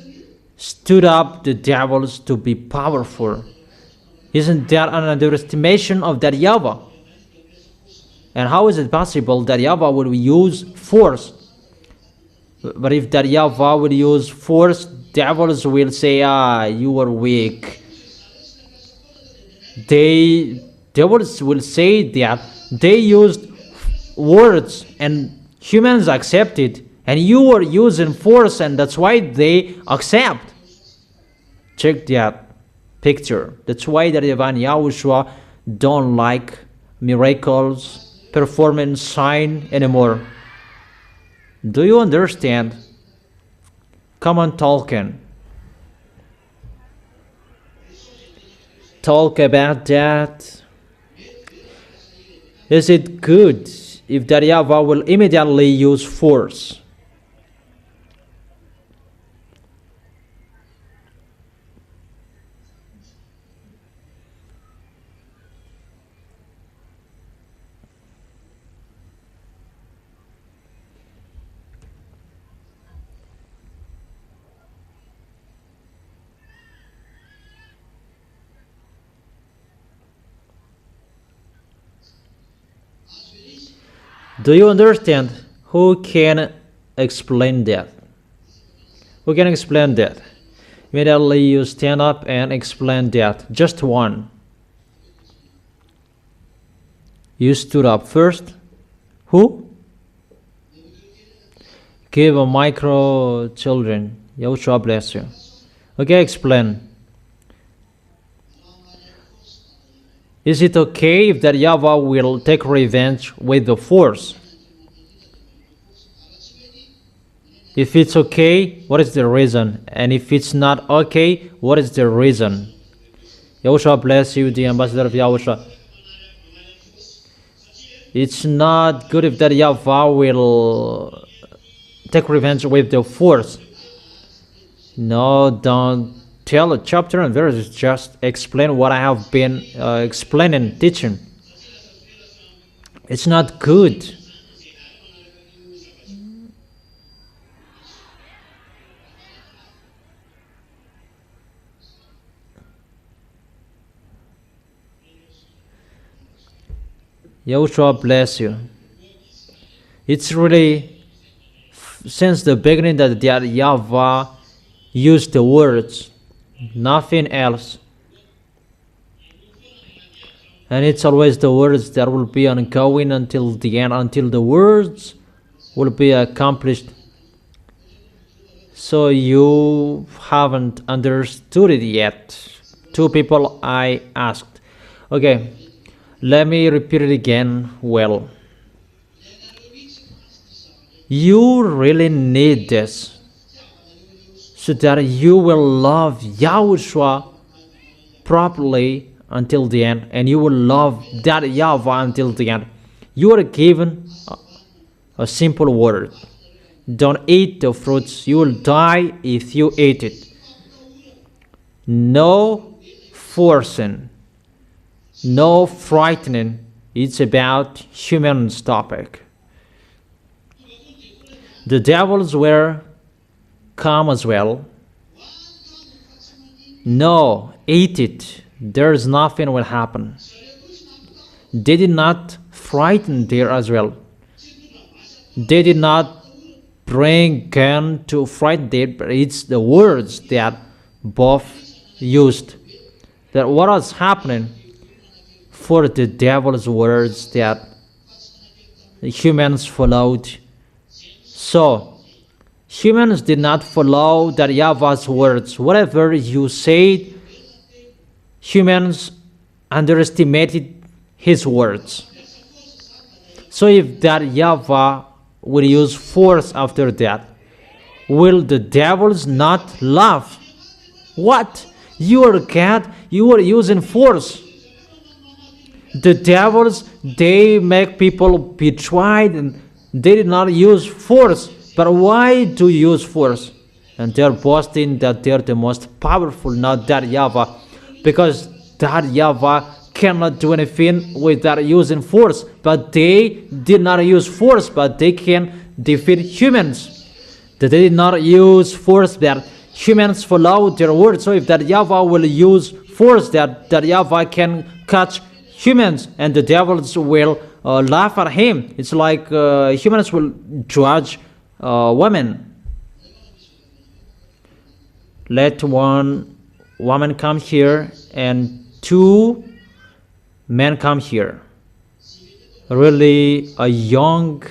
stood up the devils to be powerful. Isn't that an underestimation of that Yahavah? And how is it possible that Yahavah will use force? But if that Yahavah will use force, devils will say, you are weak. Devils will say that they used words and humans accepted, and you are using force, and that's why they accept. Check that picture. That's why the Divine Yahushua don't like miracles, performance, sign anymore. Do you understand? Come on, talking. Talk about that. Is it good if that Yahavah will immediately use force? Do you understand? Who can explain that? Who can explain that? Immediately you stand up and explain that. Just one. You stood up first. Who? Give a micro children. Yahushua bless you. Okay, explain. Is it okay if that Yahavah will take revenge with the force? If it's okay, what is the reason? And if it's not okay, what is the reason? Yahushua bless you, the ambassador of Yahushua. It's not good if that Yahavah will take revenge with the force. No, don't tell a chapter and verse, just explain what I have been explaining, teaching. It's not good. Yahushua bless you. It's really since the beginning that Yahavah used the words, nothing else. And it's always the words that will be ongoing until the end, until the words will be accomplished. So you haven't understood it yet. Two people I asked. Okay, let me repeat it again. Well, You really need this so that you will love Yahushua properly until the end, and you will love that Yahavah until the end. You are given a simple word. Don't eat the fruits. You will die if you eat it. No forcing, no frightening. It's about human topic. The devils were calm as well. No, eat it. There's nothing will happen. They did not frighten there as well. They did not bring gun to frighten there, but it's the words that both used. That what was happening for the devil's words that humans followed. So humans did not follow that Yahweh's words. Whatever you said, humans underestimated his words. So if that Yahweh will use force after that, will the devils not laugh? What? You are God, you are using force. The devils, they make people be tried and they did not use force. But why do you use force? And they're boasting that they're the most powerful, not that Yahweh. Because that Yahweh cannot do anything without using force. But they did not use force, but they can defeat humans. That they did not use force, that humans follow their word. So if that Yahweh will use force, that Yahweh can catch humans, and the devils will laugh at him. It's like humans will judge women. Let one woman come here and two men come here. Really, a young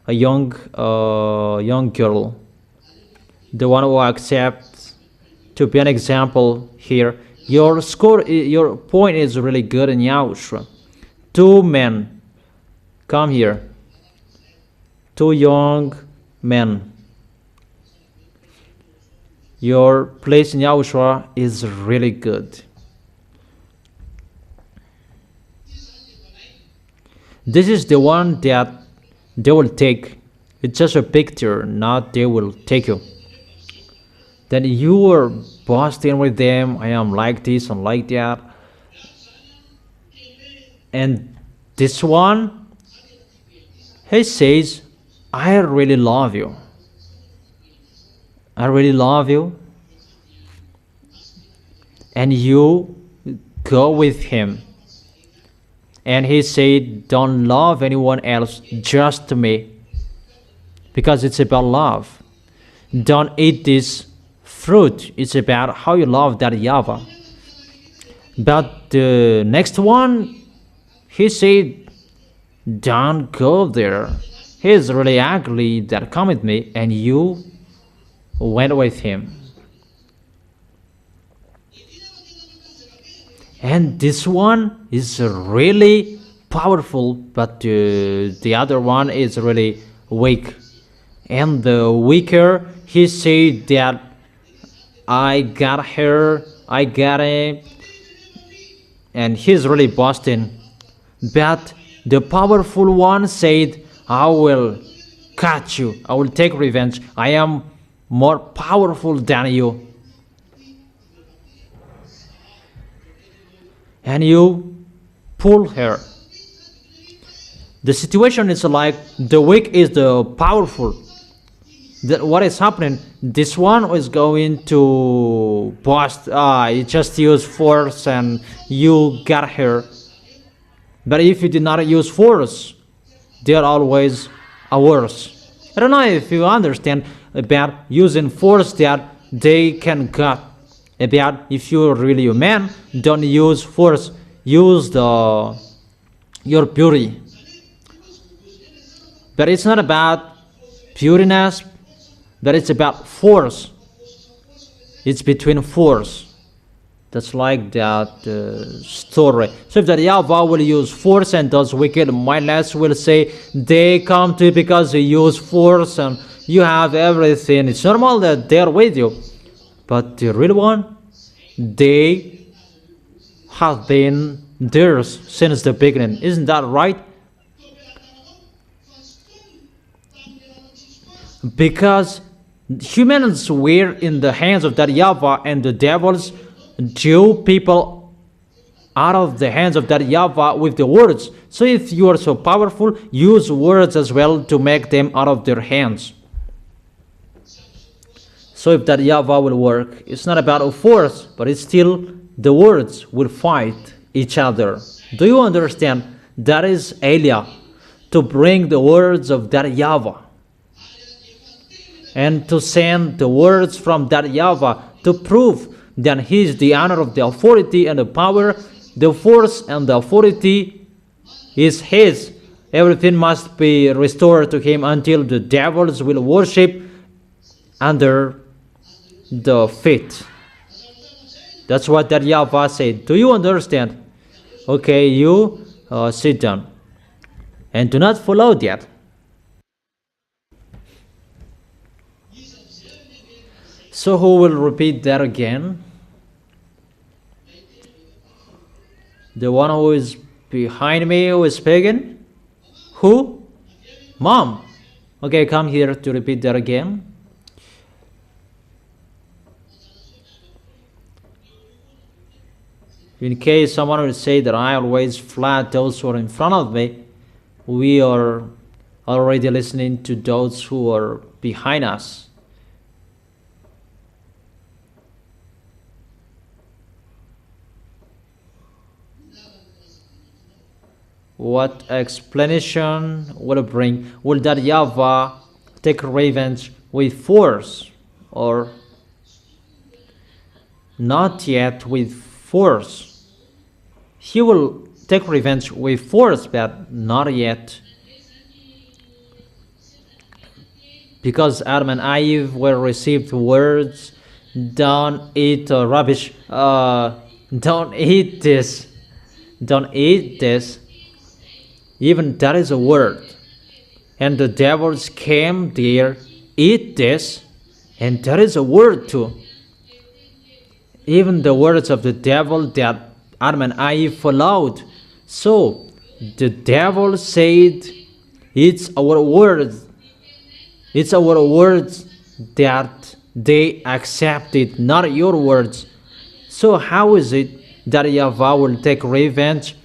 girl, the one who accepts to be an example here. Your point is really good in Yahushua. Two men come here. Two young men. Your place in Yahushua is really good. This is the one that they will take. It's just a picture, not they will take you. Then you are boasting with them. I am like this and like that. And this one, he says, I really love you. I really love you. And you go with him. And he said, don't love anyone else, just me. Because it's about love. Don't eat this fruit. It's about how you love that Yahweh. But the next one, he said, don't go there. He's really ugly that come with me. And you went with him. And this one is really powerful, but the other one is really weak. And the weaker, he said that I got her, I got it, and he's really boasting. But the powerful one said, I will catch you, I will take revenge, I am more powerful than you. And you pull her. The situation is like the weak is the powerful. What is happening? This one is going to boast. You just use force and you got her. But if you did not use force, they are always worse. I don't know if you understand about using force that they can cut. About if you're really a man, don't use force. Use your beauty. But it's not about pureness, but it's about force. It's between force. That's like that story. So if that YAHVAH will use force and those wicked mindless will say they come to you because you use force and you have everything. It's normal that they're with you. But the real one, they have been theirs since the beginning. Isn't that right? Because humans were in the hands of that YAHVAH and the devils drew people out of the hands of that YAHVAH with the words. So if you are so powerful, use words as well to make them out of their hands. So if that YAHVAH will work, it's not about a force, but it's still the words will fight each other. Do you understand? That is Eliah, to bring the words of that YAHVAH and to send the words from that YAHVAH to prove that he is the honor of the authority and the power, the force and the authority is his. Everything must be restored to him until the devils will worship under the feet. That's what that YAHVAH said. Do you understand? Okay, you sit down and do not follow that. So who will repeat that again? The one who is behind me who is speaking? Who? Mom. Okay, come here to repeat that again. In case someone will say that I always flat those who are in front of me, we are already listening to those who are behind us. What explanation will it bring? Will that YAHVAH take revenge with force or not yet with force? He will take revenge with force, but not yet. Because Adam and Eve were received words, don't eat rubbish, don't eat this, don't eat this. Even that is a word. And the devils came there, eat this, and that is a word too. Even the words of the devil that Adam and Eve followed. So the devil said, it's our words. It's our words that they accepted, not your words. So how is it that YAHVAH will take revenge?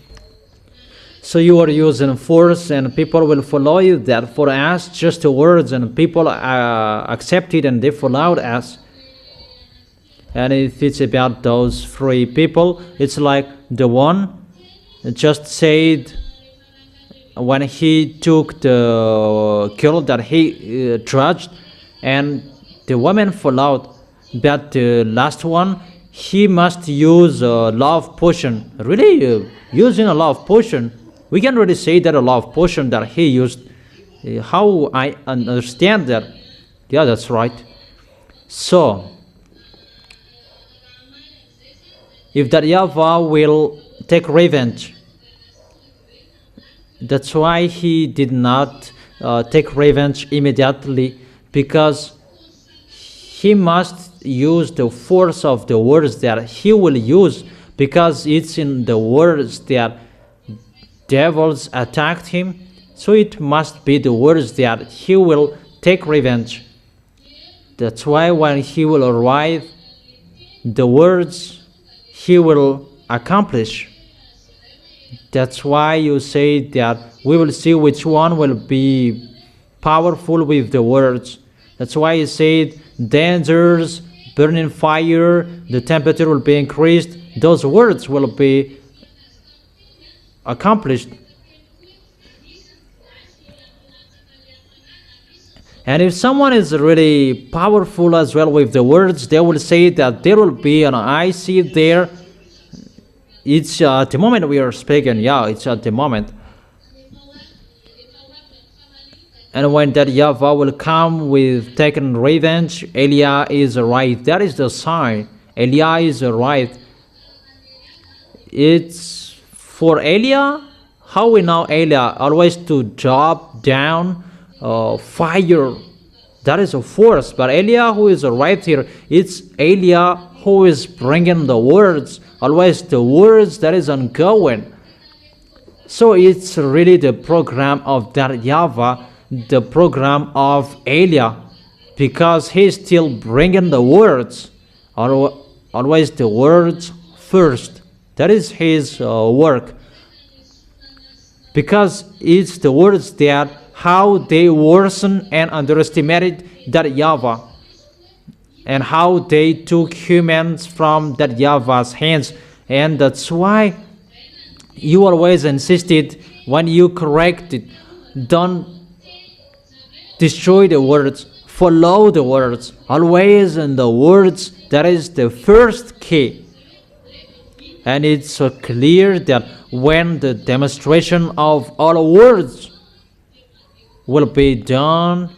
So you are using force and people will follow you. That for us, just the words and people accepted and they followed us. And if it's about those three people, it's like the one just said when he took the girl that he trudged and the woman followed. But the last one, he must use a love potion. Really, using a love potion. We can really say that a love potion that he used. How I understand that? Yeah, that's right. So, if that YAHVAH will take revenge, that's why he did not take revenge immediately, because he must use the force of the words that he will use, because it's in the words that devils attacked him. So it must be the words that he will take revenge. That's why when he will arrive, the words he will accomplish. That's why you say that we will see which one will be powerful with the words. That's why you said dangers, burning fire, the temperature will be increased. Those words will be accomplished. And if someone is really powerful as well with the words, they will say that there will be an icy there. It's at the moment we are speaking. Yeah, it's at the moment. And when that YAHVAH will come with taking revenge, Eliah is right. That is the sign. Eliah is right. it's for Elia. How we know Elia always to drop down fire. That is a force. But Elia who is right here, it's Elia who is bringing the words. Always the words that is ongoing. So it's really the program of that YAHVAH, the program of Elia, because he's still bringing the words. Always the words first. That is his work. Because it's the words that how they worsen and underestimated that YAHVAH, and how they took humans from that YAHVAH's hands. And that's why you always insisted when you corrected, don't destroy the words, follow the words, always in the words. That is the first key. And it's so clear that when the demonstration of all words will be done,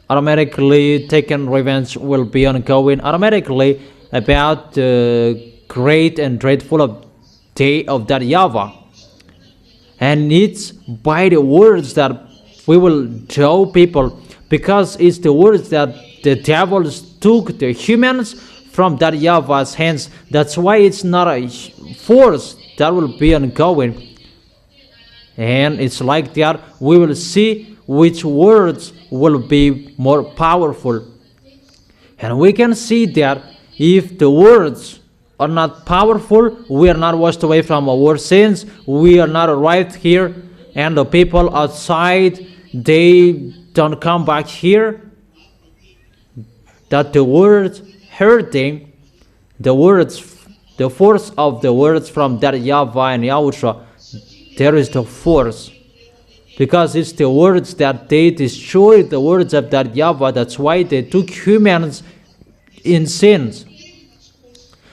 automatically taken revenge will be ongoing automatically about the great and dreadful day of that YAHVAH. And it's by the words that we will show people, because it's the words that the devils took the humans from that YAHVAH's hands. That's why it's not a force that will be ongoing. And it's like that we will see which words will be more powerful. And we can see that if the words are not powerful, we are not washed away from our sins, we are not arrived here, and the people outside, they don't come back here, that the words hurting, the words, the force of the words from that YAHVAH and YAHOSHUA, there is the force. Because it's the words that they destroyed, the words of that YAHVAH. That's why they took humans in sins.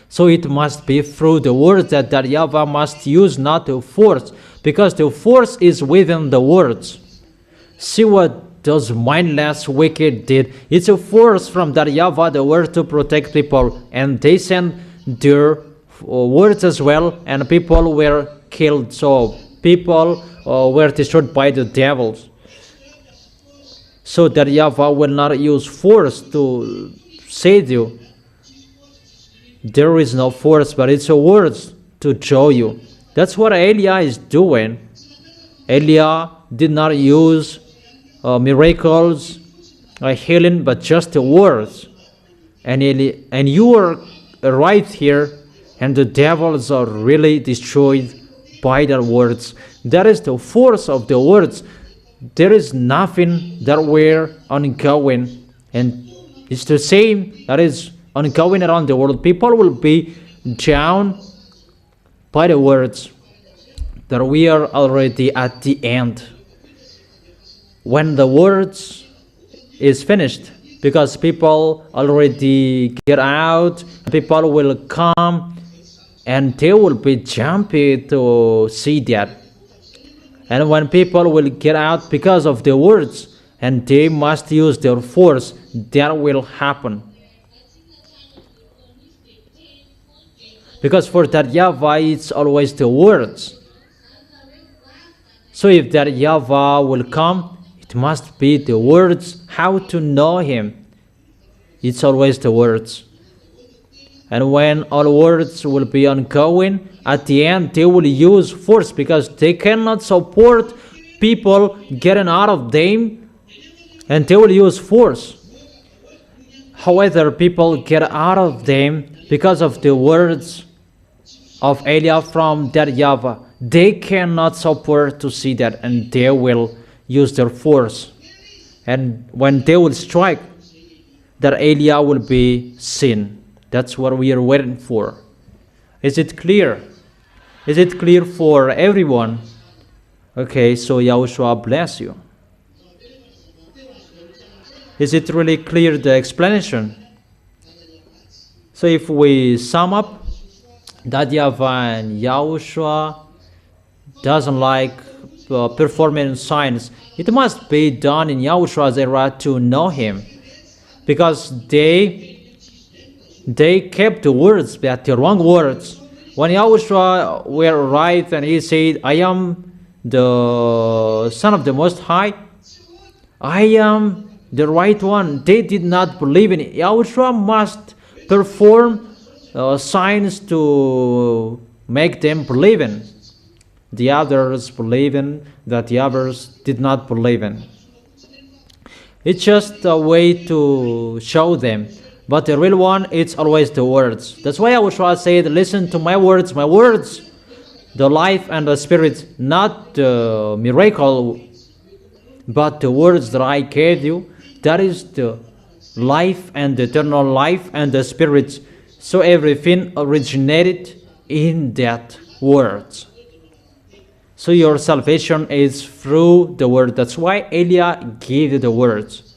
So it must be through the words that YAHVAH must use, not the force. Because the force is within the words. See what those mindless wicked did. It's a force from that YAHVAH, the word to protect people. And they sent their words as well, and people were killed. So people were destroyed by the devils. So that YAHVAH will not use force to save you. There is no force, but it's a words to show you. That's what Elia is doing. Elia did not use miracles, healing, but just the words. And you are right here, and the devils are really destroyed by their words. That is the force of the words. There is nothing that we're ongoing, and it's the same that is ongoing around the world. People will be drowned by the words, that we are already at the end. When the words is finished, because people already get out, people will come and they will be jumpy to see that. And when people will get out because of the words, and they must use their force, that will happen. Because for that YAHVAH, it's always the words. So if that YAHVAH will come, it must be the words, how to know him. It's always the words. And when all words will be ongoing, at the end they will use force, because they cannot support people getting out of them, and they will use force. However, people get out of them because of the words of Elia from that YAHVAH. They cannot support to see that, and they will use their force. And when they will strike, that Elia will be seen. That's what we are waiting for. Is it clear? Is it clear for everyone? Okay, so YAHOSHUA bless you. Is it really clear, the explanation? So if we sum up, that YAHVAH and YAHOSHUA doesn't like performing signs. It must be done in YAHOSHUA's era to know him, because they kept the words, but the wrong words. When Yahushua were arrived and he said, I am the Son of the Most High, I am the right one, they did not believe in it. Yahushua must perform signs to make them believe in. The others believe in that the others did not believe in. It's just a way to show them. But the real one, it's always the words. That's why Yahushua said, listen to my words, the life and the spirit, not the miracle, but the words that I gave you. That is the life and the eternal life and the spirit. So everything originated in that words. So your salvation is through the word. That's why Eliah gave you the words.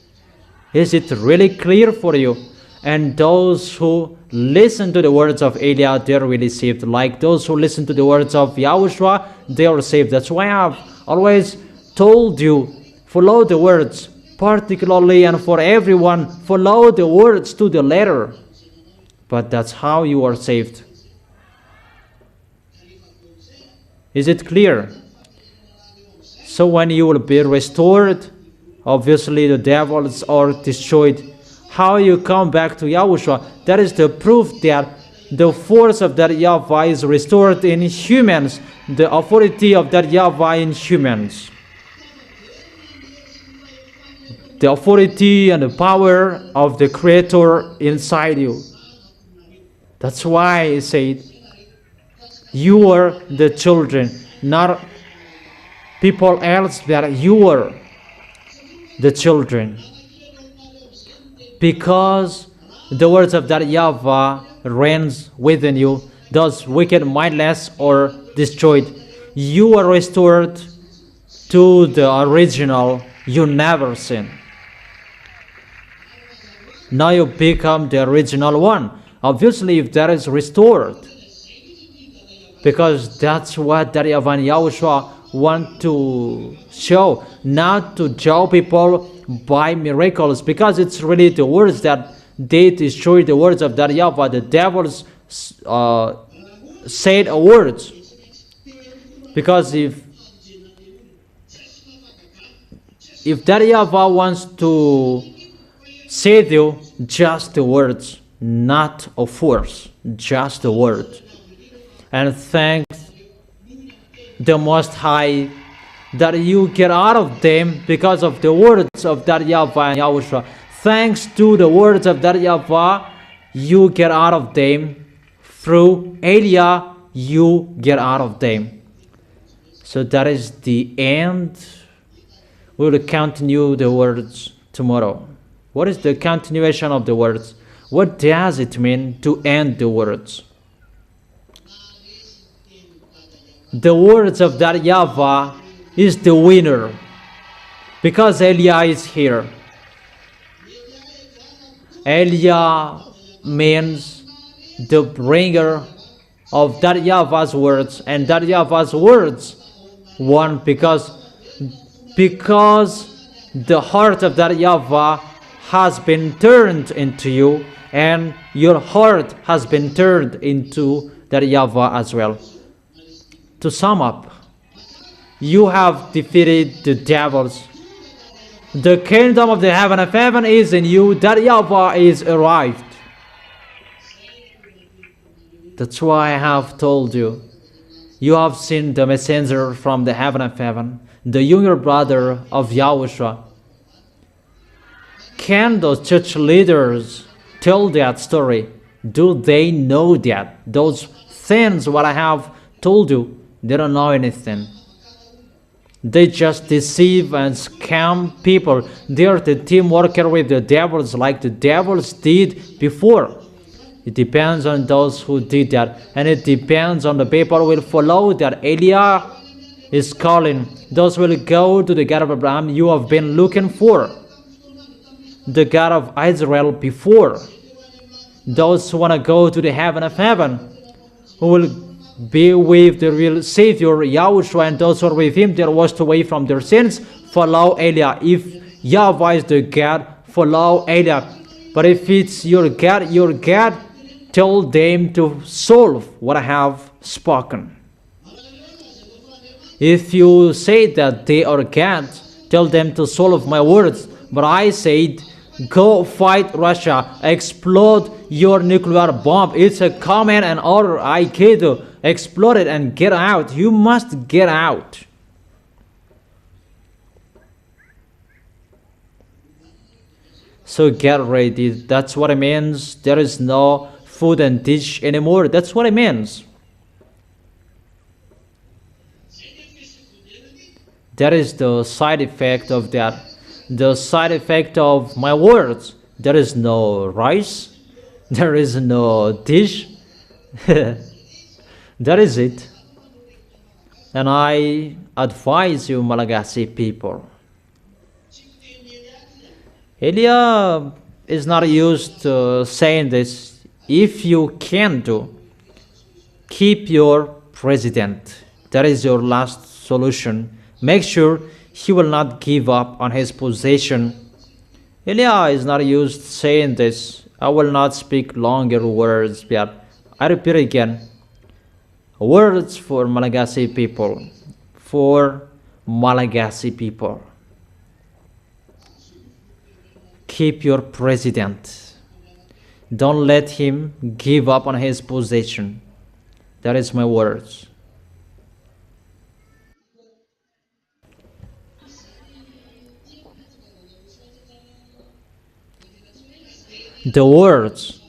Is it really clear for you? And those who listen to the words of Eliah, they are really saved. Like those who listen to the words of Yahushua, they are saved. That's why I have always told you, follow the words, particularly and for everyone, follow the words to the letter. But that's how you are saved. Is it clear? So when you will be restored, obviously the devils are destroyed. How you come back to Yahushua, that is the proof that the force of that YAHVAH is restored in humans, the authority of that YAHVAH in humans. The authority and the power of the Creator inside you. That's why he said, you are the children, not people else, that you are the children. Because the words of that YAHVAH reigns within you, those wicked mindless are destroyed. You are restored to the original you never sinned. Now you become the original one. Obviously, if that is restored, because that's what that YAHVAH and Yahushua want to show, not to show people by miracles, because it's really the words that they destroy the words of that YAHVAH. The devils said words, because if that YAHVAH wants to save you, just the words, not a force, just the word. And thanks the Most High that you get out of them because of the words of that YAHVAH and Yahushua. Thanks to the words of that YAHVAH, you get out of them. Through Eliah, you get out of them. So that is the end. We will continue the words tomorrow. What is the continuation of the words? What does it mean to end the words? The words of that YAHVAH is the winner, because Eliah is here. Eliah means the bringer of that YAHVAH's words, and that YAHVAH's words won because the heart of that YAHVAH has been turned into you, and your heart has been turned into that YAHVAH as well. To sum up, you have defeated the devils. The kingdom of the heaven of heaven is in you. That YAHVAH is arrived. That's why I have told you. You have seen the messenger from the heaven of heaven, the younger brother of Yahushua. Can those church leaders tell that story? Do they know that? Those things what I have told you, they don't know anything. They just deceive and scam people. They are the team worker with the devils, like the devils did before. It depends on those who did that, and it depends on the people who will follow that. Eliah is calling. Those will go to the God of Abraham you have been looking for, the God of Israel before. Those who want to go to the heaven of heaven, who will be with the real Savior, Yahushua, and those who are with him, they are washed away from their sins, follow Eliah. If YAHVAH is the God, follow Eliah. But if it's your God, tell them to solve what I have spoken. If you say that they are God, tell them to solve my words. But I said, go fight Russia, explode your nuclear bomb. It's a command and order I gave you. Explode it and get out. You must get out. So get ready. That's what it means. There is no food and dish anymore. That's what it means. That is the side effect of that. The side effect of my words. There is no rice. There is no dish. That is it. And I advise you, Malagasy people. Elia is not used to saying this. If you can do, keep your president. That is your last solution. Make sure he will not give up on his position. Elia is not used saying this. I will not speak longer words, but I repeat again. Words for Malagasy people. For Malagasy people. Keep your president. Don't let him give up on his position. That is my words. The words.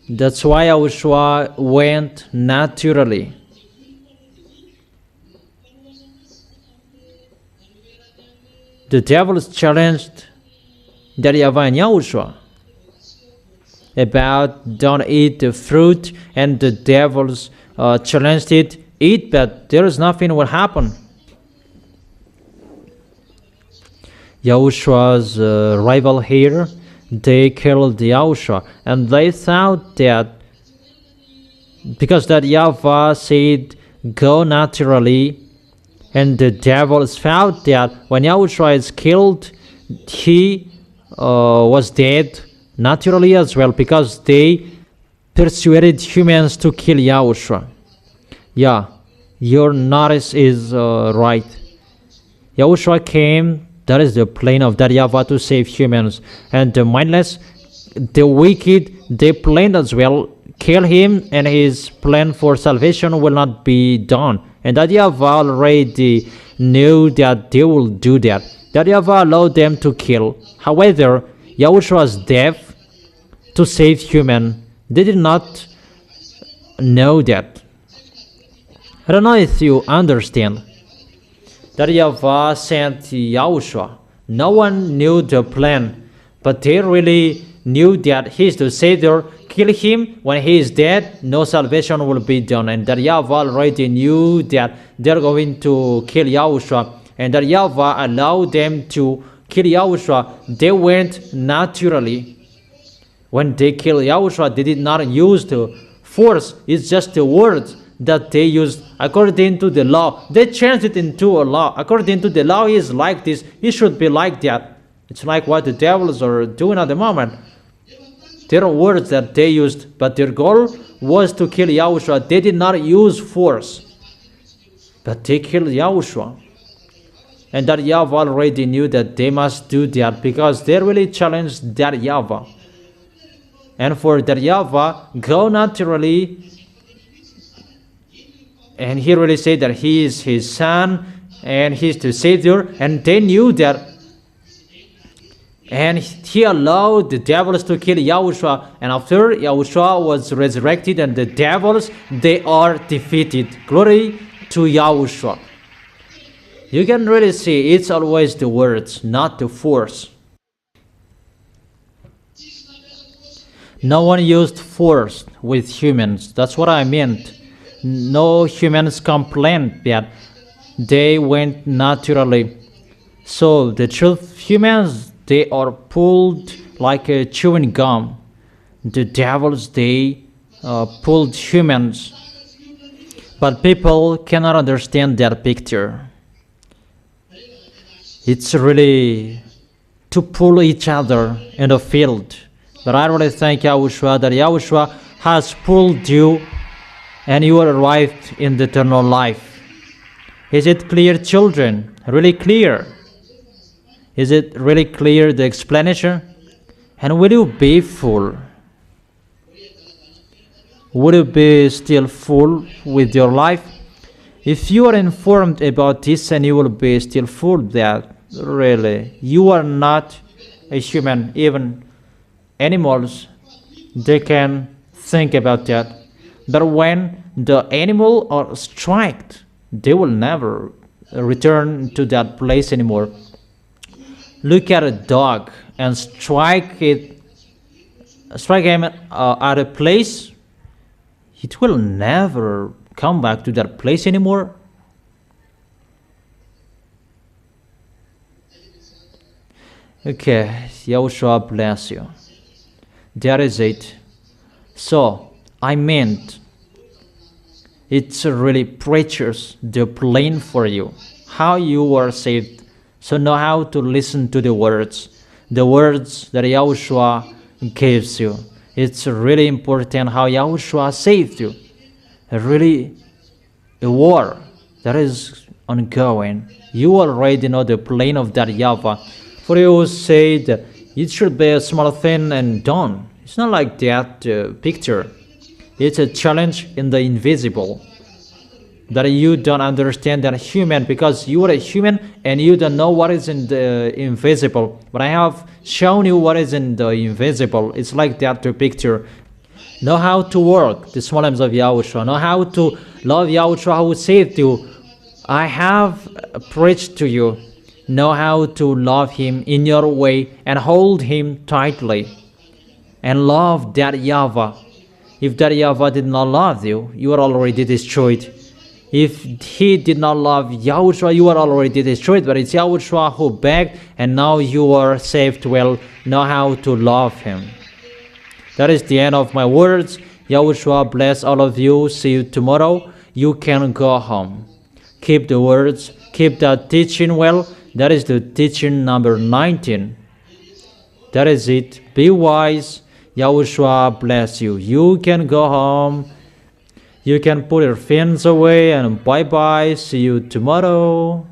That's why YAHOSHUA went naturally. The devils challenged that YAHVAH and YAHOSHUA about don't eat the fruit, and the devils challenged it, eat, but there is nothing will happen. YAHOSHUA's rival here, they killed YAHOSHUA, and they thought that because that YAHVAH said go naturally, and the devils found that when YAHOSHUA is killed, he was dead naturally as well, because they persuaded humans to kill YAHOSHUA. Yeah, your notice is right. YAHOSHUA came, that is the plan of that YAHVAH, to save humans, and the mindless, the wicked, they planned as well, kill him, and his plan for salvation will not be done. And that YAHVAH already knew that they will do that. That YAHVAH allowed them to kill. However, YAHOSHUA's death to save human, they did not know that. I don't know if you understand. That YAHVAH sent YAHOSHUA. No one knew the plan, but they really knew that he is the Savior. Kill him. When he is dead, no salvation will be done. And that YAHVAH already knew that they're going to kill YAHOSHUA. And that YAHVAH allowed them to kill YAHOSHUA. They went naturally. When they killed YAHOSHUA, they did not use the force. It's just the words that they used according to the law. They changed it into a law. According to the law, he is like this. He should be like that. It's like what the devils are doing at the moment. There are words that they used, but their goal was to kill YAHOSHUA. They did not use force, but they killed YAHOSHUA. And that YAHVAH already knew that they must do that, because they really challenged that YAHVAH. And for that YAHVAH, go naturally. And he really said that he is his son and he is the Savior. And they knew that. And he allowed the devils to kill YAHOSHUA. And after YAHOSHUA was resurrected and the devils, they are defeated. Glory to YAHOSHUA. You can really see it's always the words, not the force. No one used force with humans. That's what I meant. No humans complained that they went naturally. So the truth, humans, they are pulled like a chewing gum. The devils, they pulled humans. But people cannot understand that picture. It's really to pull each other in the field. But I really thank YAHOSHUA that YAHOSHUA has pulled you and you arrived in the eternal life. Is it clear, children? Really clear? Is it really clear, the explanation? And will you be full? Will you be still full with your life? If you are informed about this, and you will be still full that really you are not a human. Even animals, they can think about that. But when the animal are struck, they will never return to that place anymore. Look at a dog and strike him at a place. It will never come back to that place anymore. Okay, Yahushua bless you. That is it. So, I meant it's really precious, the plan for you, how you are saved. So know how to listen to the words that Yahushua gives you. It's really important how Yahushua saved you. A war that is ongoing. You already know the plan of that Yahweh. For you say that it should be a small thing and done. It's not like that picture. It's a challenge in the invisible. That you don't understand that human, because you are a human and you don't know what is in the invisible. But I have shown you what is in the invisible. It's like that picture. Know how to work the small arms of Yahushua. Know how to love Yahushua who saved you. I have preached to you. Know how to love Him in your way and hold Him tightly. And love that Yahweh. If that Yahweh did not love you, you are already destroyed. If He did not love Yahushua, you are already destroyed. But it's Yahushua who begged, and now you are saved. Well, know how to love Him. That is the end of my words. Yahushua bless all of you. See you tomorrow. You can go home. Keep the words. Keep that teaching well. That is the teaching number 19. That is it. Be wise. Yahushua bless you. You can go home. You can put your fins away and bye-bye. See you tomorrow.